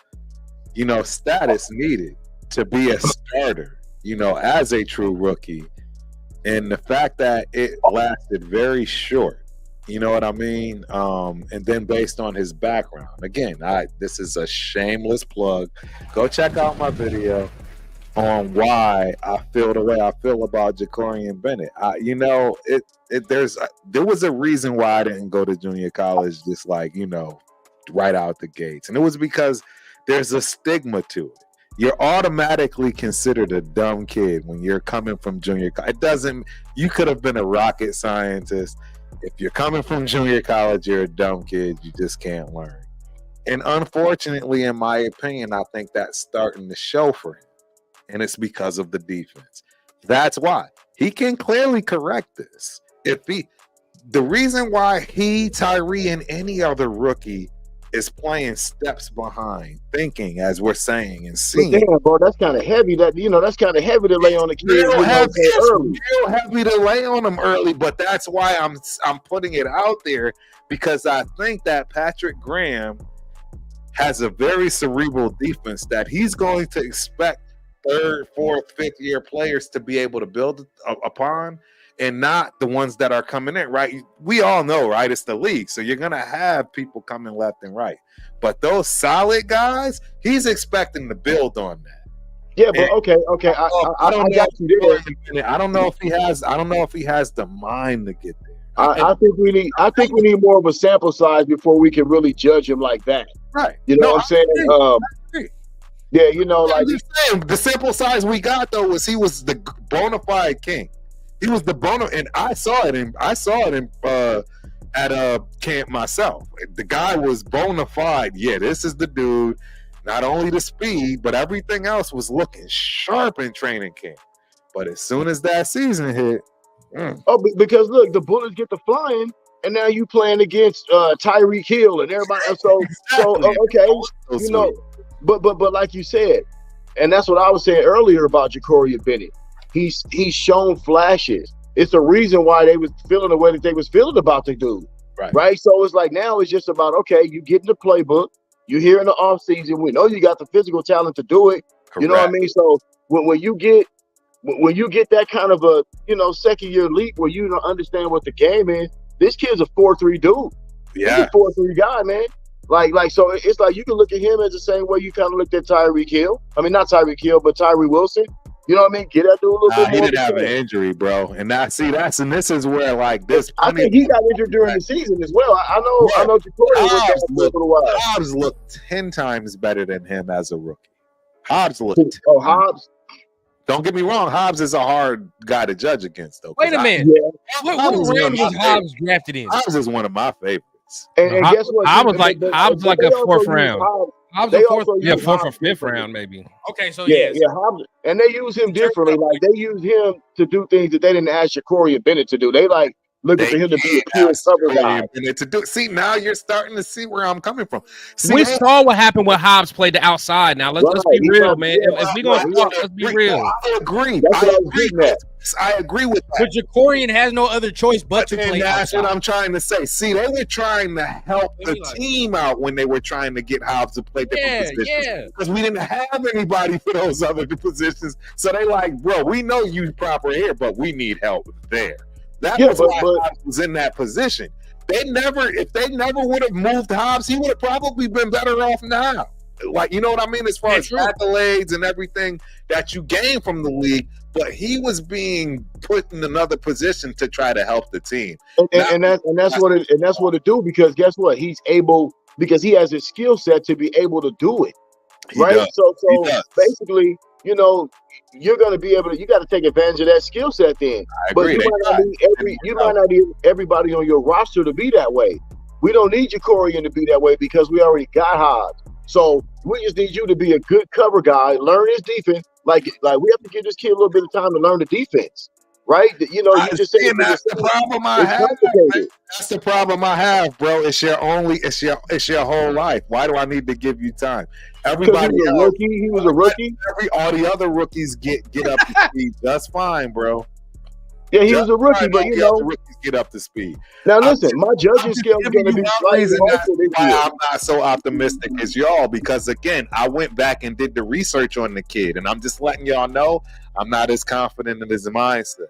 status needed to be a starter, as a true rookie, and the fact that it lasted very short, you know what I mean? And then based on his background, again, this is a shameless plug, go check out my video on why I feel the way I feel about Ja'Cory Bennett. There was a reason why I didn't go to junior college just right out the gates. And it was because there's a stigma to it. You're automatically considered a dumb kid when you're coming from junior college. You could have been a rocket scientist. If you're coming from junior college, you're a dumb kid. You just can't learn. And unfortunately, in my opinion, I think that's starting to show for him. And it's because of the defense. That's why he can clearly correct this. The reason why Tyree, and any other rookie is playing steps behind, thinking, as we're saying and seeing. But damn, bro, that's kind of heavy. That's kind of heavy to lay on the kid. Real heavy to lay on them early, but that's why I'm putting it out there, because I think that Patrick Graham has a very cerebral defense that he's going to expect third, fourth, fifth year players to be able to build upon, and not the ones that are coming in, right? We all know, right? It's the league. So you're going to have people coming left and right. But those solid guys, he's expecting to build on that. Yeah, but okay. I don't know if he has the mind to get there. I think we need more of a sample size before we can really judge him like that. Right. You know what I'm saying? I agree. Yeah, like the sample size we got though was he was the bona fide king. He was the and I saw it at camp myself. The guy was bona fide. Yeah, this is the dude. Not only the speed, but everything else was looking sharp in training camp. But as soon as that season hit, because look, the bullets get to flying, and now you playing against Tyreek Hill and everybody. Okay, But like you said, and that's what I was saying earlier about Ja'Cory Bennett. He's shown flashes. It's the reason why they was feeling the way that they was feeling about the dude. Right. So it's like now it's just about, okay, you get in the playbook, you here in the off season. We know you got the physical talent to do it. Correct. You know what I mean? So when you get that kind of a, second year leap where you don't understand what the game is, this kid's a 4-3 dude. Yeah. He's a 4-3 guy, man. Like, so it's like you can look at him as the same way you kind of looked at Tyreek Hill. I mean, not Tyreek Hill, but Tyree Wilson. You know what I mean? Get that dude a little bit more. He did have an injury, bro. And and this is where, like, this. I think he got injured during the season as well. I know Hobbs looked 10 times better than him as a rookie. Hobbs looked. Hobbs. Don't get me wrong. Hobbs is a hard guy to judge against, though. Wait a minute. What round was Hobbs drafted in? Hobbs is one of my favorites. And guess what? Hobbs like a fourth round. Hobbs a fourth or fifth round, maybe. Okay, so yeah, Hobbs, and they use him differently. Like they use him to do things that they didn't ask Ja'Cory and Bennett to do. They looking for him to be a pure cover guy. See, now you're starting to see where I'm coming from. We saw what happened when Hobbs played the outside. Now let's be real, man. If we gonna talk, let's be real. I agree. I agree with that. But Ja'Cory has no other choice but to play that's outside. what I'm trying to say. See, they were trying to help the team out when they were trying to get Hobbs to play different positions. Because we didn't have anybody for those other positions. So they like, bro, we know you proper here, but we need help there. That was why Hobbs was in that position. If they never would have moved Hobbs, he would have probably been better off now. Like, you know what I mean? As far as accolades and everything that you gain from the league, but he was being put in another position to try to help the team. And that's what it do, because guess what? He's able, because he has a skill set to be able to do it. Right? So basically, you're going to be able to, you got to take advantage of that skill set then. But you might not need everybody on your roster to be that way. We don't need Ja'Cory to be that way because we already got Hobbs. So we just need you to be a good cover guy, learn his defense. Like we have to give this kid a little bit of time to learn the defense. Right? You just say that's the problem I have. That's the problem I have, bro. It's your whole life. Why do I need to give you time? Everybody else, he was a rookie. All the other rookies get up to speed just fine, bro. Yeah, he was a rookie, but the rookies get up to speed. Now listen, my judging scale is going to be slightly why I'm not so optimistic as y'all, because again, I went back and did the research on the kid, and I'm just letting y'all know I'm not as confident in his mindset.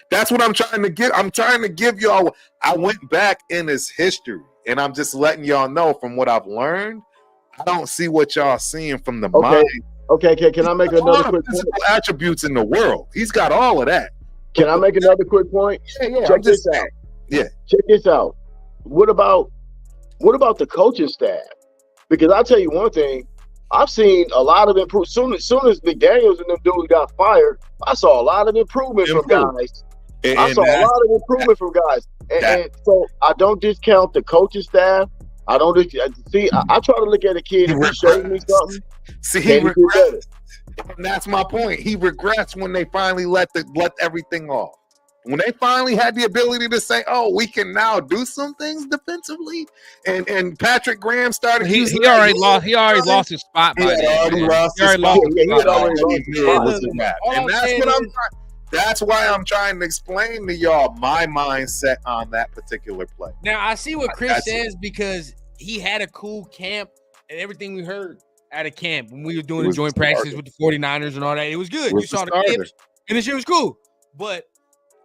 That's what I'm trying to give. I'm trying to give y'all. I went back in his history, and I'm just letting y'all know from what I've learned. I don't see what y'all seeing from the mind. Okay. Can I make another quick point? Attributes in the world. He's got all of that. Can I make another quick point? Yeah. Check this out. Yeah. Check this out. What about the coaching staff? Because I'll tell you one thing. I've seen a lot of improvement. Soon as McDaniels and them dudes got fired, I saw a lot of improvement from guys. I saw a lot of improvement from guys. And so I don't discount the coaching staff. I don't see. I try to look at a kid and he shows me something. See, he regressed. And that's my point. He regressed when they finally let everything off. When they finally had the ability to say, "Oh, we can now do some things defensively," and Patrick Graham started. He already lost his spot. He already lost his spot. And that's what that's why I'm trying to explain to y'all my mindset on that particular play. Now I see what Chris says, because he had a cool camp and everything we heard at a camp when we were doing the joint practices with the 49ers and all that. It was good. You saw the clips and the shit was cool. But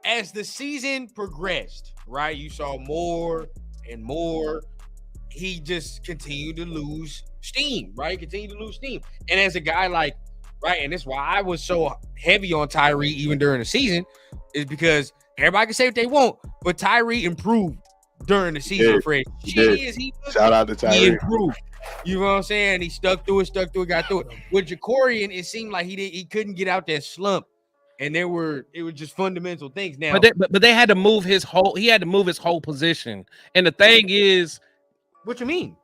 as the season progressed, right, you saw more and more. He just continued to lose steam, right? And as a guy right, and that's why I was so heavy on Tyree even during the season, is because everybody can say what they want, but Tyree improved during the season. Fred, shout out to Tyree. He improved. You know what I'm saying? He stuck through it, got through it. With Ja'Cory, it seemed like he couldn't get out that slump, and it was just fundamental things. Now, but they had to move his whole. He had to move his whole position, and the thing is, what you mean?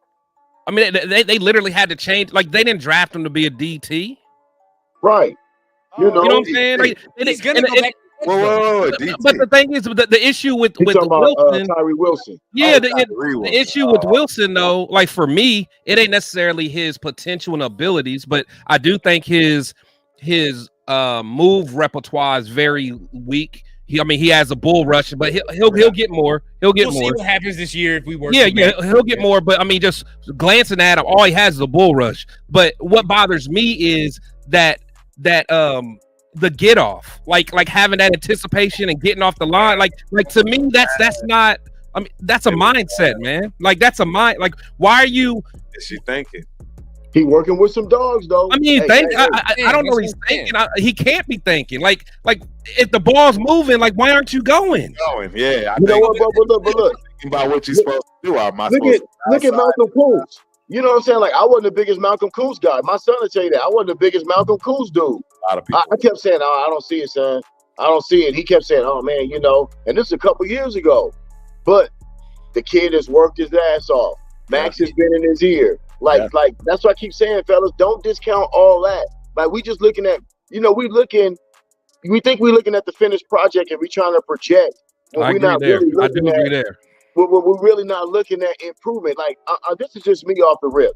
I mean, they literally had to change. Like, they didn't draft him to be a DT. Right. You know what I'm saying? Like, he's gonna go back. Whoa, but the thing is, the issue with Wilson, Tyree Wilson. Yeah, the issue with Wilson, though, like for me, it ain't necessarily his potential and abilities, but I do think his move repertoire is very weak. He has a bull rush, but he'll get more. He'll get we'll more. See what happens this year if we work. Yeah, he'll get more. But I mean, just glancing at him, all he has is a bull rush. But what bothers me is that the get off, like having that anticipation and getting off the line, like to me, that's not. I mean, that's a mindset, man. Like that's a mind. Like, why are you? Is she thinking? He working with some dogs though. I mean, I don't know. He's thinking. He can't be thinking. Like if the ball's moving, like why aren't you going? Yeah. You know what? But look. Thinking about what you're supposed to do. Look at Malcolm Kuntz. You know what I'm saying? Like I wasn't the biggest Malcolm Kuntz guy. My son will tell you that. I wasn't the biggest Malcolm Kuntz dude. A lot of people. I kept saying, "Oh, I don't see it, son. I don't see it." He kept saying, "Oh man, you know." And this is a couple years ago, but the kid has worked his ass off. Max has been in his ear. Like that's what I keep saying, fellas. Don't discount all that. Like we just looking at, we think we're looking at the finished project and we trying to project. I agree there. I do agree there. We're really not looking at improvement. Like this is just me off the rip.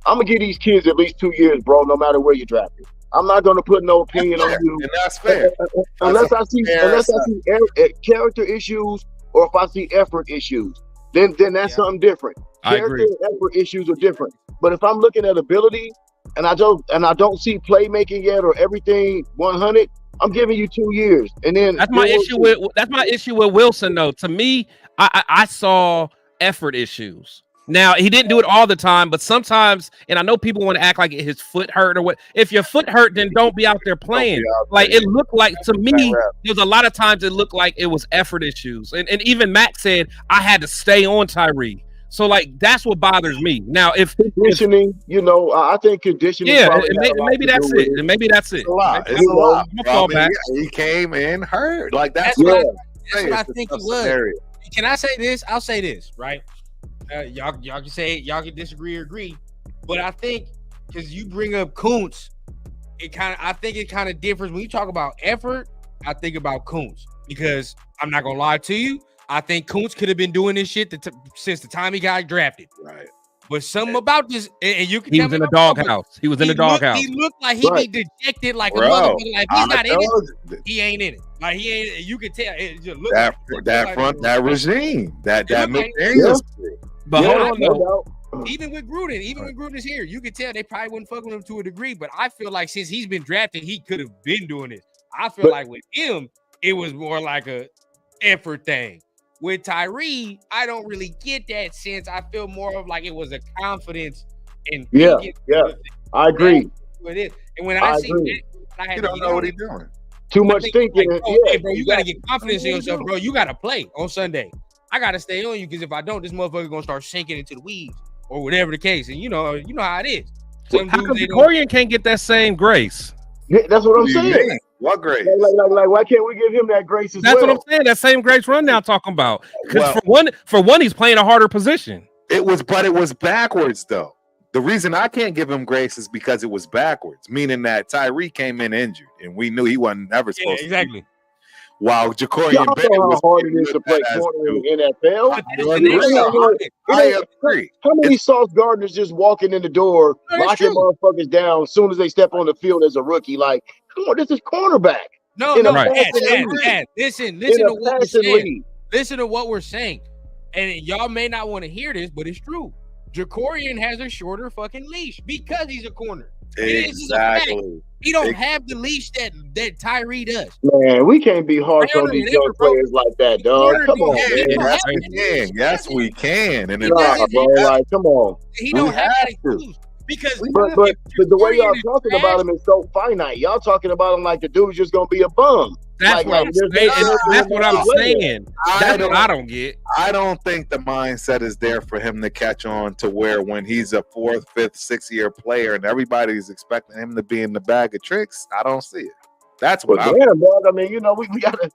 I'm gonna give these kids at least 2 years, bro. No matter where you draft it, I'm not gonna put no opinion on you. And that's fair. Unless I see character issues or if I see effort issues, then that's something different. Character and effort issues are different. But if I'm looking at ability and I don't see playmaking yet or everything 100, I'm giving you 2 years. And then that's my issue with Wilson though. To me, I saw effort issues. Now he didn't do it all the time, but sometimes, and I know people want to act like his foot hurt or what. If your foot hurt, then don't be out there playing. Like it looked like to me, there's a lot of times it looked like it was effort issues. And even Matt said I had to stay on Tyree. So like that's what bothers me. Now if conditioning, I think conditioning. Yeah, maybe that's it. And maybe that's it. It's a lot. It's a lot. I mean, he came in hurt. Like that's what I think it was. Can I say this? I'll say this, right? Y'all can say y'all can disagree or agree, but I think because you bring up Kuntz, I think it kind of differs when you talk about effort. I think about Kuntz because I'm not gonna lie to you. I think Kuntz could have been doing this shit since the time he got drafted. Right. But something about this, and you can he was in the doghouse. He was in the doghouse. He looked like he'd be dejected like a motherfucker. Like he's not in it. He ain't in it. Like he ain't. You can tell. It just look that regime. That McDaniels. But hold on though. Even with Gruden's here, you could tell they probably wouldn't fuck with him to a degree. But I feel like since he's been drafted, he could have been doing this. I feel like with him, it was more like a effort thing. With Tyree, I don't really get that sense. I feel more of like it was a confidence in I agree. With it. And when I see that, you don't know what he's doing. Too much thinking. Like, hey, bro, you gotta get confidence in yourself, bro. You gotta play on Sunday. I gotta stay on you because if I don't, this motherfucker gonna start sinking into the weeds or whatever the case. And you know how it is. How come Corian can't get that same grace? Yeah, that's what I'm saying. What grace? Like, why can't we give him that grace as That's what I'm saying. That same grace rundown talking about. Because for one, he's playing a harder position. It was backwards though. The reason I can't give him grace is because it was backwards, meaning that Tyree came in injured, and we knew he wasn't never supposed to. Exactly. While Jacorian Bennett was hard it is to play corner in the NFL. I agree. How many Sauce Gardners just walking in the door, locking motherfuckers down as soon as they step on the field as a rookie? Like, come on, this is cornerback. No, Dad, listen to what we're saying. Listen to what we're saying. And y'all may not want to hear this, but it's true. Jacorian has a shorter fucking leash because he's a corner. Exactly. He don't have the leash that Tyree does. Man, we can't be harsh on these young players like that, dog. Come on, man. Yes, we can. And come on. He don't have to. Because but the way y'all talking about him is so finite. Y'all talking about him like the dude's just gonna be a bum. That's what I'm saying. That's what I'm saying. That's what I don't get. I don't think the mindset is there for him to catch on to where when he's a 4th, 5th, 6th year player and everybody's expecting him to be in the bag of tricks. I don't see it. That's what I'm damn, dog. I mean, we gotta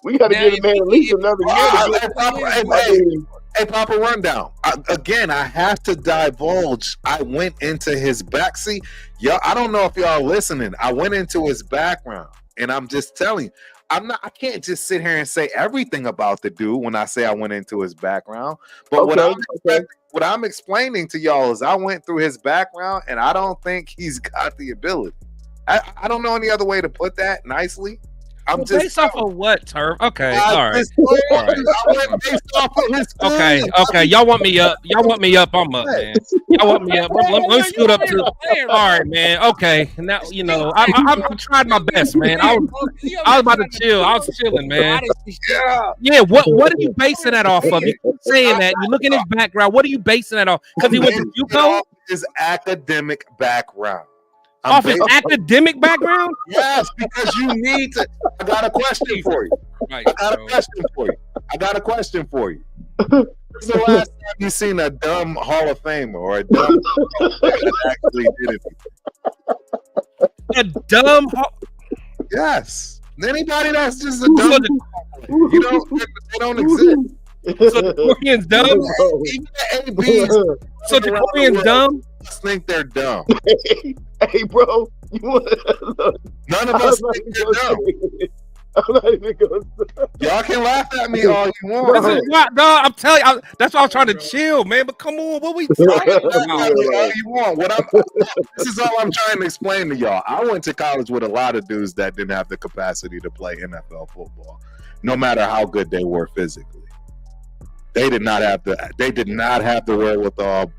we gotta give the man at least another year. Hey, Papa Rundown. Again, I have to divulge. I went into his backseat. Y'all, I don't know if y'all listening. I went into his background, and I'm just telling you, I can't just sit here and say everything about the dude when I say I went into his background. But what I'm explaining to y'all is I went through his background, and I don't think he's got the ability. I don't know any other way to put that nicely. I'm just based off of what, Turf? Okay, I all right. just- All right. I went based off of his Okay, good. okay. Y'all want me up? I'm up, man. Y'all want me up? Let me scoot up to. All right, man. Okay, now I'm trying my best, man. I was about to chill. I was chilling, man. Yeah. What are you basing that off of? You keep saying that. You look in his background. What are you basing that off? Because he went to JUCO. His academic background. Off his academic background? Yes, because you need to. I got a question for you. Right, I got a question for you. When's the last time you seen a dumb Hall of Famer or a dumb that actually did it? A dumb. Yes. Anybody that's just a dumb. You know, they don't exist. So the Koreans dumb. Even the ABs. So the Koreans dumb. Just think they're dumb. Hey, bro. None of us think they're dumb. I'm not even going to. Y'all can laugh at me all you want. This is what, no, I'm telling you. That's why I'm trying to chill, man. But come on, what we talking about? All you want. This is all I'm trying to explain to y'all. I went to college with a lot of dudes that didn't have the capacity to play NFL football, no matter how good they were physically. They did not have the wherewithal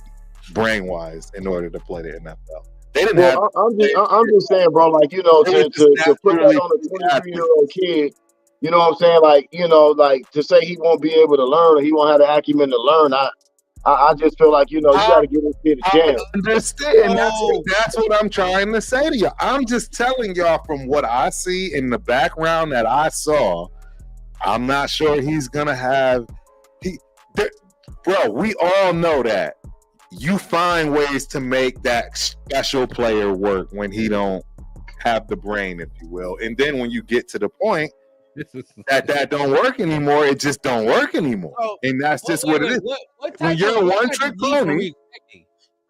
brain-wise in order to play the NFL. They didn't have. I'm just saying, bro. Like, to put that on a 23-year-old kid, you know what I'm saying? Like, like to say he won't be able to learn or he won't have the acumen to learn. I just feel like, you got to give this kid a chance. I understand. That's what I'm trying to say to y'all. I'm just telling y'all from what I see in the background that I saw. I'm not sure he's gonna have. Bro, we all know that you find ways to make that special player work when he don't have the brain, if you will. And then when you get to the point that don't work anymore, it just don't work anymore. And that's just what it is. When you're a one-trick pony,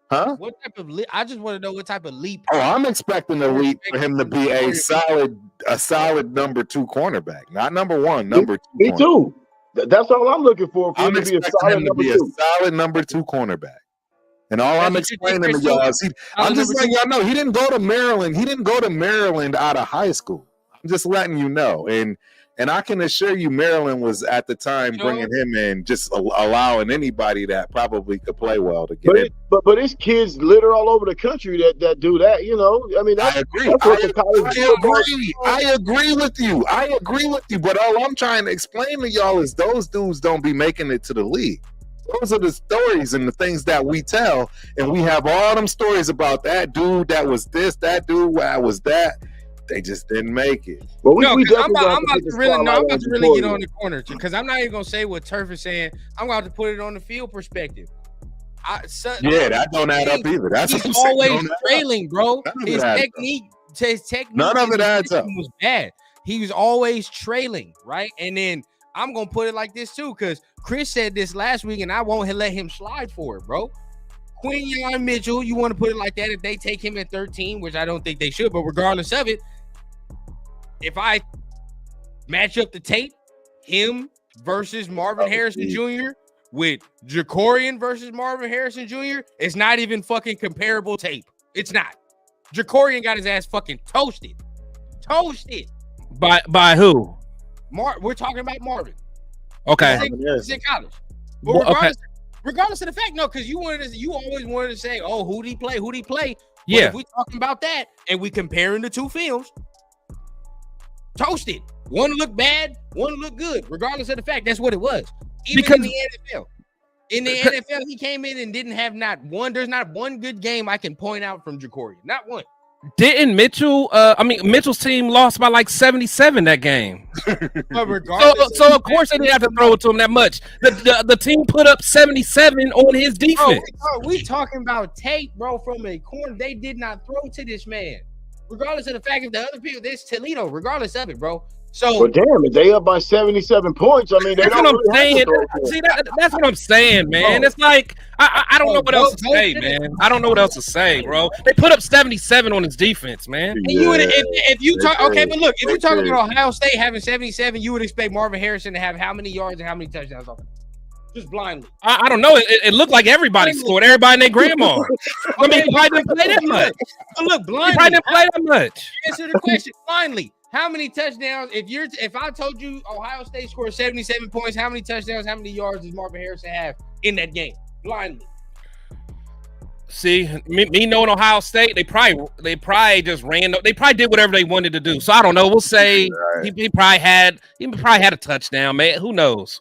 huh? What type of leap? I just want to know what type of leap. Oh, I'm expecting a leap for him to be a solid number 2 cornerback, not number 1, number 2. Me too. That's all I'm looking for. I'm expecting him to be a solid number 2 cornerback. And all I'm explaining to y'all is I'm just letting y'all know he didn't go to Maryland. He didn't go to Maryland out of high school. I'm just letting you know. And I can assure you Maryland was at the time bringing him in, just allowing anybody that probably could play well to get in. But it's kids litter all over the country that do that, I mean, I agree. I agree with you. But all I'm trying to explain to y'all is those dudes don't be making it to the league. Those are the stories and the things that we tell. And we have all them stories about that dude that was this, that dude that was that. They just didn't make it. But I'm about to really get on the corner because I'm not even gonna say what Turf is saying. I'm going to put it on the field perspective. That don't add up either. He's always trailing, bro. His technique, none of it adds up. Was bad. He was always trailing, right? And then I'm gonna put it like this too, because Chris said this last week, and I won't let him slide for it, bro. Quinyon Mitchell, you want to put it like that? If they take him at 13, which I don't think they should, but regardless of it, if I match up the tape, him versus Marvin Harrison Jr. with Jacorian versus Marvin Harrison Jr., it's not even fucking comparable tape. It's not. Jacorian got his ass fucking toasted. By who? We're talking about Marvin. Okay. He's in college. But regardless of the fact, no, because you always wanted to say, oh, who'd he play? Yeah. But if we talking about that and we comparing the two films, toasted. One looked bad, one looked good. Regardless of the fact, that's what it was. Even in the NFL. In the NFL, he came in and didn't have there's not one good game I can point out from Jacorian. Not one. Didn't Mitchell's team lost by like 77 that game. But regardless, so of course they didn't have to throw it to him that much. The team put up 77 on his defense. We talking about tape, bro, from a corner. They did not throw to this man. Regardless of the fact if the other people, there's Toledo, regardless of it, bro. So, but damn, if they up by 77 points, I mean, that's what I'm saying. See, that's what I'm saying, man. It's like I don't know what else to say, man. I don't know what else to say, bro. They put up 77 on his defense, man. And you would, if you talk, okay, but look, if you're talking about Ohio State having 77, you would expect Marvin Harrison to have how many yards and how many touchdowns on it? Just blindly. I don't know. It looked like everybody scored. Everybody and their grandma. I mean, he probably didn't play that much. Look, blindly. He probably didn't play that much. Answer the question blindly. How many touchdowns? If I told you Ohio State scored 77 points, how many touchdowns, how many yards does Marvin Harrison have in that game? Blindly. See, me knowing Ohio State, they probably just ran. They probably did whatever they wanted to do. So I don't know. We'll say he probably had a touchdown, man. Who knows?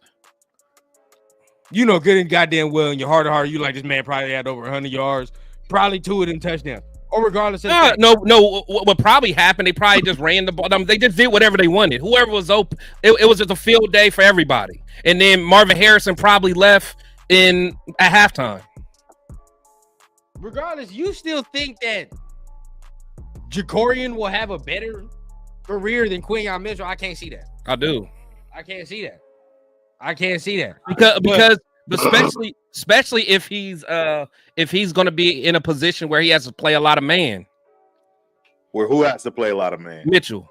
You know, good and goddamn well in your heart of heart, you like this man probably had over 100 yards, probably 2 of them touchdowns. Or regardless of no. What probably happened? They probably just ran the ball. They just did whatever they wanted. Whoever was open, it was just a field day for everybody. And then Marvin Harrison probably left at halftime. Regardless, you still think that Jacorian will have a better career than Quinyon Mitchell? I can't see that. I do. I can't see that. Because especially if he's going to be in a position where he has to play a lot of man. Where who has to play a lot of man? Mitchell.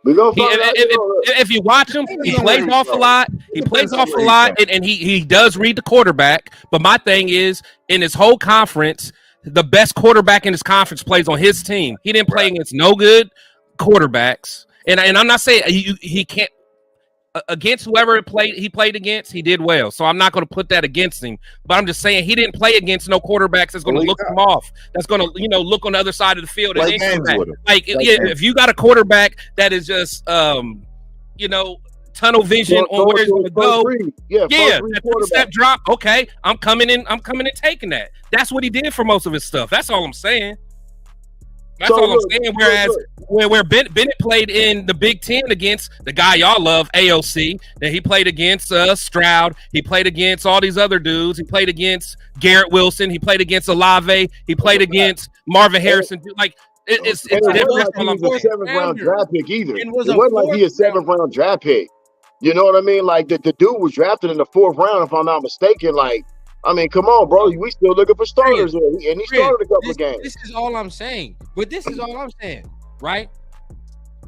If you watch him, he plays off a lot. And he does read the quarterback. But my thing is, in his whole conference, the best quarterback in his conference plays on his team. He didn't play against no good quarterbacks. And I'm not saying he can't. Against whoever he played against, he did well. So I'm not going to put that against him. But I'm just saying he didn't play against no quarterbacks that's going to look him off. That's going to, look on the other side of the field. And if you got a quarterback that is just, tunnel vision on where he's going to go. Step drop. Okay, I'm coming in taking that. That's what he did for most of his stuff. That's all I'm saying. I'm saying. Whereas where Bennett played in the Big Ten against the guy y'all love, AOC, then he played against Stroud. He played against all these other dudes. He played against Garrett Wilson. He played against Olave. He played against Marvin Harrison. Like it's different. He was a 7th-round draft pick either. It wasn't like he a 7th-round draft pick. You know what I mean? Like the dude was drafted in the 4th round, if I'm not mistaken. Like, I mean, come on, bro. We still looking for starters, and he started a couple of games. This is all I'm saying. But this is all I'm saying, right?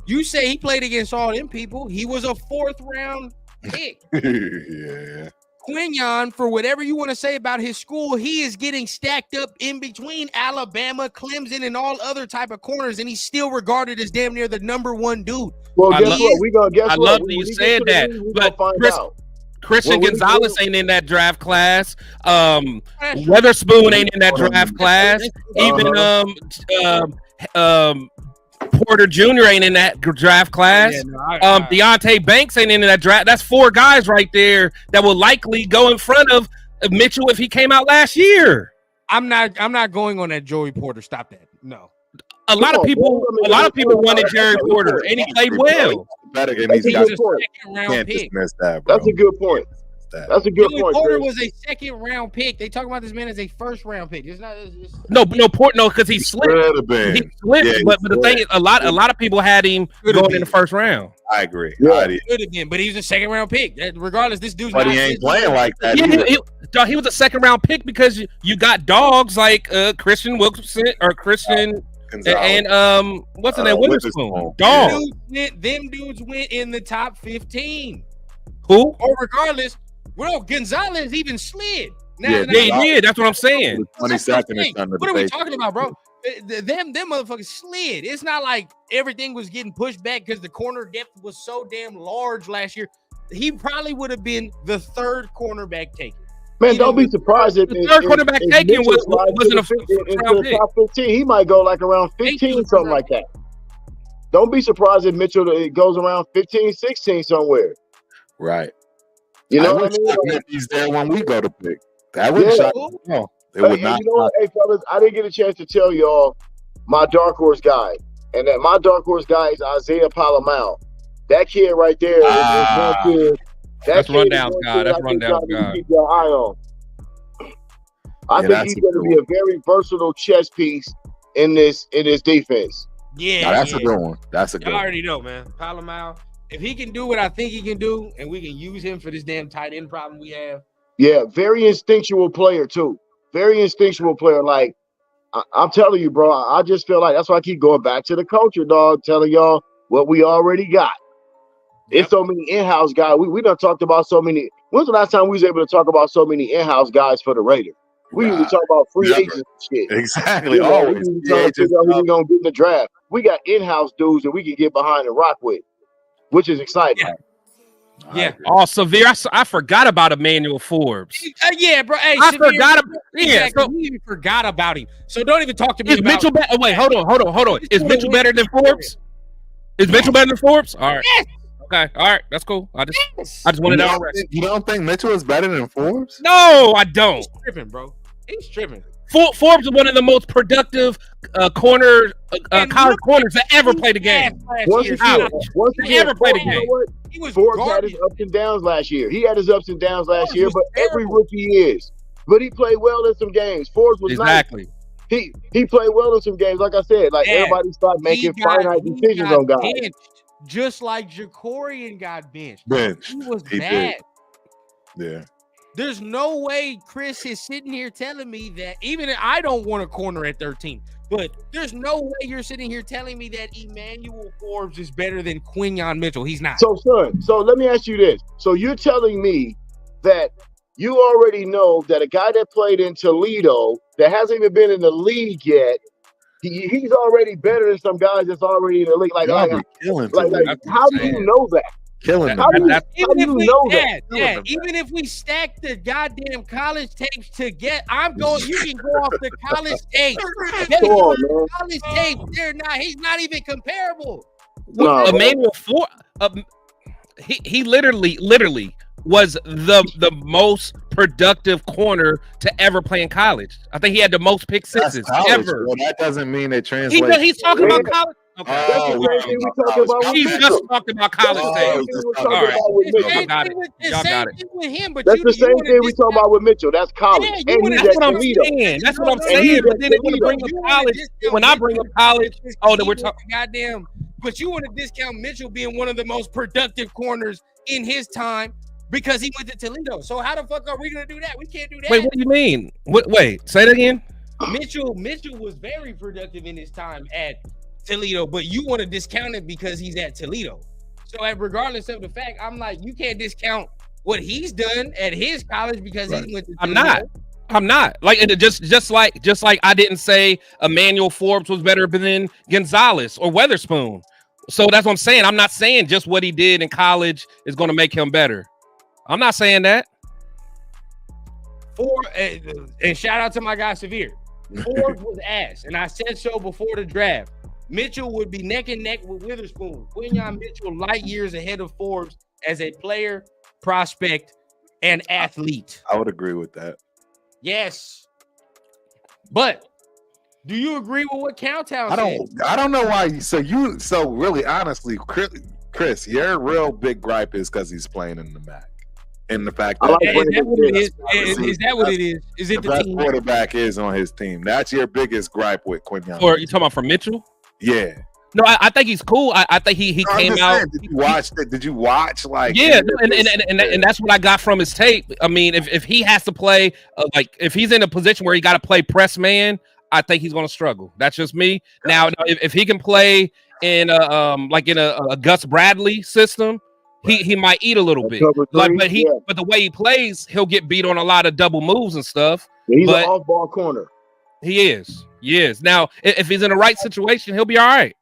You say he played against all them people. He was a 4th-round pick. Yeah. Quinyon, for whatever you want to say about his school, he is getting stacked up in between Alabama, Clemson, and all other type of corners, and he's still regarded as damn near the #1 dude. Well, guess what? We gonna guess I what? love that you said that, but Christian Gonzalez ain't in that draft class. Weatherspoon ain't in that draft class. Even Porter Jr. ain't in that draft class. Deontay Banks ain't in that draft. That's 4 guys right there that will likely go in front of Mitchell if he came out last year. I'm not going on that Joey Porter. Stop that. No. A lot of people wanted Jerry Porter, and he played well. That's a good point. That's a good point. Porter was a 2nd-round pick. They talk about this man as a 1st-round pick. It's not. No, because he slipped. He slipped, but the thing is, a lot of people had him going in the 1st round. I agree. Yeah. Could have been, but he was a 2nd-round pick. Regardless, this dude's. But he ain't playing like that. Yeah, he was a 2nd-round pick because you got dogs like Christian Wilkinson or Christian. And what's the name? Witherspoon. Dog. Them dudes went in the top 15. Who? Or regardless, Gonzalez even slid. That's what I'm saying. 22nd. What are we talking about, bro? Them motherfuckers slid. It's not like everything was getting pushed back because the corner depth was so damn large last year. He probably would have been the 3rd cornerback taken. Man, don't be surprised if the 3rd quarterback taken wasn't a top 15. He might go like around 15, something like that. Don't be surprised if Mitchell goes around 15, 16 somewhere. Right. You know what I mean? He's there when we go to pick. That would shock me. No, it would not. You know what? Hey, fellas, I didn't get a chance to tell y'all my dark horse guy. And that my dark horse guy is Isaiah Palomar. That kid right there is one kid. That's Rundown's guy. That's Rundown's guy. Keep your eye on. I think he's going to be a very versatile chess piece in this defense. Yeah, that's a good one. That's a good one. I already know, man. Palomar, if he can do what I think he can do, and we can use him for this damn tight end problem we have. Yeah, very instinctual player too. Very instinctual player. Like I'm telling you, bro. I just feel like that's why I keep going back to the culture, dog. Telling y'all what we already got. It's so many in-house guys. We done talked about so many. When's the last time we was able to talk about so many in-house guys for the Raiders? We usually talk about free Never. agents and shit. Exactly. You know, we Always. usually trying to figure out who we gonna get in the draft. We got in-house dudes that we can get behind and rock with, which is exciting. Yeah. Oh, Severe. I forgot about Emmanuel Forbes. Yeah, bro. Hey, I Severe, forgot about. Yeah. exactly. So We even forgot about him. So don't even talk to me is about Mitchell better? Oh, wait, hold on. Is Mitchell better than Forbes? Is Mitchell better than Forbes? All right. Yes. Okay. All right. That's cool. I just wanted to. You don't think Mitchell is better than Forbes? No, I don't. He's tripping, bro. He's tripping. Forbes is one of the most productive college corners that ever played the game. Once again, Ever played the you know game. what? He was Forbes had garbage. his ups and downs last year. He had his ups and downs last Forbes year, was but every terrible. rookie is. But he played well in some games. Forbes was Exactly. nice. He played well in some games. Like I said, like Yeah. everybody started making finite decisions on guys. Benched, just like Jacorian got benched. Bench. He was He bad. did. Yeah. There's no way Chris is sitting here telling me that even if I don't want a corner at 13, but there's no way you're sitting here telling me that Emmanuel Forbes is better than Quinyon Mitchell. He's not. So, son, so let me ask you this. So you're telling me that you already know that a guy that played in Toledo that hasn't even been in the league yet, he's already better than some guys that's already in the league. Like how do you know that? Killing How do you, Even if we, know that? yeah, even if we stack the goddamn college tapes to get, you can go off the college tape. College tape, he's not even comparable. No, Emmanuel Forbes, he literally was the most productive corner to ever play in college. I think he had the most pick sixes ever. Well, that doesn't mean it translates. He's talking about college. Okay. That's the same thing we talking about with He Mitchell. just talked about college days. All right. Y'all got it. Y'all got it. With him, but That's the same thing we talking about with Mitchell. That's college. Yeah, and he's That's at what I'm Toledo. saying. That's what I'm saying. But then they want to bring up college. When I bring up college, then we're talking. Goddamn. But you want to discount Mitchell being one of the most productive corners in his time because he went to Toledo. So how the fuck are we gonna do that? We can't do that. Wait, what do you mean? Wait, say that again. Mitchell was very productive in his time at Toledo, but you want to discount it because he's at Toledo. So regardless of the fact, I'm like, you can't discount what he's done at his college because he went to Toledo. I'm not. Like just like I didn't say Emmanuel Forbes was better than Gonzalez or Weatherspoon. So that's what I'm saying. I'm not saying just what he did in college is going to make him better. I'm not saying that. And shout out to my guy Severe. Forbes was ass, and I said so before the draft. Mitchell would be neck and neck with Witherspoon. Quinyon Mitchell light years ahead of Forbes as a player, prospect, and athlete. I would agree with that. Yes. But do you agree with what Cowtown said? I don't know why. So really, honestly, Chris, your real big gripe is because he's playing in the MAC. And the fact that is that what it is? Is that what it is? Is it the best team? quarterback is on his team? That's your biggest gripe with Quinyon. Or you talking about for Mitchell? Yeah. No, I think he's cool. I think he came out. Saying, did you watch like? Yeah, and that's what I got from his tape. I mean, if he has to play, like if he's in a position where he got to play press man, I think he's going to struggle. That's just me. Now, if he can play in a Gus Bradley system, he might eat a little bit. But the way he plays, he'll get beat on a lot of double moves and stuff. He's an off-ball corner. He is. Now, if he's in the right situation, he'll be all right.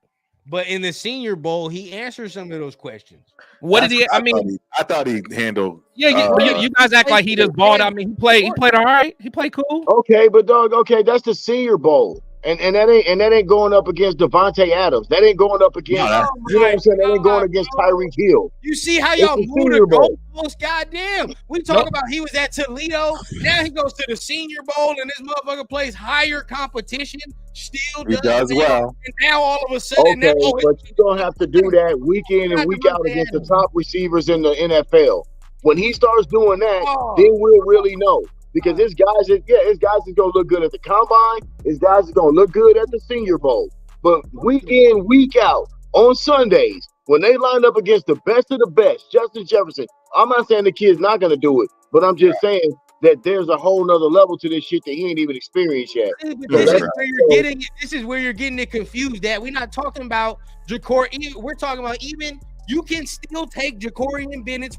But in the Senior Bowl, he answered some of those questions. What did he? I thought he handled. Yeah, you guys act like he just balled. I mean, he played all right. He played cool. Okay, but dog, that's the Senior Bowl, and that ain't going up against Devontae Adams. That ain't going up against. You know what I'm saying? That ain't going against Tyreek Hill. You see how y'all move the goalposts? Goddamn! We talk about he was at Toledo. Now he goes to the Senior Bowl, and this motherfucker plays higher competition. Still does well. And now all of a sudden, but you don't have to do that week in and week out against the top receivers in the NFL. When he starts doing that, then we'll really know. Because his guys is gonna look good at the combine. His guys is gonna look good at the Senior Bowl. But week in, week out, on Sundays, when they line up against the best of the best, Justin Jefferson, I'm not saying the kid's not gonna do it, but I'm just saying that there's a whole nother level to this shit that he ain't even experienced yet. This is where you're getting it confused. That we're not talking about Jacorian. We're talking about even you can still take Jacorian Bennett's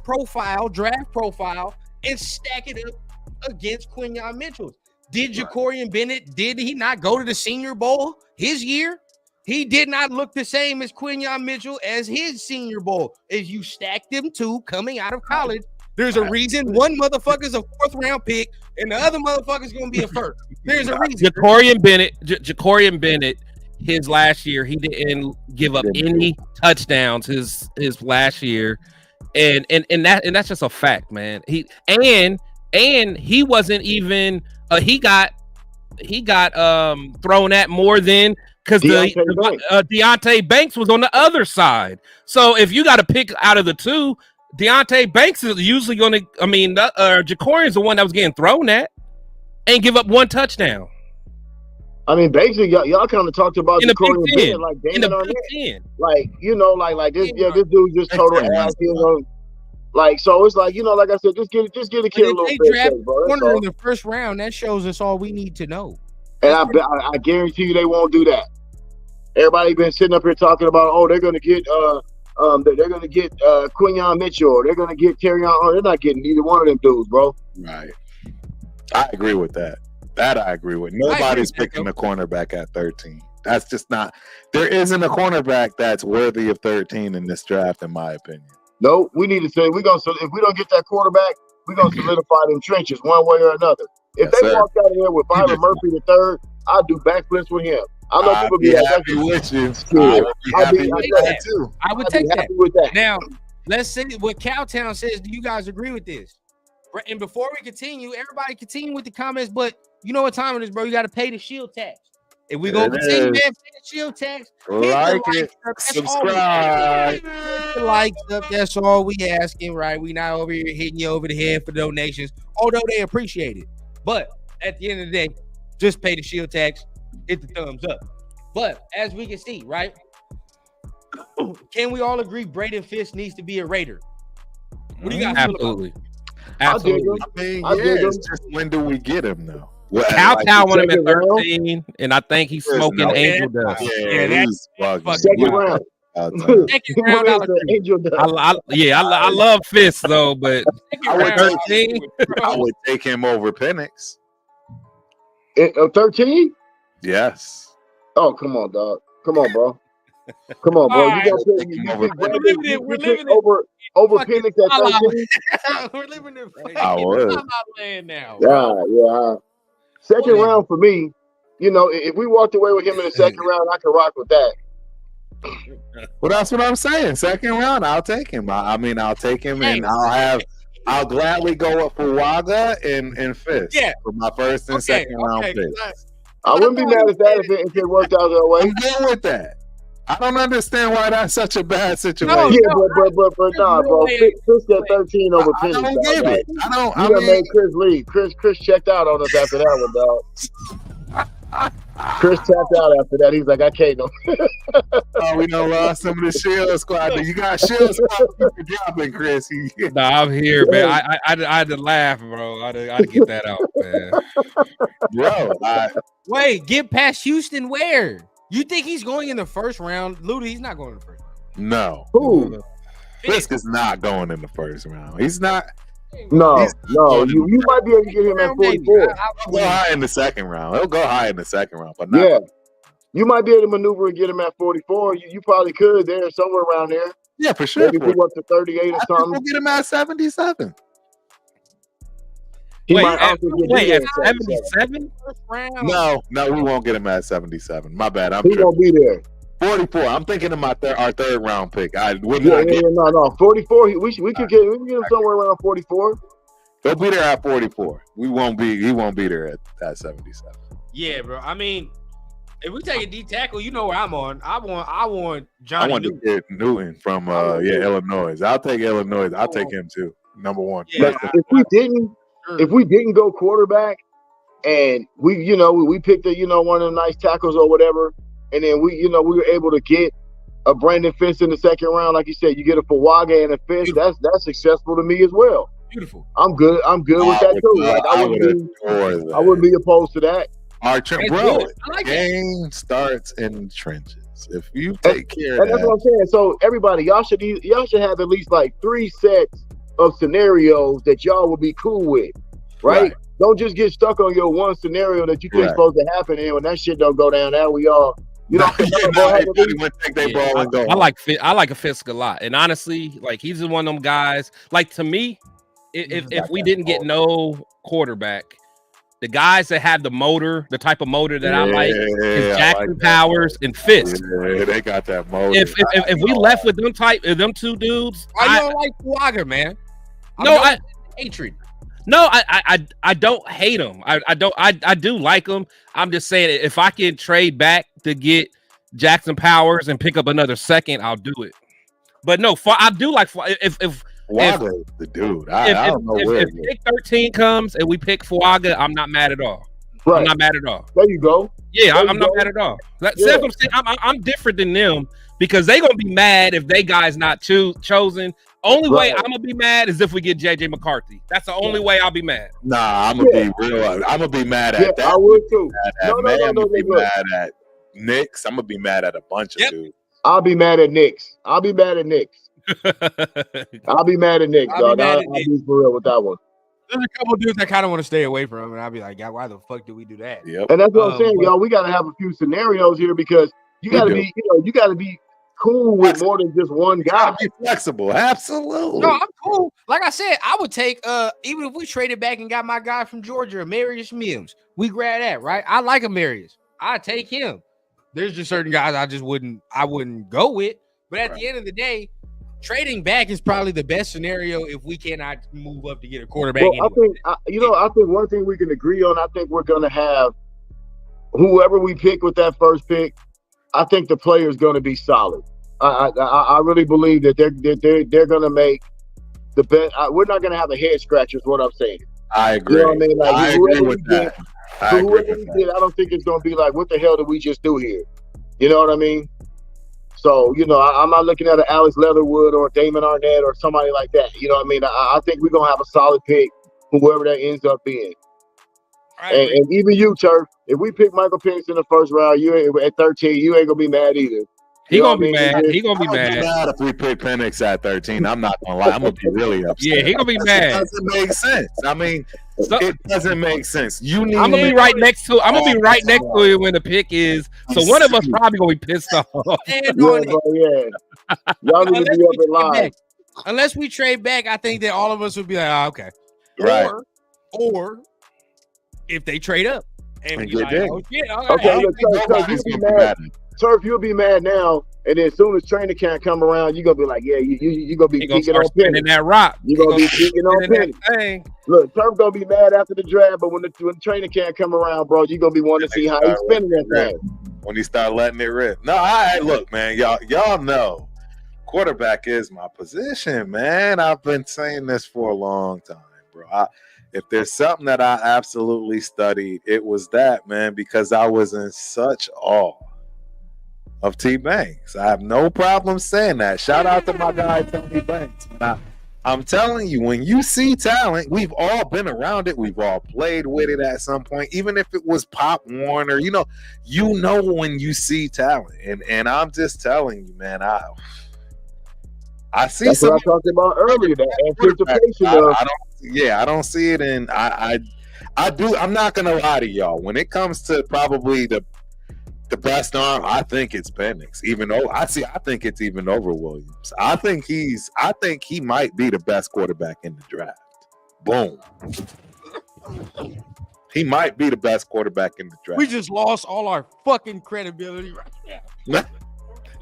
draft profile, and stack it up against Quinyon Mitchell's. Did Jacorian Bennett, did he not go to the Senior Bowl his year? He did not look the same as Quinyon Mitchell as his Senior Bowl. If you stack them two coming out of college, there's a reason one motherfucker's a 4th round pick and the other motherfucker's going to be a first. There's a reason. Jacorian Bennett, his last year, he didn't give up any touchdowns his last year. And that's just a fact, man. He wasn't even he got thrown at more than because Deontay Banks was on the other side. So if you got to pick out of the two, Deontay Banks is usually going to. I mean, Jacorian's the one that was getting thrown at and give up one touchdown. I mean, basically, y'all kind of talked about Jacorian Bennett, like Damon Arnett, like this. Yeah, this dude just total ass. Like, so it's like, like I said, just get a kid a little bit. Corner in the first round, that shows us all we need to know. And I guarantee you they won't do that. Everybody been sitting up here talking about, they're gonna get Quinyon Mitchell, or they're gonna get Terrion. They're not getting either one of them dudes, bro. Right. I agree with that. That I agree with. Nobody's picking a cornerback at 13. That's just not. There isn't a cornerback that's worthy of 13 in this draft, in my opinion. No, we need to say if we don't get that quarterback, we're gonna solidify them trenches one way or another. If they walked out of here with Byron Murphy the third, I'd do backflips with him. I know people be happy with you. I would take that. Now, let's see what Cowtown says. Do you guys agree with this? And before we continue, everybody continue with the comments. But you know what time it is, bro? You got to pay the shield tax. If we gonna continue, man, pay the shield tax. Subscribe. Likes up. That's all we asking, right? We not over here hitting you over the head for donations, although they appreciate it. But at the end of the day, just pay the shield tax. Hit the thumbs up. But as we can see, right? Can we all agree Braden Fisk needs to be a Raider? What do you guys feel about it? Absolutely. I mean, it's just when do we get him though? Cal won him at 13, and I think he's smoking angel dust. Yeah, he's second round. I love Fisk though, but I would take him over Penix. 13? Yes. Oh, come on, dog. Come on, bro. Come on, bro. You got we're living over Penix at 13. We're living it. I would. I'm not laying now. Yeah. Second round for me. If we walked away with him in the second round, I could rock with that. Well, that's what I'm saying. Second round, I'll take him. I'll take him, and I'll gladly go up for Waga and Fisk for my first and second round picks. I wouldn't be mad at that if it worked out that way. I'm good with that. I don't understand why that's such a bad situation. But bro. Fisk at 13 over Penix. I don't get it. I made Chris leave. Chris checked out on us after that one, dog. Chris tapped out after that. He's like, I can't no. We done lost some of the Shield squad. You got Shield squad for dropping, Chris. I'm here, man. I had to laugh, bro. I had to get that out, man. Wait, get past Houston where? You think he's going in the first round? Luda, he's not going in the first round. No. Who? Fisk is not going in the first round. He's not. No. You might be able to get him at 44. He'll go high in the second round. He'll go high in the second round, but not. You might be able to maneuver and get him at 44. You probably could there, somewhere around there. Yeah, for sure. Maybe go up to 38 or something. We'll get him at 77. Wait, at 77? No, we won't get him at 77. My bad. He won't be there. 44. I'm thinking of our third round pick. I would not get. No. 44. We could get him somewhere around 44. He'll be there at 44. He won't be there at 77. Yeah, bro. I mean, if we take a D tackle, you know where I'm on. I want Johnny. I want to get Newton from Illinois. I'll take Illinois. I'll take him too. Number one. Yeah, if we didn't go quarterback, and we picked one of the nice tackles or whatever, and then we were able to get a Brandon Fisk in the second round, like you said, you get a Fawaga and a Fisk. That's successful to me as well. Beautiful. I'm good with that too. Like, I wouldn't be opposed to that. Game starts in the trenches. If you take care of that, that's what I'm saying. So everybody, y'all should have at least like 3 sets of scenarios that y'all would be cool with, right? don't just get stuck on your one scenario that you think supposed to happen. And when that shit don't go down, now we all, you know, I like a Fisk a lot, and honestly, like he's one of them guys. Like to me, if we didn't get no quarterback, the guys that have the motor, the type of motor that I like, is Jackson Powers and Fisk. Yeah, they got that motor. If we left with them two dudes, I don't like Fuaga, man. Hatred. No, I don't hate him. I do like him. I'm just saying if I can trade back to get Jackson Powers and pick up another second, I'll do it. But no, I do like if Fuaga, the dude. I don't know where. If pick 13 comes and we pick Fuaga, I'm not mad at all. Right. I'm not mad at all. There you go. Yeah, I'm not mad at all. I'm different than them because they gonna be mad if they guys not chosen. Only way I'm gonna be mad is if we get JJ McCarthy. That's the only way I'll be mad. Nah, I'm gonna be real. I'm gonna be mad at that. I would too. I'm gonna be mad at Knicks. I'm gonna be mad at a bunch of dudes. I'll be mad at Knicks. I'll be mad at Knicks, dog. I'll be for real with that one. There's a couple dudes I kind of want to stay away from, and I'll be like, God, why the fuck did we do that? Yep. And that's what I'm saying, y'all. We gotta have a few scenarios here because you gotta be cool with more than just one guy. Be flexible, absolutely. No, I'm cool. Like I said, I would take even if we traded back and got my guy from Georgia, Amarius Mims. We grab that, right? I like Amarius. I'd take him. There's just certain guys I wouldn't go with. But at the end of the day, trading back is probably the best scenario if we cannot move up to get a quarterback. Well, I think one thing we can agree on, I think we're gonna have whoever we pick with that first pick. I think the player is going to be solid. I really believe that they're going to make the best. We're not going to have a head scratcher. Is what I'm saying. I agree. You know what I mean? Like, I agree with that. I don't think it's going to be like, what the hell did we just do here? You know what I mean? So, you know, I'm not looking at an Alex Leatherwood or Damon Arnett or somebody like that. You know what I mean? I think we're going to have a solid pick, whoever that ends up being. And even you, Turf, if we pick Michael Penix in the first round, you at 13, you ain't gonna be mad either. He gonna be mad. He gonna be mad. If we pick Penix at 13, I'm not gonna lie. I'm gonna be really upset. Yeah, he gonna be mad. It doesn't make sense. I mean, it doesn't make sense. I'm gonna be right next to. I'm gonna be right next to him when the pick is. So one of us probably gonna be pissed off. Y'all need to be up in line. Unless we trade back, I think that all of us would be like, oh, okay, right? Or if they trade up and be like, oh shit, Turf, you'll be mad now, and then as soon as training camp come around, you're gonna be like, yeah, you're gonna be picking on Penny. That rock. You're gonna be picking on Penny. Look, Turf gonna be mad after the draft, but when training camp come around, bro, you're gonna be wanting to see how he's spending that thing. When he start letting it rip. No, look, man, y'all know quarterback is my position, man. I've been saying this for a long time, bro. If there's something that I absolutely studied, it was that, man, because I was in such awe of T. Banks. I have no problem saying that. Shout out to my guy, Tony Banks. I'm telling you, when you see talent, we've all been around it. We've all played with it at some point, even if it was Pop Warner. You know when you see talent. And I'm just telling you, man, I see. That's what I talked about earlier. That anticipation. I don't see it, and I do. I'm not gonna lie to y'all. When it comes to probably the best arm, I think it's Penix. Even though I think it's even over Williams. I think he might be the best quarterback in the draft. Boom. He might be the best quarterback in the draft. We just lost all our fucking credibility right now.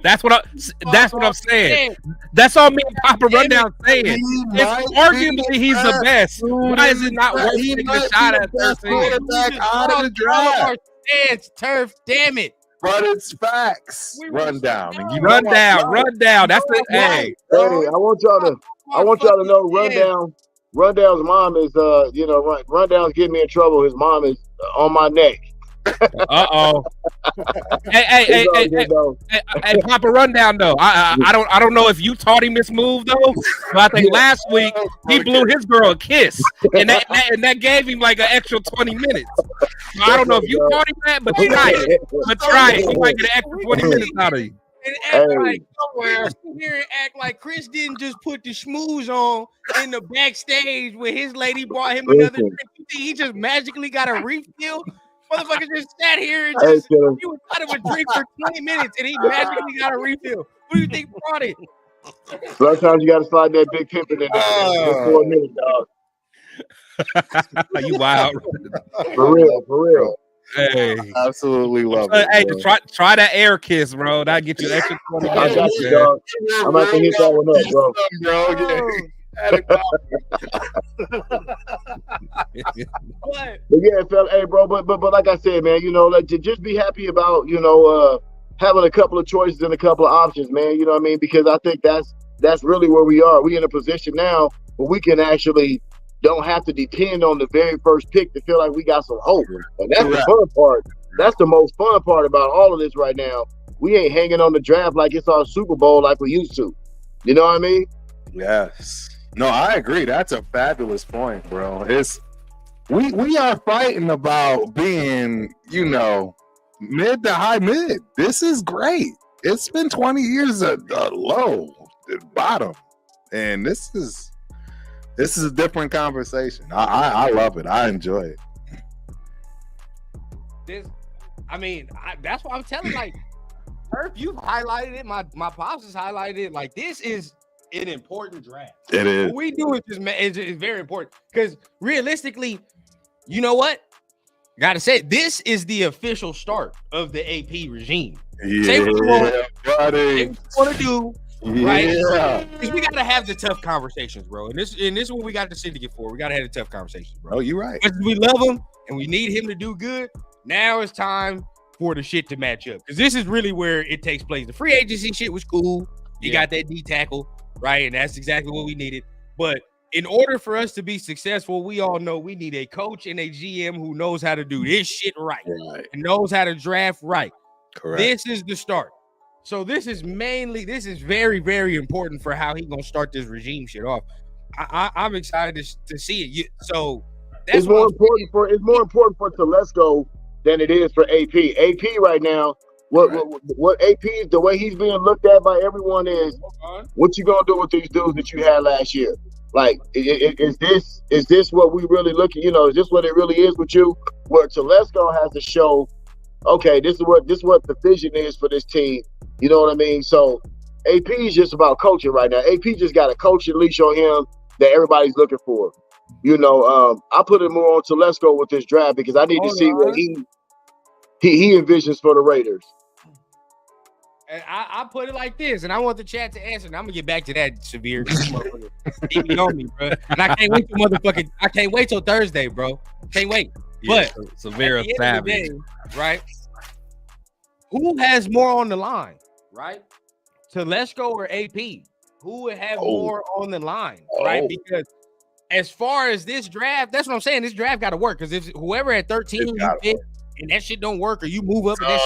That's what I'm saying. That's all me and Papa Rundown saying. It's arguably he's the best. Why is it not worth taking a shot at 13? Out of the draft. Turf, damn it. But it's facts. Rundown. Run down. That's the hey. I want y'all to know Rundown's mom is Rundown's getting me in trouble. His mom is on my neck. Uh-oh. Hey, Papa Rundown though. I don't know if you taught him this move though, but I think last week he blew his girl a kiss, and that gave him like an extra 20 minutes. So I don't know if you taught him that, but try it. He might get an extra 20 minutes out of you. And like, Nowhere. Sit here and act like Chris didn't just put the schmooze on in the backstage when his lady brought him another drink. You think he just magically got a refill? Motherfucker just sat here and just he was out of a drink for 20 minutes and he magically got a refill. What do you think brought it? Sometimes you got to slide that big pimpin' in there for a minute, dog. You wild. For real. Hey, absolutely love it. Hey, try that air kiss, bro. That'll get you extra 20 I got you, dog. I'm about to hit that one up, bro. But yeah, fella, hey, bro. But like I said, man, you know, like just be happy about, you know, having a couple of choices and a couple of options, man. You know what I mean? Because I think that's really where we are. We in a position now where we can actually don't have to depend on the very first pick to feel like we got some hope. And that's the fun part. That's the most fun part about all of this right now. We ain't hanging on the draft like it's our Super Bowl like we used to. You know what I mean? Yes. No, I agree. That's a fabulous point, bro. We are fighting about being, you know, mid to high mid. This is great. It's been 20 years at low, at bottom. And this is a different conversation. I love it. I enjoy it. That's why I'm telling, like, Herb, you've highlighted it. My pops has highlighted it. Like, this is an important draft. It is. What we do is very important because realistically, you know what? Gotta say, this is the official start of the AP regime. Yeah, say what you want, buddy. say what you want to do. Right? Yeah. Because we gotta have the tough conversations, bro. And this is what we got the Syndicate for. We gotta have the tough conversations, bro. Oh, you're right. Because we love him and we need him to do good. Now it's time for the shit to match up. Because this is really where it takes place. The free agency shit was cool. You got that D tackle, right? And that's exactly what we needed. But in order for us to be successful, we all know we need a coach and a GM who knows how to do this shit right. And knows how to draft right. Correct. This is the start. So this is very, very important for how he's gonna start this regime shit off. I'm excited to see it. So that's it's more important for Telesco than it is for AP. AP right now, what AP is, the way he's being looked at by everyone is, what you gonna do with these dudes that you had last year? Like, is this what we really looking? You know, is this what it really is with you? Where Telesco has to show, okay, this is what the vision is for this team. You know what I mean? So AP is just about coaching right now. AP just got a coaching leash on him that everybody's looking for. You know, I put it more on Telesco with this draft because I need to see what he envisions for the Raiders. And I put it like this, and I want the chat to answer. And I'm gonna get back to that, Severe. Keep me on me, bro. And I can't wait till Thursday, bro. Can't wait. Yeah, but Severe savage, right? Who has more on the line, right? Telesco or AP? Who would have more on the line, right? Because as far as this draft, that's what I'm saying. This draft got to work because if whoever at 13 you pick and that shit don't work, or you move up and that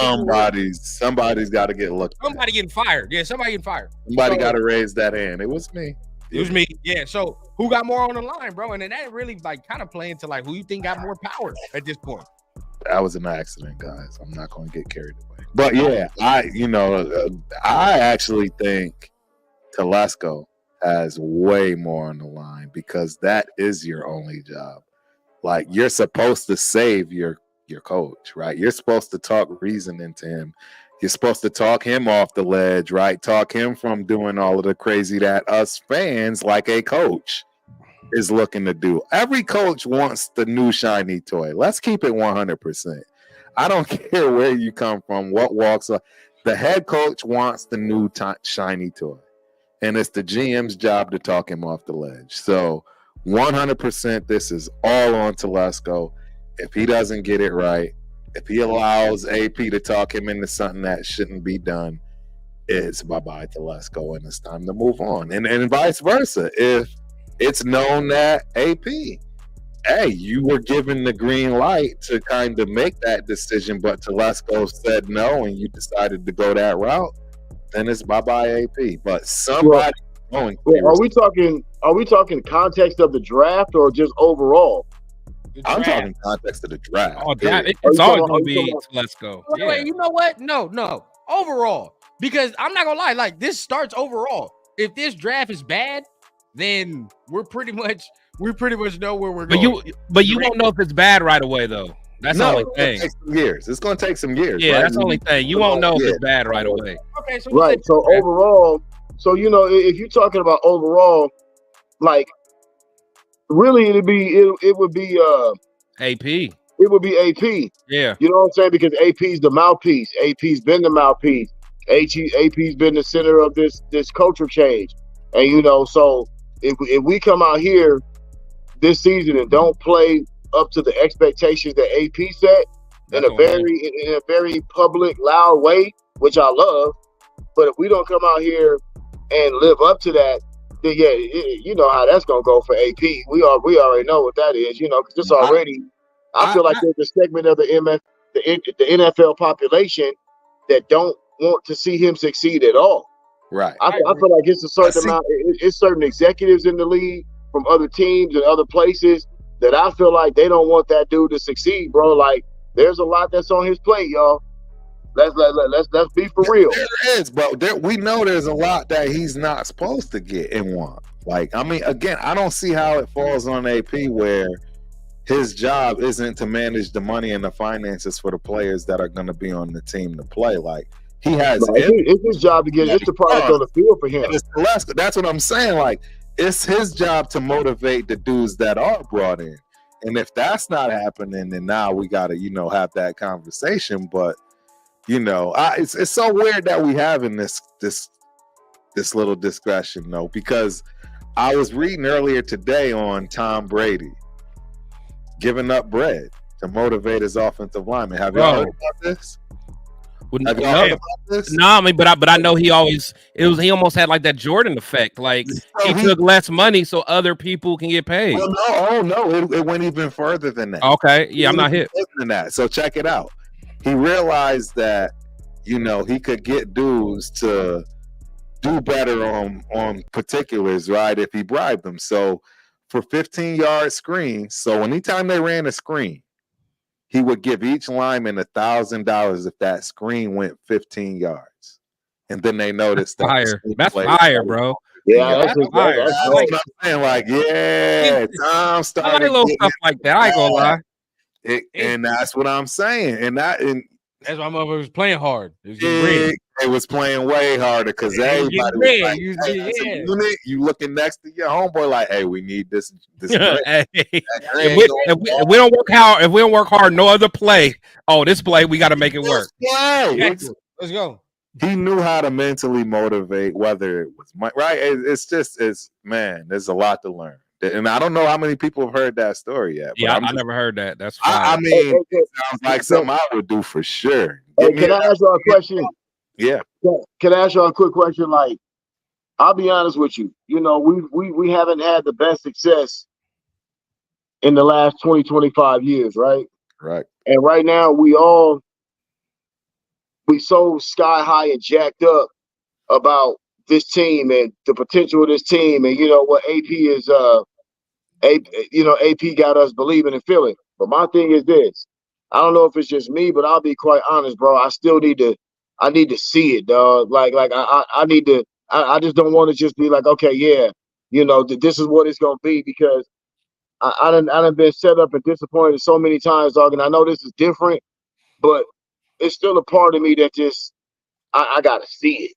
shit somebody's got to get looked. Somebody getting fired. Yeah, somebody getting fired. Somebody got to raise that hand. It was me. It was me. Yeah. So who got more on the line, bro? And then that really like kind of playing to like who you think got more power at this point. That was an accident, guys. I'm not going to get carried away. But yeah, I actually think Telesco has way more on the line because that is your only job. Like, you're supposed to save your coach, right? You're supposed to talk reason into him. You're supposed to talk him off the ledge, right? Talk him from doing all of the crazy that us fans, like a coach, is looking to do. Every coach wants the new shiny toy. Let's keep it 100%. I don't care where you come from, what walks up. The head coach wants the new shiny toy, and it's the GM's job to talk him off the ledge. So 100%, this is all on Telesco. If he doesn't get it right, if he allows AP to talk him into something that shouldn't be done, it's bye-bye Telesco, and it's time to move on. And vice versa. If it's known that AP, hey, you were given the green light to kind of make that decision, but Telesco said no, and you decided to go that route, then it's bye-bye AP. But somebody going. Are we talking context of the draft or just overall? I'm talking context of the draft. Oh, it's always going to be Telesco. Wait, you know what? No. Overall, Because I'm not gonna lie, like this starts overall. If this draft is bad, then we pretty much know where we're going. But you won't know if it's bad right away though. That's the only thing. Take some years. It's gonna take some years. Yeah, right? that's the only thing. You won't know if it's bad right away. Okay, so right. So overall, so if you're talking about overall, like really it would be AP. It would be AP. Yeah. You know what I'm saying? Because AP's the mouthpiece. AP's been the mouthpiece. AP's been the center of this culture change. And so if we come out here this season and don't play up to the expectations that AP set in a very public, loud way, which I love, but if we don't come out here and live up to that, then you know how that's gonna go for AP. We already know what that is, because it's already. I feel like there's a segment of the NFL population that don't want to see him succeed at all. Right. I feel like it's a certain amount. It's certain executives in the league from other teams and other places that I feel like they don't want that dude to succeed, bro. Like there's a lot that's on his plate, y'all. Let's be for real. There is, but we know there's a lot that he's not supposed to get and want. Like, I mean, again, I don't see how it falls on AP where his job isn't to manage the money and the finances for the players that are going to be on the team to play. Like, he has it's his job to get it's the product on the field for him. That's what I'm saying. Like, it's his job to motivate the dudes that are brought in. And if that's not happening, then now we got to, have that conversation. But, it's so weird that we having this little discussion, though, because I was reading earlier today on Tom Brady giving up bread to motivate his offensive lineman. Have y'all heard about this? Have y'all heard about this? No, I mean, but I know he almost had like that Jordan effect. Like he took less money so other people can get paid. Well, no, it went even further than that. Okay, yeah, I'm not hit. Than that. So check it out. He realized that he could get dudes to do better on particulars, right? If he bribed them. So for 15-yard screens, so anytime they ran a screen, he would give each lineman $1,000 if that screen went 15 yards. And then they noticed that fire. That's fire, bro. Yeah, that's fire. That's what I'm saying. Like, Tom started. I like little stuff like that. I ain't gonna lie. And that's what I'm saying. And that's why motherfucker was playing hard. It was playing way harder because everybody was like, you looking next to your homeboy like, hey, we need this. If we don't work hard, no other play. Oh, this play, we got to make it work. Let's go. He knew how to mentally motivate, whether it was right. Man, there's a lot to learn. And I don't know how many people have heard that story yet. Yeah, I never heard that. That's fine. I mean, it sounds like something I would do for sure. Can I ask y'all a question? Yeah. Can I ask y'all a quick question? Like, I'll be honest with you. We haven't had the best success in the last 20, 25 years, right? Right. And right now we so sky high and jacked up about this team and the potential of this team, and what AP is. AP got us believing and feeling. But my thing is this: I don't know if it's just me, but I'll be quite honest, bro. I still need to. I need to see it, dog. Like I need to. I just don't want to just be like, okay, yeah, this is what it's gonna be, because I done been set up and disappointed so many times, dog. And I know this is different, but it's still a part of me that just I gotta see it.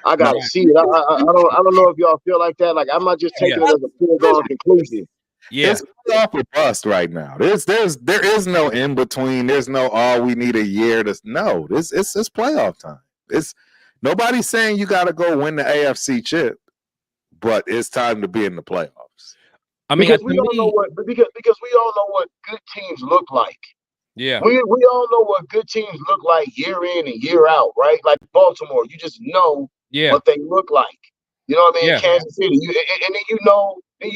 I gotta see it. I don't know if y'all feel like that. Like, I'm not just taking it as a foregone conclusion. Yeah, it's off or bust right now. There is no in between. There's no we need a year to no. It's playoff time. It's nobody's saying you got to go win the AFC chip, but it's time to be in the playoffs. I mean, because we all know what good teams look like. Yeah, we all know what good teams look like year in and year out, right? Like Baltimore, you just know what they look like. You know what I mean? Yeah. Kansas City, and then you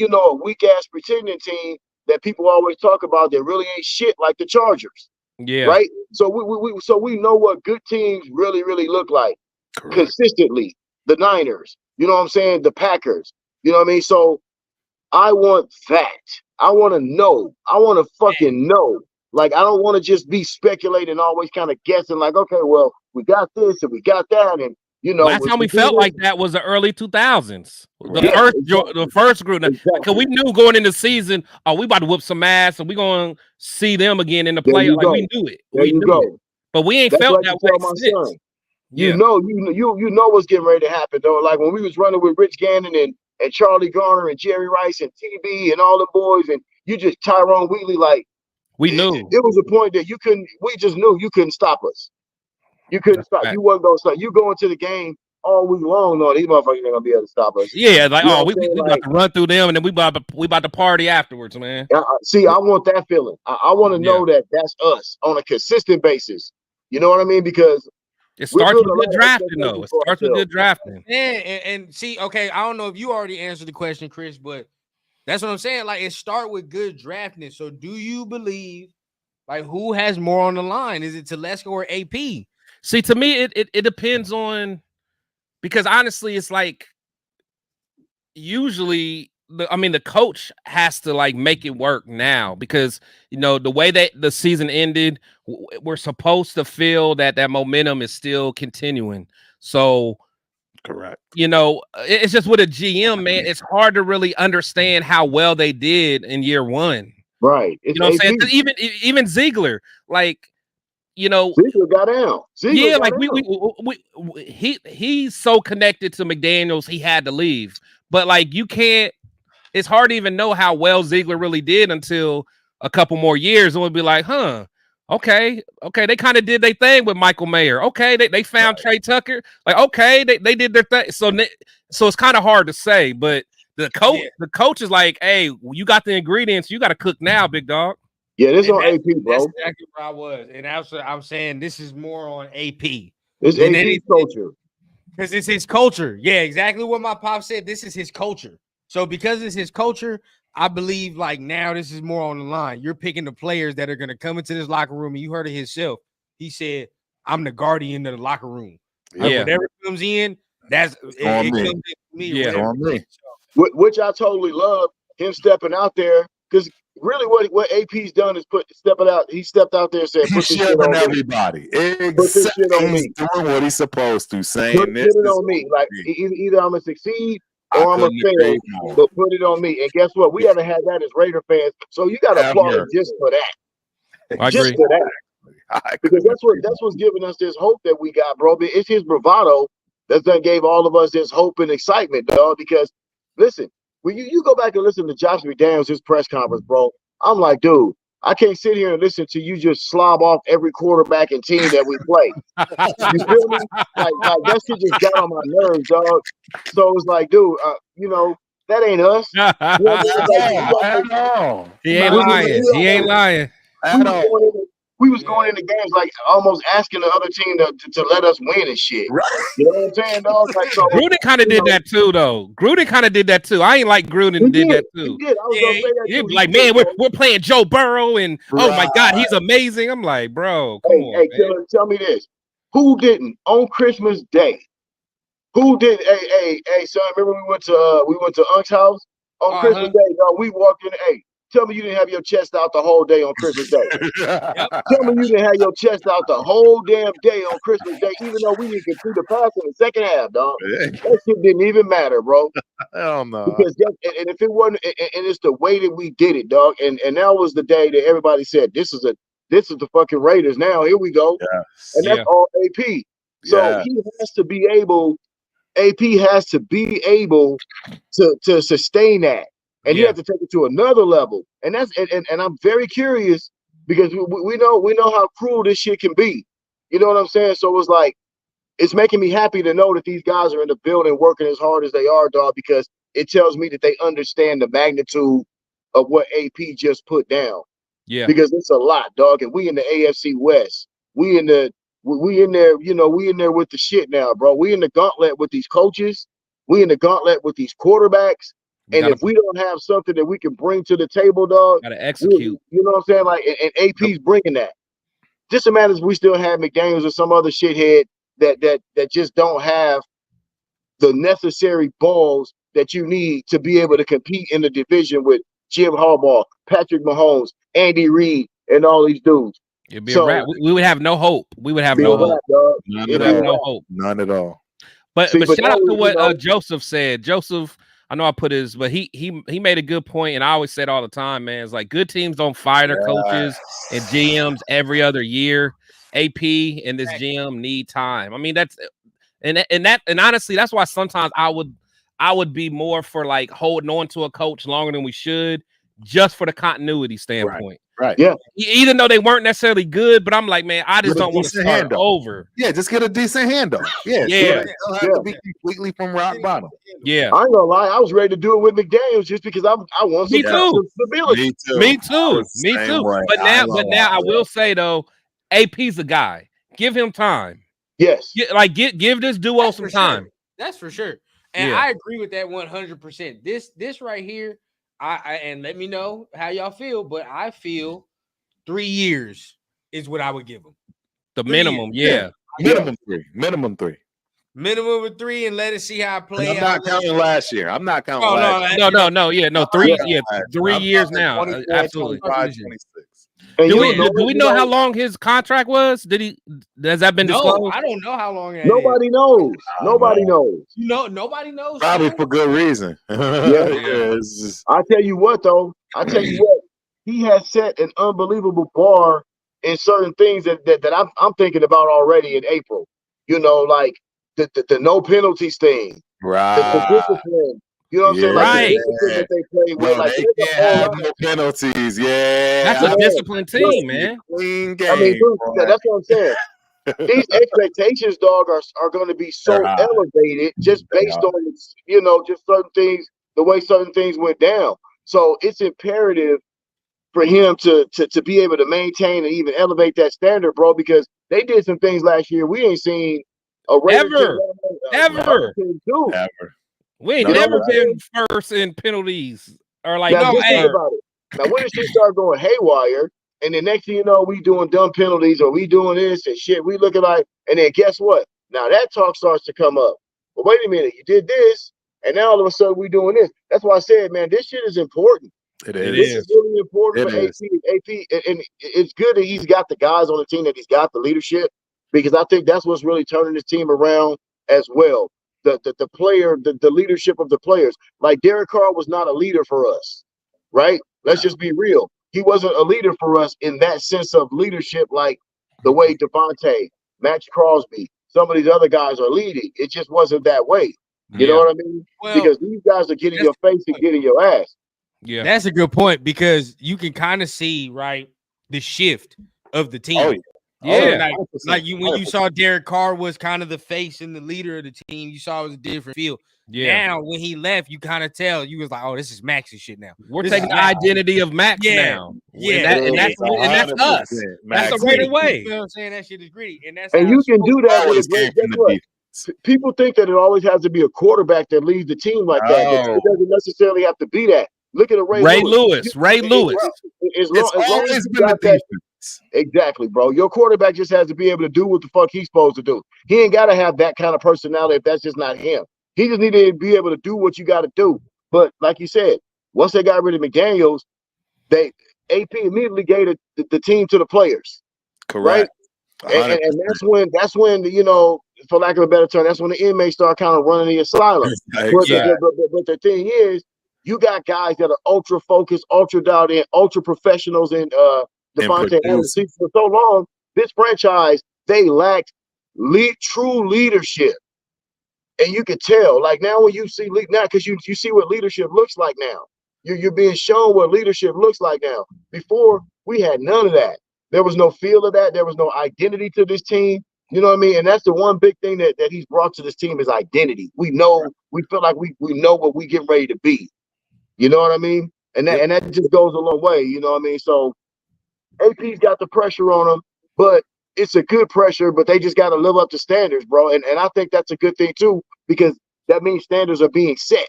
know a weak ass pretending team that people always talk about that really ain't shit, like the Chargers. Yeah. Right. So we know what good teams really look like. Correct. Consistently. The Niners. You know what I'm saying? The Packers. You know what I mean? So I want that. I want to know. I want to fucking know. Like, I don't want to just be speculating, always kind of guessing. Like, okay, well, we got this and we got that, and Last time we felt like that was the early 2000s. The first group. Because we knew going into the season, we about to whoop some ass, and we going to see them again in the playoffs. Like, we knew it. We knew it. But we ain't felt that way since. You know what's getting ready to happen, though. Like when we was running with Rich Gannon and Charlie Garner and Jerry Rice and TB and all the boys, and you just Tyrone Wheatley, like we knew. It was a point that we just knew you couldn't stop us. You couldn't stop. You wasn't gonna stop. You go into the game all week long. No, these motherfuckers ain't gonna be able to stop us. Yeah, like we about to run through them, and then we about to party afterwards, man. See, I want that feeling. I want to know that that's us on a consistent basis. You know what I mean? Because it starts with good drafting, though. It starts with good drafting. And see, okay, I don't know if you already answered the question, Chris, but that's what I'm saying. Like, it start with good drafting. So, do you believe, like, who has more on the line? Is it Telesco or AP? See, to me, it depends on, because honestly, it's like usually the coach has to like make it work now, because the way that the season ended, we're supposed to feel that momentum is still continuing. So correct. It's just with a GM, man, it's hard to really understand how well they did in year one. Right. You know what I'm saying? Even Ziegler, like, Ziegler got down. He's so connected to McDaniels, he had to leave. But like, you can't. It's hard to even know how well Ziegler really did until a couple more years, and we'll be like, okay, they kind of did their thing with Michael Mayer. Okay, they found Trey Tucker. Like, okay, they did their thing. So it's kind of hard to say, but the coach is like, hey, you got the ingredients, you got to cook now, big dog. Yeah, this is on AP, bro. That's exactly where I was. And I'm saying this is more on AP. It's AP culture. Because it's his culture. Yeah, exactly what my pop said. This is his culture. So because it's his culture, I believe like now this is more on the line. You're picking the players that are going to come into this locker room. And you heard it himself. He said, I'm the guardian of the locker room. Yeah. Like, whatever comes in, it comes in me. Yeah. On me. Which I totally love, him stepping out there, because really what AP's done is stepping out. He stepped out there and said, "Put this shit on everybody." Exactly. Put this shit on me. Doing what he's supposed to, saying put it on me. Like either I'm gonna succeed or I'm gonna fail, but put it on me. And guess what? We haven't had that as Raider fans, so you got to applaud him just for that. I just agree. for that, because that's what's giving us this hope that we got, bro. It's his bravado that gave all of us this hope and excitement, dog. Because listen. When you go back and listen to Josh McDaniels, his press conference, bro, I'm like, dude, I can't sit here and listen to you just slob off every quarterback and team that we play. You feel me? Like that shit just got on my nerves, dog. So it's like, dude, that ain't us. He ain't lying. He ain't lying. We was going into games like almost asking the other team to let us win and shit. Right. You know what I'm saying, dog? Like, so, Gruden kind of did that too, though. Gruden kind of did that too. I ain't like Gruden did that too. He did. I was gonna say that too. Like, man, we're playing Joe Burrow, and oh my God, he's amazing. I'm like, bro, come on, man. Tell me this: who didn't on Christmas Day? Who did? Hey, son. Remember we went to Unc's house on Christmas Day, dog. We walked in. Hey. Tell me you didn't have your chest out the whole day on Christmas Day. Tell me you didn't have your chest out the whole damn day on Christmas Day, even though we didn't complete the pass in the second half, dog. That shit didn't even matter, bro. Hell no. Because and if it wasn't, and it's the way that we did it, dog. And that was the day that everybody said, this is the fucking Raiders now. Here we go. Yes. And that's all AP. So he has to be able. AP has to be able to sustain that. And you have to take it to another level, and that's and I'm very curious because we know how cruel this shit can be. You know what I'm saying? So it's like it's making me happy to know that these guys are in the building working as hard as they are, dog. Because it tells me that they understand the magnitude of what AP just put down. Yeah, because it's a lot, dog. And we in the AFC West, we in there, we in there with the shit now, bro. We in the gauntlet with these coaches. We in the gauntlet with these quarterbacks. And if we don't have something that we can bring to the table, dog, gotta execute. You know what I'm saying? Like, and AP's bringing that. Just a matter of we still have McDaniels or some other shithead that just don't have the necessary balls that you need to be able to compete in the division with Jim Harbaugh, Patrick Mahomes, Andy Reid, and all these dudes. It'd be a wrap. We would have no hope. We would have no hope. None at all. None at all. But See, but shout out to now, what Joseph said. Joseph, I know I put his, but he made a good point, and I always say it all the time, man. It's like good teams don't fire their coaches and GMs every other year. AP and this GM need time. I mean, that's and honestly, that's why sometimes I would be more for like holding on to a coach longer than we should, just for the continuity standpoint. Right. Yeah. Even though they weren't necessarily good, but I'm like, man, I just don't want to start over. Yeah, just get a decent handoff. Yeah. Yeah. So they'll have to be completely from rock bottom. Yeah. I ain't gonna lie, I was ready to do it with McDaniels just because I want some stability. Me too. But now I will say though, AP's a guy. Give him time. Yes. Give this duo some time. That's for sure. And I agree with that 100%. This right here, I and let me know how y'all feel, but I feel 3 years is what I would give him. The minimum, yeah. Minimum 3. Minimum 3. Minimum of 3, and let us see how it plays. I'm not counting last year. I'm not counting last year. No. 3 years now. Absolutely. 26. Do we know how long his contract was? Has that been disclosed? No, I don't know how long. Nobody knows. Nobody knows. Nobody knows. Probably for good reason. I tell you what, though. He has set an unbelievable bar in certain things that I'm thinking about already in April. You know, like the no penalties thing, right? The discipline. You know what I'm saying? Like the discipline that they play with. Like they can't have no penalties. Yeah, that's a disciplined team, man. Clean game. I mean, that's what I'm saying. These expectations, dog, are going to be so elevated just based on, just certain things, the way certain things went down. So it's imperative for him to be able to maintain and even elevate that standard, bro, because they did some things last year we ain't seen a ever. We ain't never been saying? First in penalties or like now, think about it. Now, when does she start going haywire? And the next thing you know, we doing dumb penalties or we doing this and shit. We looking like, and then guess what? Now that talk starts to come up. But wait a minute, you did this, and now all of a sudden we doing this. That's why I said, man, this shit is important. It is. This is really important for AP, and it's good that he's got the guys on the team, that he's got the leadership, because I think that's what's really turning his team around as well. The player, the leadership of the players. Like Derek Carr was not a leader for us, right? Let's just be real. He wasn't a leader for us in that sense of leadership, like the way Devontae, Max Crosby, some of these other guys are leading. It just wasn't that way. You know what I mean? Well, because these guys are getting your face and getting your ass. Yeah, that's a good point, because you can kind of see, right, the shift of the team. Oh, yeah. Like when you saw Derek Carr was kind of the face and the leader of the team, you saw it was a different feel. Yeah. Now when he left, you kind of tell, you was like, oh, this is Max's shit now. We're taking the identity of Max now. Yeah, and that's us. That's the greater way. You know what I'm saying? That shit is greedy. And you can do that with a great. Guess what? People think that it always has to be a quarterback that leads the team like that. It doesn't necessarily have to be that. Look at Ray Lewis. Ray Lewis. As long as you got that. Exactly, bro. Your quarterback just has to be able to do what the fuck he's supposed to do. He ain't got to have that kind of personality if that's just not him. He just need to be able to do what you got to do. But like you said, once they got rid of McDaniels, AP immediately gave the team to the players. Correct. Right? And that's when for lack of a better term, that's when the inmates start kind of running the asylum. But the thing is, you got guys that are ultra focused, ultra dialed in, ultra professionals in Devontae Adams for so long. This franchise, they lacked true leadership, and you could tell. Like now, when you see now, because you see what leadership looks like now. You're being shown what leadership looks like now. Before, we had none of that. There was no feel of that. There was no identity to this team. You know what I mean? And that's the one big thing that he's brought to this team is identity. We know, we feel like we know what we get ready to be. You know what I mean? And that just goes a long way. You know what I mean? So AP's got the pressure on him, but it's a good pressure, but they just got to live up to standards, bro. And I think that's a good thing too, because that means standards are being set.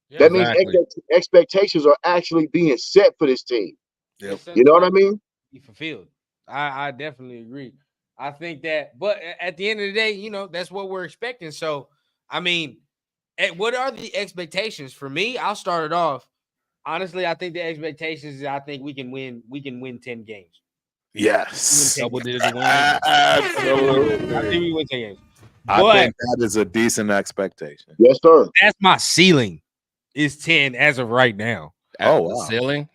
Yeah, that means expectations are actually being set for this team. Yep. You know what I mean? Be fulfilled. I definitely agree. I think that, but at the end of the day, that's what we're expecting. So, I mean, what are the expectations for me? I'll start it off. Honestly, I think the expectations is I think we can win 10 games. Yes. Double digit wins. Absolutely. I think we win 10 games. But I think that is a decent expectation. Yes, sir. that's my ceiling. Is 10 as of right now. At Oh, the wow. ceiling.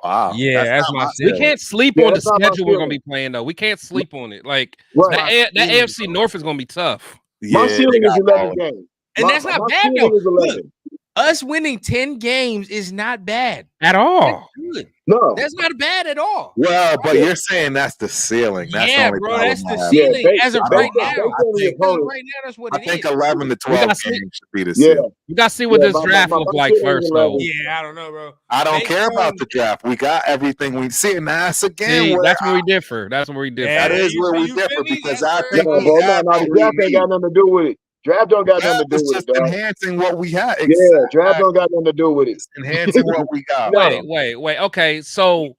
Wow. Yeah, that's not my We ceiling. can't sleep Yeah, on the that's not my schedule we're gonna feeling. be playing though. We can't sleep on it. Like Right. that AFC North is gonna be tough. My Yeah, they ceiling is got 11 all- games. And that's not my bad ceiling though. is 11. Look, us winning 10 games is not bad. At all. That's good. No. That's not bad at all. Well, but you're saying that's the ceiling. That's the Yeah, only bro, problem that's I the have. ceiling based, as of I don't right know. now. I based on the think- As of opponent. right now, that's what I it think is. 11 to 12 gotta see- games should be the Yeah. ceiling. We gotta see what Yeah, this draft look like ceiling is first though. 11. Yeah, I don't know, bro. I don't Based care on- about the draft. We got everything we see, and that's again See, where that's where we differ. That's where we differ. Yeah, that is you where feel- we you differ feel me? because That's I where- think No, we bro, have no, what the we draft ain't need. got nothing to do with it. Draft don't got Yeah, nothing to do it's with just it, dog. enhancing what we have. Yeah, draft don't got nothing to do with it. It's enhancing what we got. No. Wait. Okay, so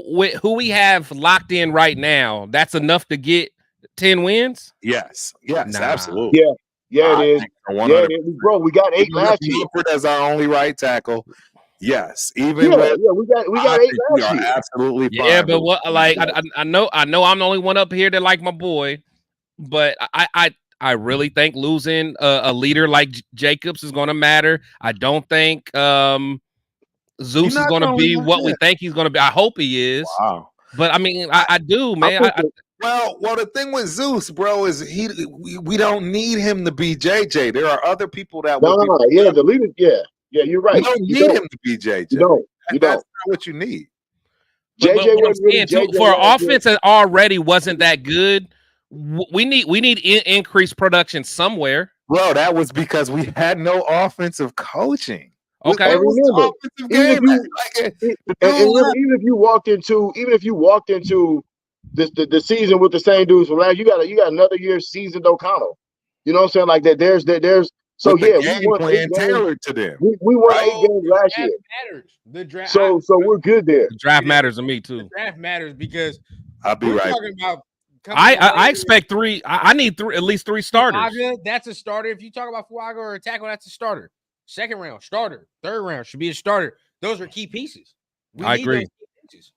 with who we have locked in right now, that's enough to get 10 wins. Yes, Nah. absolutely. Yeah, it I is. think Yeah, 100%. it is. Bro, we got 8 Even with last year. Milford as our only right tackle, yes. Even Yeah, with we I got 8 think we last are year. absolutely fine. Yeah, but with what like I know I'm the only one up here that like my boy, but I really think losing a leader like Jacobs is going to matter. I don't think Zeus is not going to gonna be lose what we that. think he's going to be. I hope he is, Wow. but I mean I do, man. Well, the thing with Zeus, bro, is we don't need him to be JJ. There are other people that would be. Yeah, the leader. Yeah, you're right. You don't need him to be JJ. You don't. That's not what you need. But JJ what I'm wasn't really saying, too, JJ for an last year. offense that already wasn't that good, we need increased production somewhere. Bro, that was because we had no offensive coaching. Okay. What was the Remember, offensive even game? if you- The And dude remember, left. even if you walked into the season with the same dudes from last, you got another year seasoned O'Connell. You know what I'm saying? Like that. There's so With the yeah, we game won 8 plan games. tailored to them. We won Right. 8 games last year. Matters. The draft. So we're good there. The draft matters to me too. The draft matters because I'll be we're right. talking about. I expect 3. I need at least 3 starters. Fuaga, that's a starter. If you talk about Fuaga or a tackle, that's a starter. Second round starter. Third round should be a starter. Those are key pieces. I agree. those key pieces.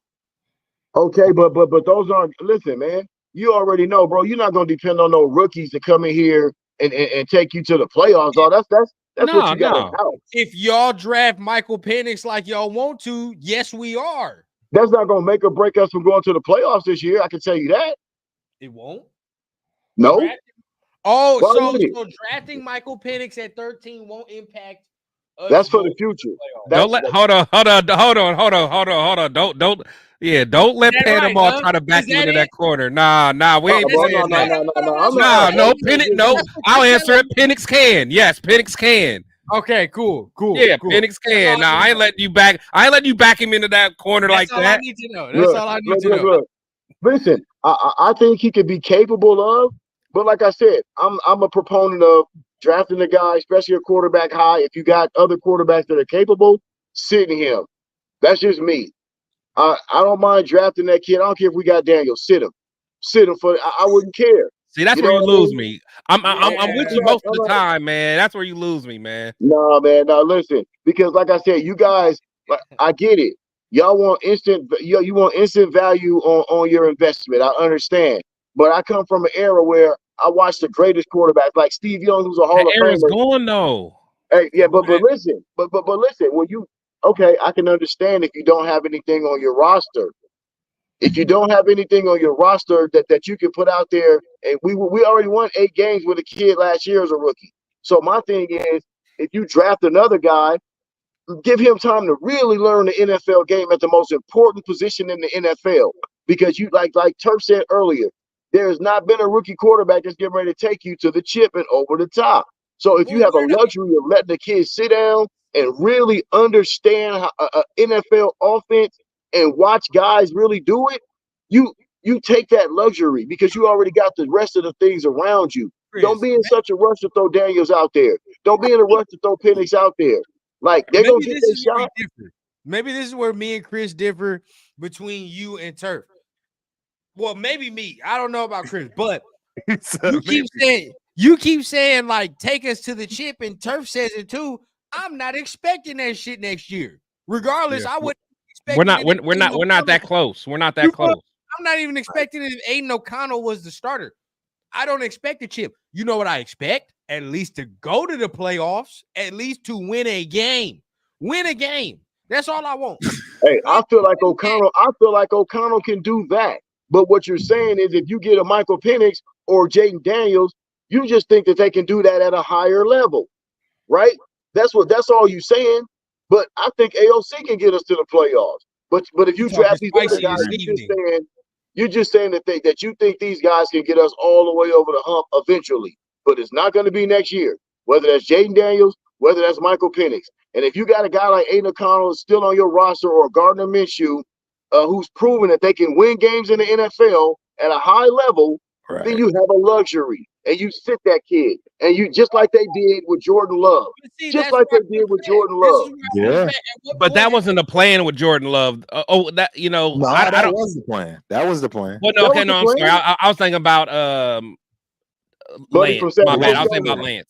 Okay, but those aren't. Listen, man, you already know, bro. You're not gonna depend on no rookies to come in here and take you to the playoffs. Oh, that's what you got in house. If y'all draft Michael Penix like y'all want to, yes, we are. That's not gonna make or break us from going to the playoffs this year. I can tell you that. It won't. No. Oh, Why so would it? drafting Michael Penix at 13 won't impact us. That's for going the future. to the playoffs. Don't let hold on. Don't let Is that Panama right, huh? try to back Is you that into it? that corner. Nah, we ain't bro, saying that. I'm No, not. Penix. No, I'll answer it. Penix can. Yes, Penix can. Okay, cool. Yeah, cool. Penix can. That's all Nah, I I need ain't to letting you back. I ain't letting you back him into that corner know. like That's all I that. need to know. That's all I need to know. Look. Listen, I think he could be capable of, but like I said, I'm a proponent of drafting a guy, especially a quarterback high. If you got other quarterbacks that are capable, sitting him. That's just me. I don't mind drafting that kid. I don't care if we got Daniel. Sit him for. I wouldn't care. See, that's You where know you what I lose mean? me. I'm with you Yeah. most of the time, man. That's where you lose me, man. No, man. No, listen. Because like I said, you guys, I get it. Y'all want instant. You want instant value on your investment. I understand. But I come from an era where I watched the greatest quarterbacks like Steve Young, who's a Hall That of era's Famer. gone though. Hey, yeah, but listen, but listen. When you I can understand if you don't have anything on your roster. If you don't have anything on your roster that you can put out there, and we already won 8 games with a kid last year as a rookie. So my thing is, if you draft another guy, give him time to really learn the NFL game at the most important position in the NFL. Because you like Turf said earlier, there has not been a rookie quarterback that's getting ready to take you to the chip and over the top. So if you have a luxury of letting the kids sit down and really understand how NFL offense and watch guys really do it, you take that luxury because you already got the rest of the things around you. Chris, Don't be in such a rush to throw Daniels out there. Don't be in a rush to throw Penix out there. Like they're gonna get their shot. Maybe this is where me and Chris differ between you and Turf. Well, maybe me. I don't know about Chris, but you keep saying like take us to the chip, and Turf says it too. I'm not expecting that shit next year. Regardless, I wouldn't expect. We're not that close. We're not that close. I'm not even expecting it if Aiden O'Connell was the starter. I don't expect a chip. You know what I expect? At least to go to the playoffs, at least to win a game. Win a game. That's all I want. Hey, I feel like O'Connell can do that. But what you're saying is if you get a Michael Penix or Jayden Daniels, you just think that they can do that at a higher level, right? That's all you're saying. But I think AOC can get us to the playoffs. But if you draft these other guys, you're just saying that you think these guys can get us all the way over the hump eventually. But it's not going to be next year. Whether that's Jayden Daniels, whether that's Michael Penix. And if you got a guy like Aiden O'Connell still on your roster or Gardner Minshew, who's proven that they can win games in the NFL at a high level, then you have a luxury. And you sit that kid. And you just like they did with Jordan Love. Yeah. But that wasn't the plan with Jordan Love. That was the plan. That was the plan. Well, no, I'm sorry. I was thinking about Lance. My bad. I was thinking about Lance.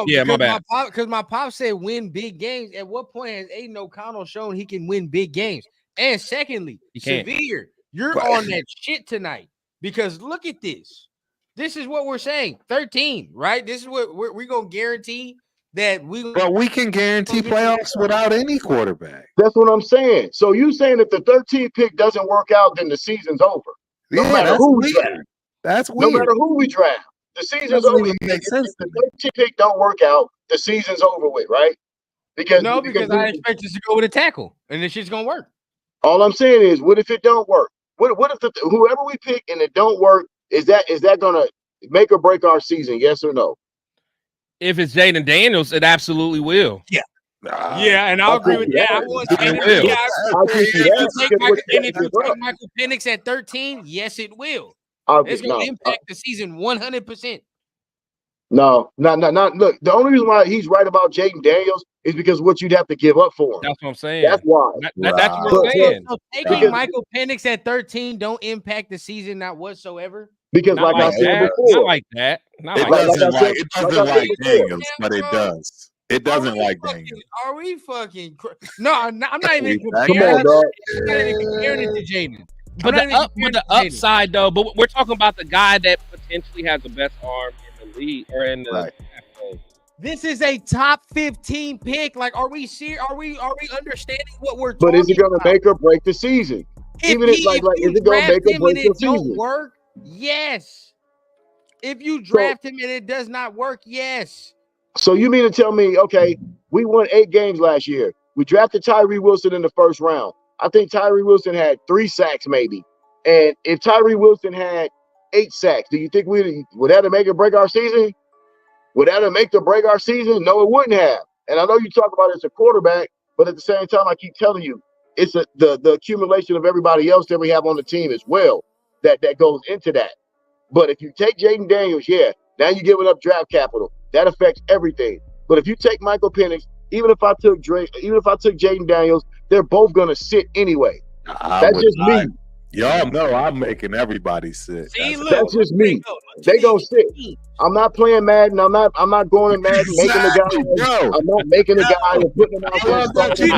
Yeah, my bad. Because my pop said win big games. At what point has Aiden O'Connell shown he can win big games? And secondly, Severe, you're on that shit tonight. Because look at this. This is what we're saying. 13, right? This is what we're going to guarantee that we. But we can guarantee playoffs without any quarterback. That's what I'm saying. So you saying if the 13th pick doesn't work out, then the season's over. No matter who we draft. That's weird. No matter who we draft, the season's over. If the 13th pick don't work out, the season's over with, right? Because I expect us to go with a tackle, and this shit's gonna work. All I'm saying is, what if it don't work? What if whoever we pick and it don't work? Is that gonna make or break our season? Yes or no? If it's Jayden Daniels, it absolutely will. Yeah. And I'll agree with that. If you take Michael Penix at 13, yes, it will. It's going to impact the season 100%. No. Look, the only reason why he's right about Jayden Daniels is because what you'd have to give up for him. That's what I'm saying. That's why. That's what I'm saying. So taking Michael Penix at 13 don't impact the season, not whatsoever. Because not like I said before, not like that. It doesn't like Daniels, but it does. It doesn't like Daniels. Are we fucking? No, I'm not even comparing. Come on, dog. I'm not even comparing it to Jayden. But the upside though, but we're talking about the guy that potentially has the best arm in the league or in the. Right. This is a top 15 pick. Like, are we serious? Are we understanding what we're talking about? But is it going to make or break the season? Even if is it going to make or break the season? Work, yes. If you draft him and it does not work, yes. So you mean to tell me, okay, we won 8 games last year. We drafted Tyree Wilson in the first round. I think Tyree Wilson had 3 sacks maybe. And if Tyree Wilson had 8 sacks, do you think would that make or break our season? Would that make or break our season? No, it wouldn't have. And I know you talk about it as a quarterback, but at the same time, I keep telling you, it's the accumulation of everybody else that we have on the team as well that goes into that. But if you take Jayden Daniels, now you're giving up draft capital. That affects everything. But if you take Michael Penix, even if I took Jayden Daniels, they're both gonna sit anyway. That's just me. Y'all know I'm making everybody sit. That's just me. They gonna sit. I'm not playing Madden. I'm not going to Madden making the guy. I'm not making the guy and putting him out there. Do you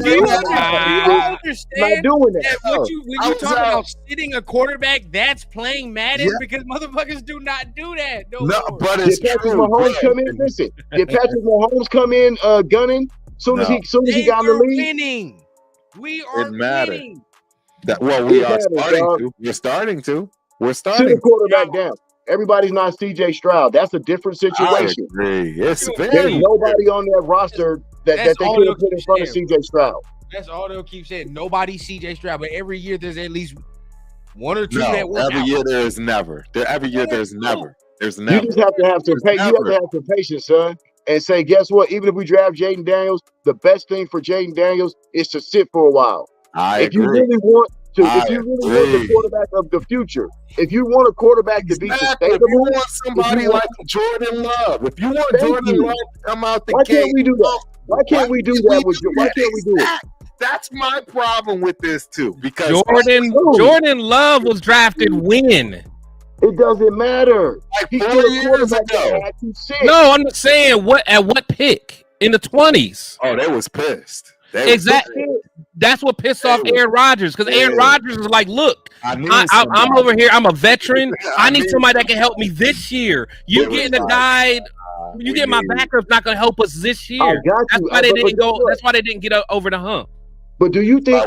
understand that when you talk about sitting a quarterback, that's playing Madden? Because motherfuckers do not do that. No, but it's Did Patrick Mahomes come in? Listen, did Patrick Mahomes come in gunning? Soon as he got in the league? Winning. We are winning. We're starting to. Sit the quarterback down. Everybody's not CJ Stroud. That's a different situation. I agree. There's nobody on that roster that they could have put in front of CJ Stroud. That's all they'll keep saying. Nobody CJ Stroud, but every year there's at least 1 or 2 that work every year there's never. Every year there's never. There's never. You just have to have some patience. You have to have some patience, son. And say, guess what? Even if we draft Jayden Daniels, the best thing for Jayden Daniels is to sit for a while. If you really want the quarterback of the future, if you want a quarterback to be sustainable, if you want somebody like Jordan Love, if you want Jordan Love to come out the gate, why can't we do that? Why can't we do that? Why can't we do it? That's my problem with this too. Because Jordan Love was drafted when? It doesn't matter. Like 4 years ago. No, I'm saying at what pick? In the 20s. Oh, they was pissed. Exactly. That's what pissed off Aaron Rodgers, because Aaron Rodgers is like, look, I'm over here. I'm a veteran. I need somebody that can help me this year. You getting a guy, you get my backup's not going to help us this year. That's why they didn't go. That's why they didn't get over the hump. But do you think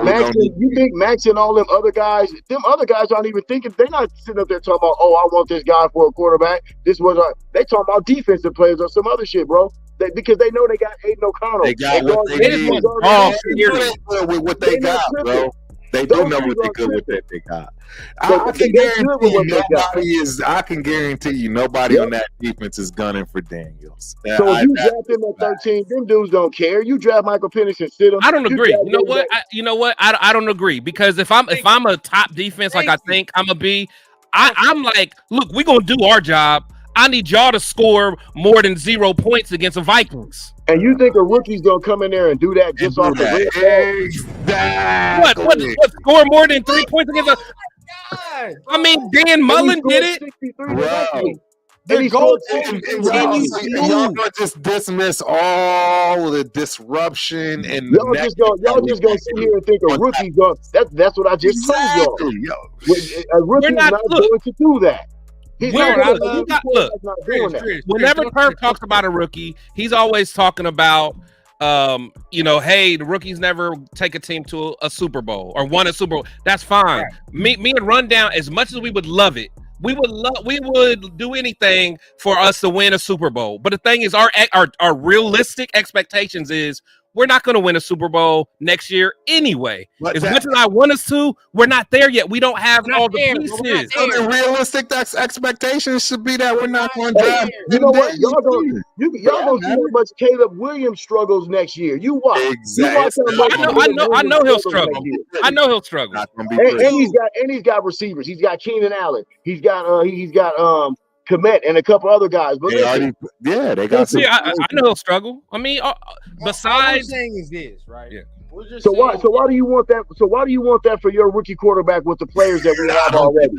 Max and all them other guys aren't even thinking? They're not sitting up there talking about, oh, I want this guy for a quarterback. They talking about defensive players or some other shit, bro. Because they know they got Aiden O'Connell. They got what they need. With what they got, bro. They do know what they're good with that they got. I can guarantee you nobody on that defense is gunning for Daniels. So if you draft him at 13, them dudes don't care. You draft Michael Penix and sit him. I don't agree. You know what? I don't agree, because if I'm a top defense like I think I'm gonna be, I'm like, look, we're gonna do our job. I need y'all to score more than 0 points against the Vikings. And you think a rookie's gonna come in there and do that just off the rip? Exactly. What score more than 3 points against a? I mean, Dan Mullen did it. Y'all gonna just dismiss all the disruption and y'all just gonna sit here and think a rookie's gonna. That's what I just told y'all. A rookie's not going to do that. Whenever Perk talks about a rookie, he's always talking about, hey, the rookies never take a team to a Super Bowl or won a Super Bowl. That's fine. Right. Me and Rundown, as much as we would love it, we would do anything for us to win a Super Bowl. But the thing is, our realistic expectations is, we're not going to win a Super Bowl next year anyway. As much as I want us to, we're not there yet. We don't have all the pieces. So the realistic expectations should be that we're not going to draft. You know what? Y'all don't see how much Caleb Williams struggles next year. You watch. Exactly. I know he'll struggle. I know he'll struggle. And he's got receivers. He's got Keenan Allen. He's got Komet and a couple other guys. But they got. I know he'll struggle. I mean, besides, all I'm saying is this, right? Yeah. So why do you want that? So why do you want that for your rookie quarterback with the players that we have already?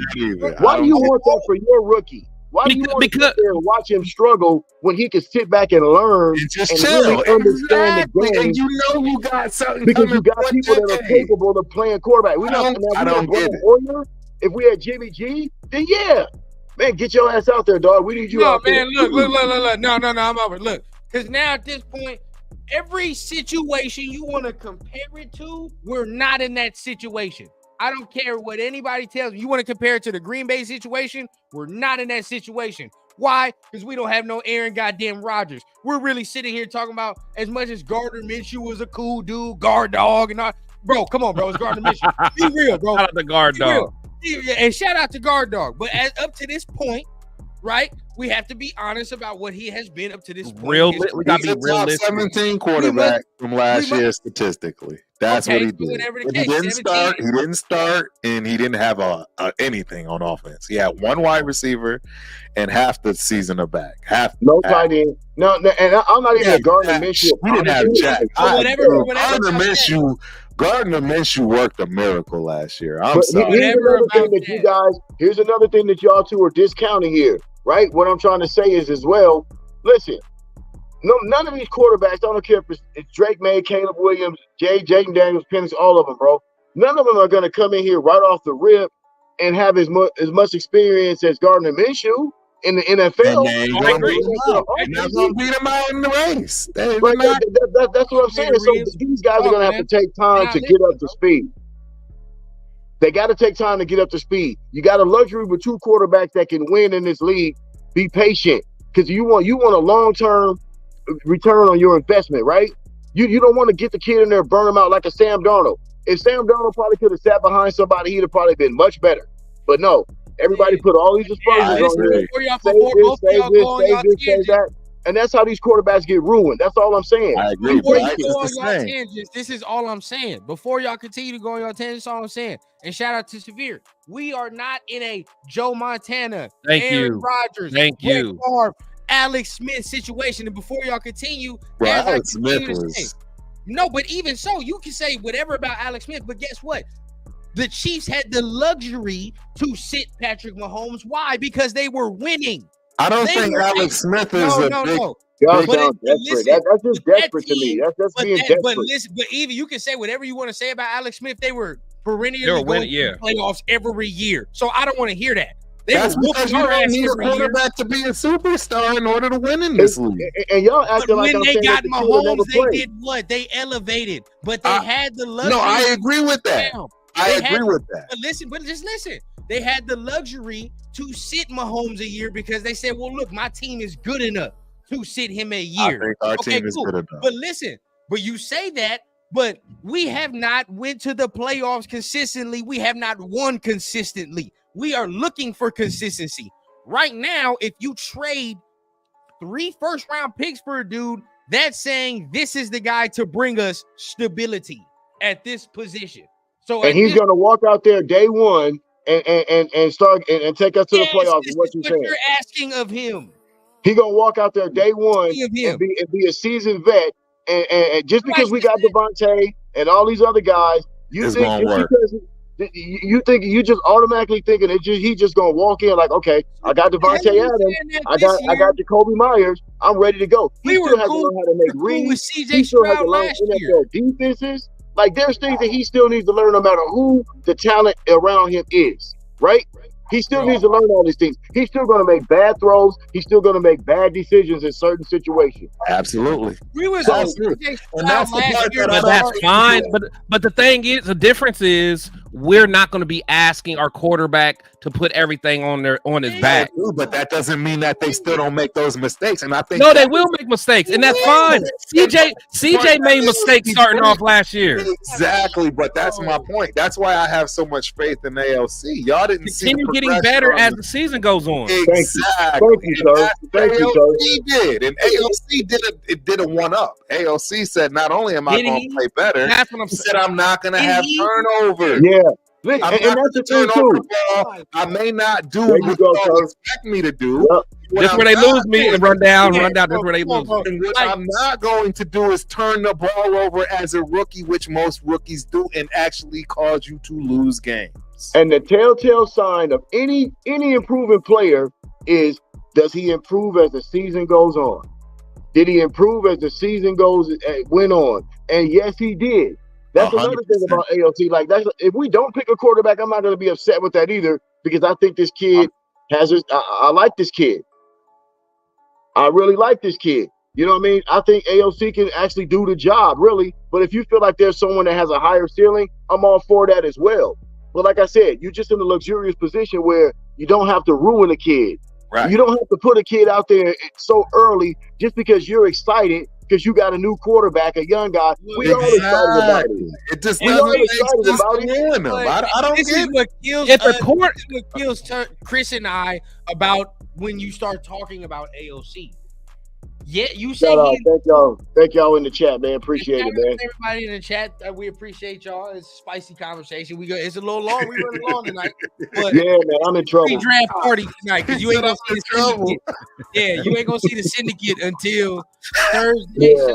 Why do you want that for your rookie? Why do you want to sit there and watch him struggle when he can sit back and learn and just chill, really understand the game? And you know you got something because you got people that are capable of playing quarterback. I don't get it. If we had Jimmy G, then yeah. Man, get your ass out there, dog. We need you out there. Look. No, I'm over. Look, because now at this point, every situation you want to compare it to, we're not in that situation. I don't care what anybody tells me. You want to compare it to the Green Bay situation? We're not in that situation. Why? Because we don't have no Aaron goddamn Rodgers. We're really sitting here talking about, as much as Gardner Minshew was a cool dude, guard dog and all. Bro, come on, bro. It's Gardner Minshew. Be real, bro. Shout out to guard dog. And shout out to guard dog. But up to this point, right, we have to be honest about what he has been up to this point. We got to be realistic. 17 quarterback from last year statistically. That's what he did. He didn't start, and he didn't have anything on offense. He had one wide receiver and half the season of back. No tight end. No, and I'm not even a Gardner Minshew. He didn't have Jack. Gardner Minshew worked a miracle last year. I'm sorry. Here's another thing that y'all two are discounting here, right? What I'm trying to say is as well, listen, none of these quarterbacks, I don't care if it's Drake May, Caleb Williams, Jayden Daniels, Penix, all of them, bro. None of them are going to come in here right off the rip and have as much experience as Gardner Minshew in the NFL. They're not going to beat him out in the race. That's what I'm saying. So these guys are going to have to take time to get up to speed. They got to take time to get up to speed. You got a luxury with two quarterbacks that can win in this league. Be patient, because you want a long-term return on your investment, right? You don't want to get the kid in there, burn him out like a Sam Darnold. If Sam Darnold probably could have sat behind somebody, he'd have probably been much better. But no, everybody put all these aspersions on here. Save that. And that's how these quarterbacks get ruined. That's all I'm saying. I agree. This is all I'm saying. Before y'all continue to go on your tangents, that's all I'm saying. And shout out to Severe. We are not in a Joe Montana, Aaron Rodgers, Brett Favre, Alex Smith situation. And before y'all continue, Alex Smith was... No, but even so, you can say whatever about Alex Smith, but guess what? The Chiefs had the luxury to sit Patrick Mahomes. Why? Because they were winning. I don't think Alex Smith is Y'all But sound desperate. listen, That's just but that desperate to me. team- That's But being that, desperate. but listen, but even you can say whatever you want to say about Alex Smith. They were perennially They were going winning, to yeah. the playoffs every year. So I don't want to hear that. They That's were because whooping you our don't ass need a every year. quarterback to be a superstar in order to win in this league. And y'all But acting like when I'm they saying got that the kid will never Mahomes, they play. did what? They elevated, but they had the luxury. No, I agree with that. I They had- agree with that. But just listen. They had the luxury to sit Mahomes a year because they said, well, look, my team is good enough to sit him a year. I think our team is good enough. But listen, but you say that, but we have not went to the playoffs consistently. We have not won consistently. We are looking for consistency. Right now, if you trade 3 first-round picks for a dude, that's saying this is the guy to bring us stability at this position. So And he's gonna walk out there day one and start and take us to the playoffs. This What is you what saying? you're asking of him. He gonna walk out there day one Of him. and be a seasoned vet. And just because we got Right. Devontae and all these other guys, you It's think gonna just work. because you think you just automatically thinking he just gonna walk in like, okay, I got Devontae Adams, I got Jacoby Myers, I'm ready to go. He We were still has cool- to learn how to make cool with reads. CJ He still has to Stroud learn last year. NFL defenses. Like there's things that he still needs to learn no matter who the talent around him is, right? He still needs to learn all these things. He's still going to make bad throws. He's still going to make bad decisions in certain situations. Absolutely. We was So- on CJ and Stroud that's the last part year. that I But that's don't- fine. But the thing is, the difference is we're not going to be asking our quarterback to put everything on his back. But that doesn't mean that they still don't make those mistakes. And I think No, they will make mistakes, and that's fine. CJ made mistakes starting off last year. Exactly, but that's my point. That's why I have so much faith in ALC. Y'all didn't see Continue the getting progression better on as the- the season goes on. Exactly. Thank you, sir. Thank you, sir. AOC did, and AOC did a one up. AOC said, "Not only am I Did going he? to play better, That's what I'm he saying. said I'm not going to Did have he? turnovers. Yeah. Listen, I'm and not that's the going thing to turn over too. the ball. I may not do There you what go, y'all sir. expect me to do. Yep. What That's I'm where they not lose me doing- and run down. Yeah, That's where they come on, lose. bro. And what Like- I'm not going to do is turn the ball over as a rookie, which most rookies do, and actually cause you to lose games. And the telltale sign of any improving player is, does he improve as the season goes on? Did he improve as the season went on? And yes, he did. That's another thing 100%. about AOC. Like, if we don't pick a quarterback, I'm not going to be upset with that either, because I think this kid I like this kid. I really like this kid. You know what I mean? I think AOC can actually do the job, really. But if you feel like there's someone that has a higher ceiling, I'm all for that as well. But like I said, you're just in a luxurious position where you don't have to ruin a kid. Right. You don't have to put a kid out there so early just because you're excited because you got a new quarterback, a young guy. We all excited about it. It just We doesn't all make excited sense about to it. ruin them. I don't This get is it. what kills If the us. court, This is what kills Chris and I about when you start talking about AOC. Yeah, you say Shout out. he. Thank y'all in the chat, man. Appreciate it, man. Everybody in the chat, we appreciate y'all. It's a spicy conversation. It's a little long. We running long tonight, but Yeah, man, I'm in trouble. pre-draft party tonight because you ain't gonna see the trouble. syndicate. Yeah, you ain't gonna see the syndicate until Thursday. Yeah.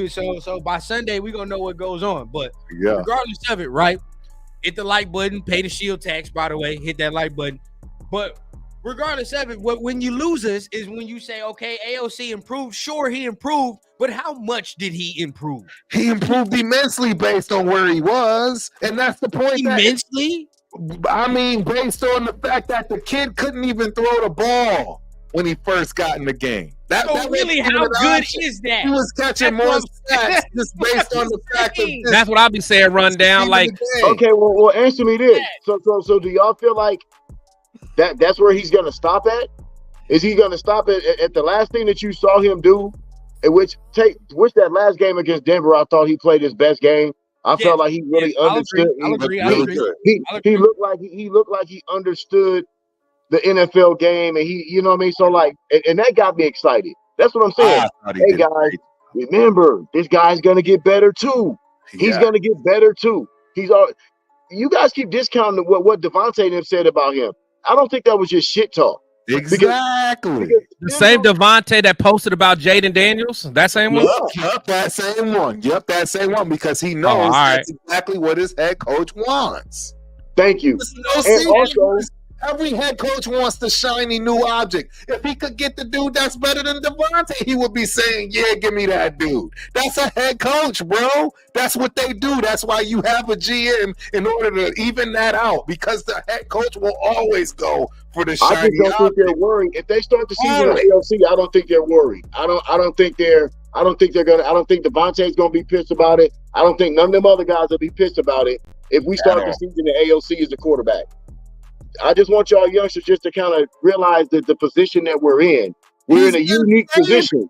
Saturday. So by Sunday we gonna know what goes on. But Yeah. regardless of it, right? Hit the like button, pay the shield tax. By the way, hit that like button. But regardless of it, when you lose us is when you say, okay, AOC improved. Sure, he improved, but how much did he improve? He improved immensely based on where he was. And that's the point. Immensely? I mean, based on the fact that the kid couldn't even throw the ball when he first got in the game. That Really, wasn't how an good option. is that? He was catching That's more what sacks just based on the fact of this. that's what I'll be saying. Run down like Okay, well, answer me this. So do y'all feel like that's where he's gonna stop at? Is he gonna stop at the last thing that you saw him do? Which that last game against Denver, I thought he played his best game. I felt like he really understood. I'll agree. He looked like he understood the NFL game, and he, you know what I mean. So like, and that got me excited. That's what I'm saying. Hey guys, remember this guy's gonna get better too. He's gonna get better too. You guys keep discounting what Devontae and them said about him. I don't think that was just shit talk. Exactly. the same Devontae that posted about Jayden Daniels. That same one. Yep, that same one. Yep, that same one, because he knows all right. that's exactly what his head coach wants. Thank you. Listen, And also, Every head coach wants the shiny new object. If he could get the dude that's better than Devontae, he would be saying, yeah, give me that dude. That's a head coach, bro. That's what they do. That's why you have a GM in order to even that out, because the head coach will always go for the shiny object. I just don't think they're worried. If they start the season in AOC, I don't think they're worried. I don't think Devontae's gonna be pissed about it. I don't think none of them other guys will be pissed about it if we start the season in AOC as the quarterback. I just want y'all youngsters just to kind of realize that the position that we're in. We're in a unique position.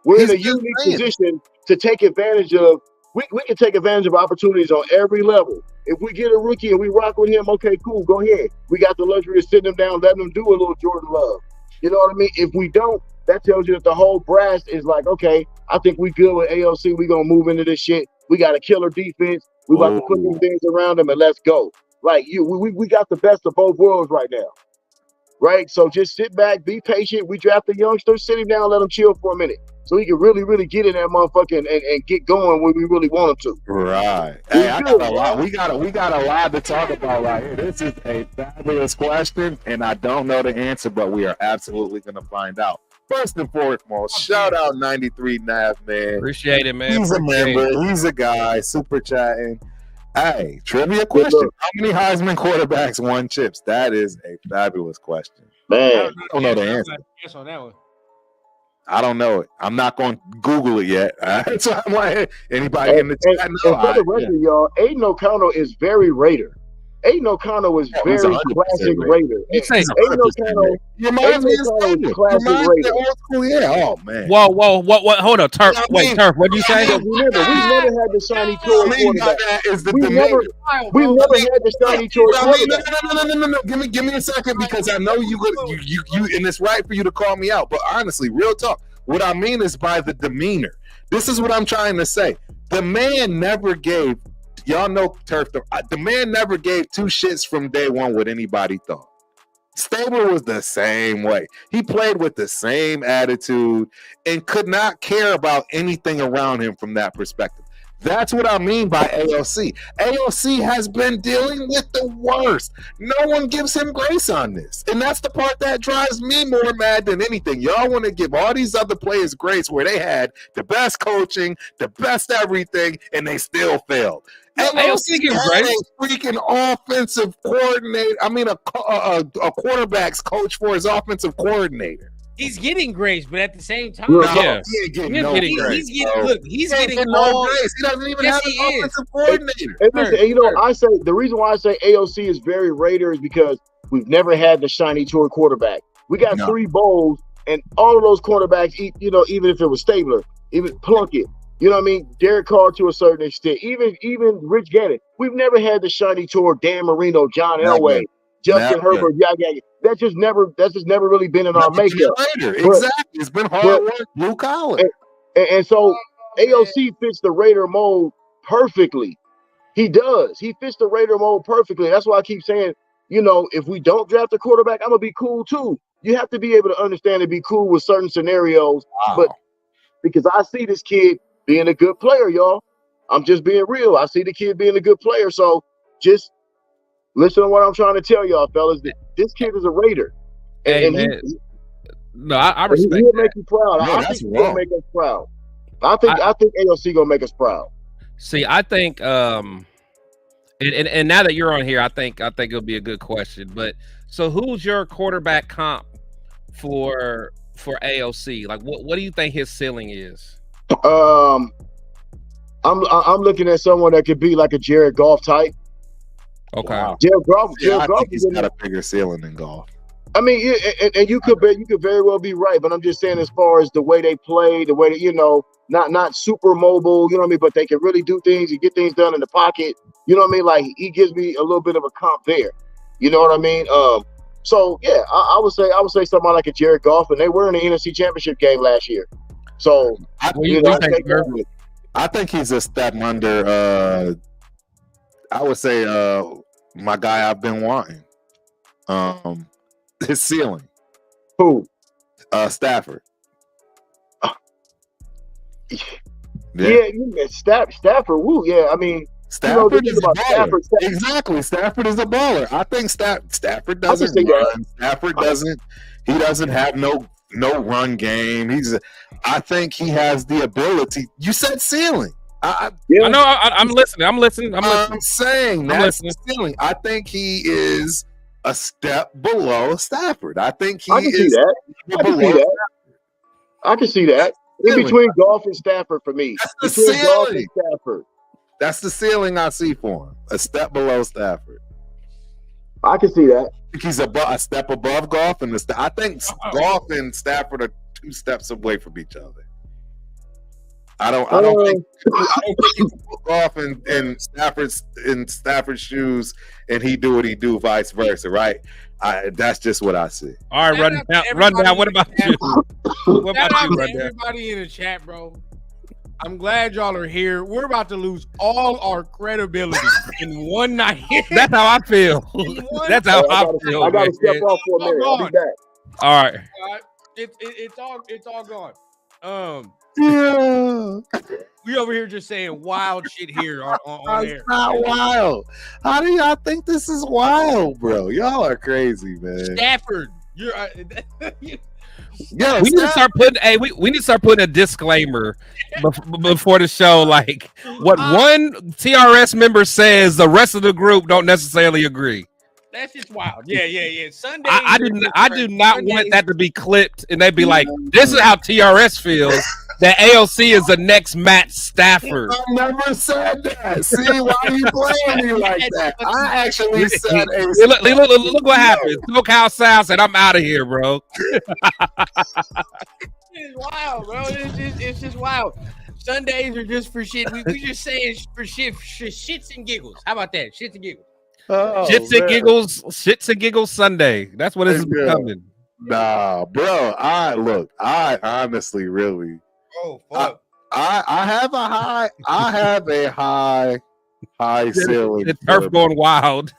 We're in a unique position to take advantage of. We can take advantage of opportunities on every level. If we get a rookie and we rock with him, okay, cool, go ahead. We got the luxury of sitting him down, letting him do a little Jordan Love. You know what I mean? If we don't, that tells you that the whole brass is like, okay, I think we good with AOC. We gonna move into this shit. We got a killer defense. We about to put these things around them and let's go. Like we got the best of both worlds right now, right? So just sit back, be patient. We draft a youngster, sit him down, let him chill for a minute, so he can really, really get in that motherfucker and get going when we really want him to. Right. Hey, I got a lot. We got a lot to talk about right here. This is a fabulous question, and I don't know the answer, but we are absolutely going to find out. First and foremost, shout out 93 Nav, man. Appreciate it, man. He's a member. He's a guy. Super chatting. Hey, trivia question. How many Heisman quarterbacks won chips? That is a fabulous question. Man, I don't know the answer. On that one. I don't know it. I'm not going to Google it yet. So I'm like, anybody in the chat know? And for the record, y'all, Aiden O'Connell is very Raider. Aiden O'Connell was very classic Raider. Aiden O'Connell, classic Raider. Yeah. Oh man. Whoa. Hold on, Turf. Wait, Turf. What did you say? Remember, we've never had the shiny toy quarterback. We've never had the shiny toy quarterback. Give me a second, because I know you and it's right for you to call me out. But honestly, real talk. What I mean is by the demeanor. This is what I'm trying to say. The man never gave. Y'all know Turf. The man never gave two shits from day one what anybody thought. Stabler was the same way. He played with the same attitude and could not care about anything around him from that perspective. That's what I mean by AOC. AOC has been dealing with the worst. No one gives him grace on this. And that's the part that drives me more mad than anything. Y'all want to give all these other players grace where they had the best coaching, the best everything, and they still failed. AOC has a freaking offensive coordinator. I mean, a quarterback's coach for his offensive coordinator. He's getting grace, but at the same time, he ain't getting no grace. He's getting no grace. He doesn't even have an offensive coordinator. And listen, I say the reason why I say AOC is very Raider is because we've never had the shiny toy quarterback. We got 3 bowls, and all of those quarterbacks, even if it was Stabler, even Plunkett, you know what I mean? Derek Carr to a certain extent, even Rich Gannon. We've never had the shiny toy Dan Marino, John Elway, Justin Herbert. That's just never really been in our makeup. Exactly. It's been hard work, blue collar. And so AOC fits the Raider mold perfectly. He does. He fits the Raider mold perfectly. That's why I keep saying, if we don't draft a quarterback, I'm gonna be cool too. You have to be able to understand and be cool with certain scenarios. Wow. But because I see this kid being a good player, y'all. I'm just being real. I see the kid being a good player. So just listen to what I'm trying to tell y'all, fellas. This kid is a Raider. Hey, man. I respect he'll make you proud. I think he'll make us proud. I think AOC gonna make us proud. See, I think and now that you're on here, I think it'll be a good question. But so who's your quarterback comp for AOC? Like what do you think his ceiling is? I'm looking at someone that could be like a Jared Goff type. Okay. Wow. Jared Goff. I think he's got a bigger ceiling than Goff. I mean, and you could very well be right, but I'm just saying, as far as the way they play, the way that not super mobile, you know what I mean, but they can really do things and get things done in the pocket. You know what I mean? Like he gives me a little bit of a comp there. You know what I mean? So yeah, I would say somebody like a Jared Goff, and they were in the NFC Championship game last year. So I think he's a step under. I would say my guy I've been wanting. His ceiling. Who? Stafford. Yeah, Stafford. Woo. Yeah, I mean, Stafford is a baller. Exactly. Stafford is a baller. I think Stafford doesn't run. Stafford doesn't. He doesn't have no run game. I think he has the ability. You said ceiling. I know. I'm listening. I'm saying that's the ceiling. I think he is a step below Stafford. I think he is. I can see that. In between Goff and Stafford for me. That's the ceiling. Goff and Stafford. That's the ceiling I see for him. A step below Stafford. I can see that. I think he's a step above Goff, and I think Goff and Stafford are 2 steps away from each other. I don't think you can put Goff in Stafford's shoes and he do what he do, vice versa, right? That's just what I see. All right, rundown. What about you? What about you, rundown? Everybody in the chat, bro. I'm glad y'all are here. We're about to lose all our credibility in one night. That's how I feel. That's how I feel. I gotta step off for a minute. I'll be back. All right. It's all gone. Yeah. We over here just saying wild shit here on air. It's not wild. How do y'all think this is wild, bro? Y'all are crazy, man. Stafford, we need to start putting. We need to start putting a disclaimer before the show. Like what one TRS member says, the rest of the group don't necessarily agree. That's just wild. Yeah. Sunday. I do not want that to be clipped, and they'd be like, "This is how TRS feels." That AOC is the next Matt Stafford. I never said that. See, why are you playing me like that? I actually said look what happened. SoCal South said, "I'm out of here, bro." It's wild, bro. It's just wild. Sundays are just for shit. We just saying for shits and giggles. How about that? Shits and giggles. Shits and giggles Sunday. That's what it's becoming. Nah, bro. I honestly really. Oh fuck. I have a high ceiling. The turf going wild.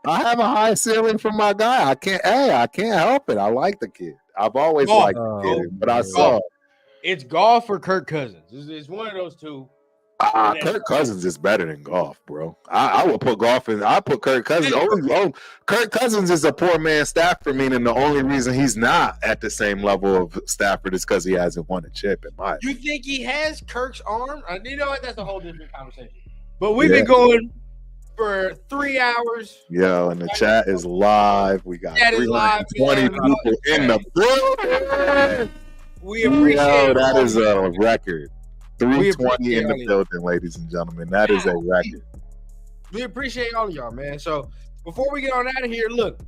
I have a high ceiling for my guy. I can't help it. I like the kid. I've always liked the kid, but I saw it's Goff or Kirk Cousins. It's one of those two. Kirk Cousins is better than Goff, bro. I would put Goff in. I put Kirk Cousins. Kirk Cousins is a poor man Stafford, meaning the only reason he's not at the same level of Stafford is because he hasn't won a chip. In my opinion. You think he has Kirk's arm? You know what? That's a whole different conversation. But we've been going for 3 hours. Yo, and the chat is live. We got 320 people in the building. We appreciate that is a record. 320 in the building, ladies and gentlemen. That is a record. We appreciate all of y'all, man. So before we get on out of here, look,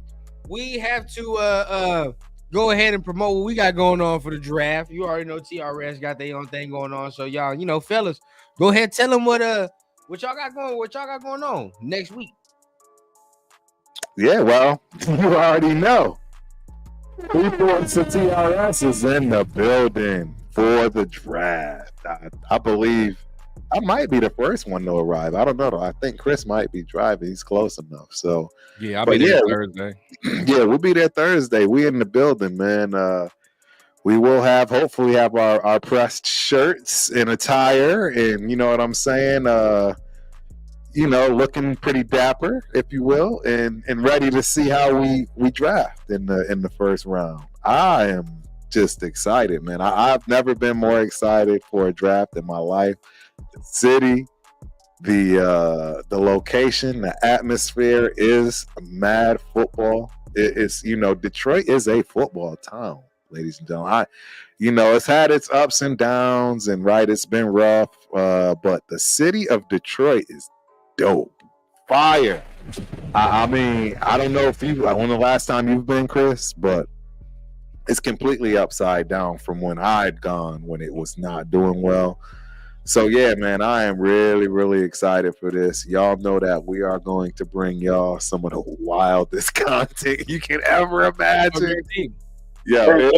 we have to go ahead and promote what we got going on for the draft. You already know TRS got their own thing going on. So y'all, fellas, go ahead, tell them what y'all got going on next week. Yeah, well, you already know. 3/4 of TRS is in the building for the draft. I believe I might be the first one to arrive. I don't know though. I think Chris might be driving. He's close enough. So I'll be there Thursday. Yeah, we'll be there Thursday. We in the building, man. We will hopefully have our pressed shirts and attire, and you know what I'm saying. Looking pretty dapper, if you will, and ready to see how we draft in the first round. I am just excited, man. I've never been more excited for a draft in my life. The city, the location, the atmosphere is mad football. It's Detroit is a football town, ladies and gentlemen. It's had its ups and downs, and it's been rough. But the city of Detroit is dope, fire. I mean, I don't know when the last time you've been, Chris, but it's completely upside down from when I'd gone when it was not doing well. So yeah, man, I am really, really excited for this. Y'all know that we are going to bring y'all some of the wildest content you can ever imagine. Yeah, hey,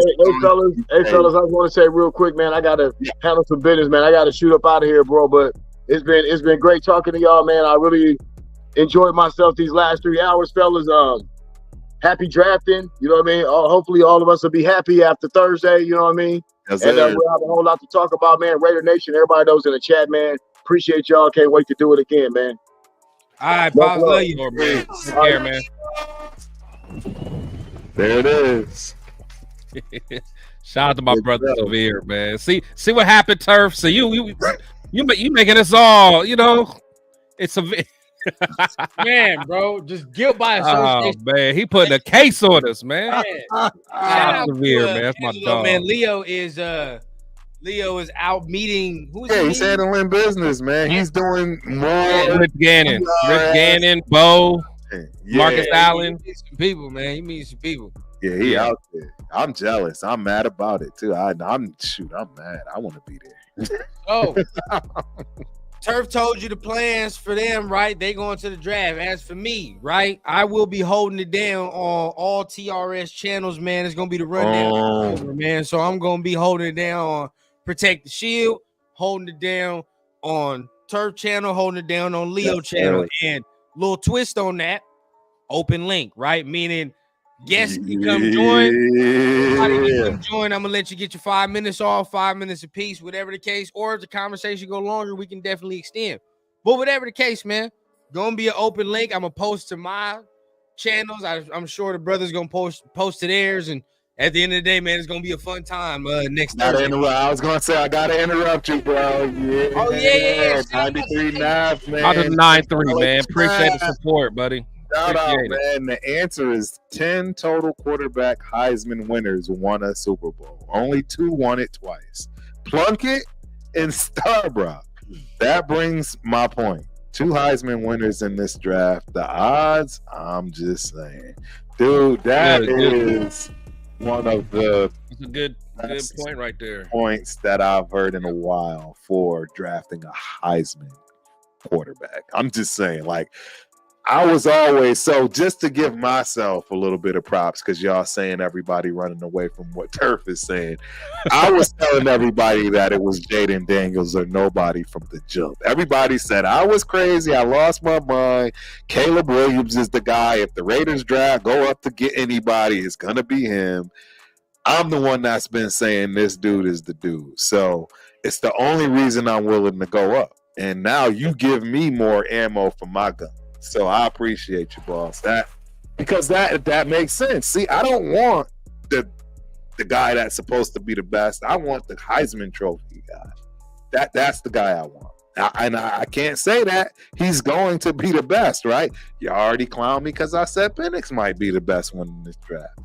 fellas, I just want to say real quick, man, I gotta handle some business, man. I gotta shoot up out of here, bro. But it's been great talking to y'all, man. I really enjoyed myself these last 3 hours, fellas. Happy drafting, you know what I mean? Hopefully all of us will be happy after Thursday, you know what I mean? We'll have a whole lot to talk about, man. Raider Nation, everybody knows in the chat, man. Appreciate y'all. Can't wait to do it again, man. All right, Pops, love you, man. Take care, man. There it is. Shout out to my brother over here, man. See what happened, Turf. So you making us all, it's a man, bro. Just guilt by association. Oh man, he putting a case on us, man. Shout out to, man. That's my dog. Man, Leo is out meeting. He's handling business, man. He's doing more. Rich Gannon, Bo, Marcus Allen. He meets some people, man. He meets some people. Yeah, he out there. I'm jealous. I'm mad about it too. I'm mad. I want to be there. Oh, Turf told you the plans for them, right? They going to the draft. As for me, right, I will be holding it down on all TRS channels, man. It's gonna be the rundown, man. So I'm gonna be holding it down on Protect the Shield, holding it down on Turf channel, holding it down on Leo channel, and little twist on that, open link, right? Meaning guests can come join. Everybody can come join. I'm gonna let you get your 5 minutes off, 5 minutes apiece, whatever the case. Or if the conversation go longer, we can definitely extend. But whatever the case, man, gonna be an open link. I'm gonna post to my channels. I'm sure the brothers gonna post to theirs. And at the end of the day, man, it's gonna be a fun time next Thursday. I was gonna say I gotta interrupt you, bro. Yeah. Oh yeah. 93 Nav, man. Out of 9-3, man. Appreciate the support, buddy. Shout out, man. The answer is 10 total quarterback Heisman winners won a Super Bowl. Only 2 won it twice. Plunkett and Starbrock. That brings my point. 2 Heisman winners in this draft. The odds, I'm just saying. Dude, that is one of the a good point right there. Points that I've heard in a while for drafting a Heisman quarterback. I'm just saying, I was always, so just to give myself a little bit of props, because y'all saying everybody running away from what Turf is saying. I was telling everybody that it was Jayden Daniels or nobody from the jump. Everybody said I was crazy. I lost my mind. Caleb Williams is the guy. If the Raiders draft, go up to get anybody, it's going to be him. I'm the one that's been saying this dude is the dude. So it's the only reason I'm willing to go up. And now you give me more ammo for my gun. So I appreciate you, boss. Because that makes sense. See, I don't want the guy that's supposed to be the best. I want the Heisman Trophy guy. That's the guy I want. I can't say that he's going to be the best, right? You already clowned me because I said Penix might be the best one in this draft.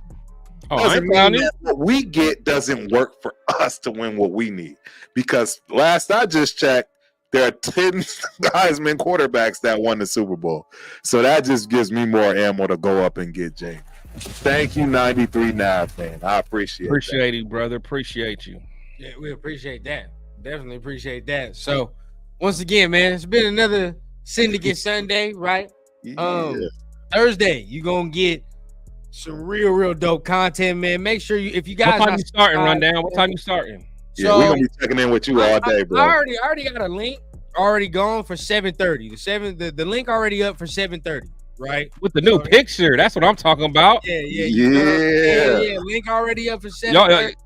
Doesn't mean that what we get doesn't work for us to win what we need. Because last I just checked, there are 10 Heisman quarterbacks that won the Super Bowl. So that just gives me more ammo to go up and get Jayden. Thank you, 93 Nav, man. I appreciate you, brother. Appreciate you. Yeah, we appreciate that. Definitely appreciate that. So, once again, man, it's been another Syndicate Sunday, right? Yeah. Thursday, you're going to get some real dope content, man. Make sure if you guys... What time you starting, Rundown? What time you starting? Yeah, we're gonna be checking in with you all day, bro. I already got a link already going for 7:30. The link already up for 7:30, right? With the new picture, that's what I'm talking about. Yeah. Link already up for 7:30.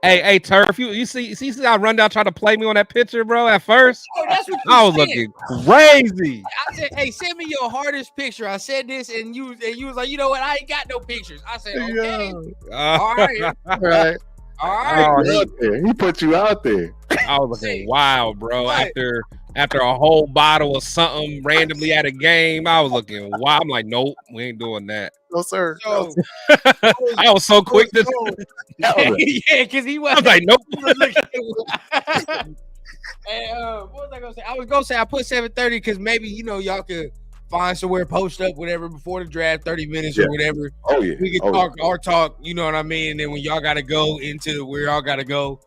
Hey, Turf, you see how Rundown tried to play me on that picture, bro? At first, that's what I was looking crazy. I said, "Hey, send me your hardest picture." I said this, and you was like, "You know what? I ain't got no pictures." I said, "Okay, all right, all right." All right, he put you out there. I was looking wild, bro. After a whole bottle of something randomly at a game, I was looking wild. I'm like, nope, we ain't doing that. No, sir. So, I was so quick to. Yeah, because he was. I was like, nope. And what was I gonna say? I was gonna say I put 7:30 because maybe y'all could find somewhere, post up, whatever, before the draft, 30 minutes or whatever. Oh, yeah. We can talk our talk, you know what I mean? And then when y'all got to go into where y'all got to go.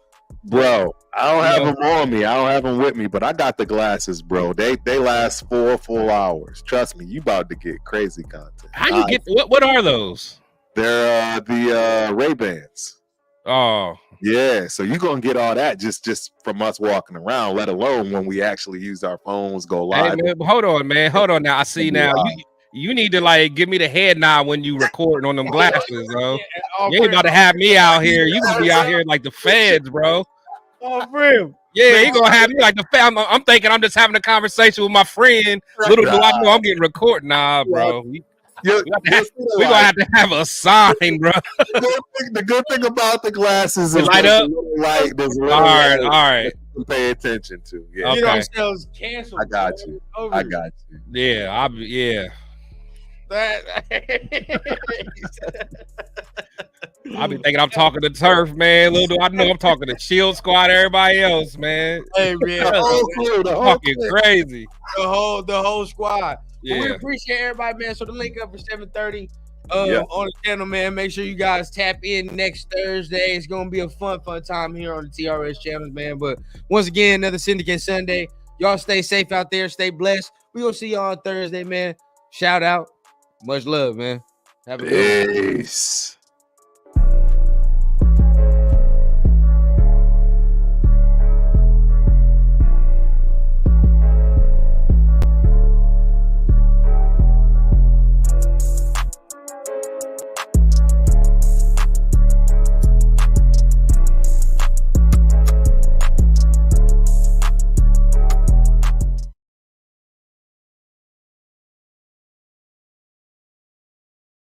Bro, I don't have them on me. I don't have them with me, but I got the glasses, bro. They last 4 full hours. Trust me, you about to get crazy content. How you get, what are those? They're the Ray-Bans. Oh. Yeah, so you're going to get all that just from us walking around, let alone when we actually use our phones, go live. Hey, man, hold on, man. Hold on now. I see now. You need to give me the head nod when you recording on them glasses, bro. You ain't about to have me out here. You gonna be out here like the feds, bro. Oh, real. Yeah, he gonna have me like the I'm thinking I'm just having a conversation with my friend. Little do I know I'm getting recorded. Nah, bro. We gonna have to have a sign, bro. The good thing about the glasses is light up. Light. There's a little All right, light all right. to pay attention to. Yeah, Okay. You know ourselves canceled. I got you. I got you. Yeah, yeah. I be thinking I'm talking to Turf, man. Little do I know I'm talking to Shield Squad, everybody else, man. Hey, man, fucking crazy. The whole squad. Yeah. But we appreciate everybody, man. So the link up for 7:30 on the channel, man. Make sure you guys tap in next Thursday. It's gonna be a fun time here on the TRS channels, man. But once again, another Syndicate Sunday. Y'all stay safe out there, stay blessed. We gonna see y'all on Thursday, man. Shout out. Much love, man. Have a good one. Peace.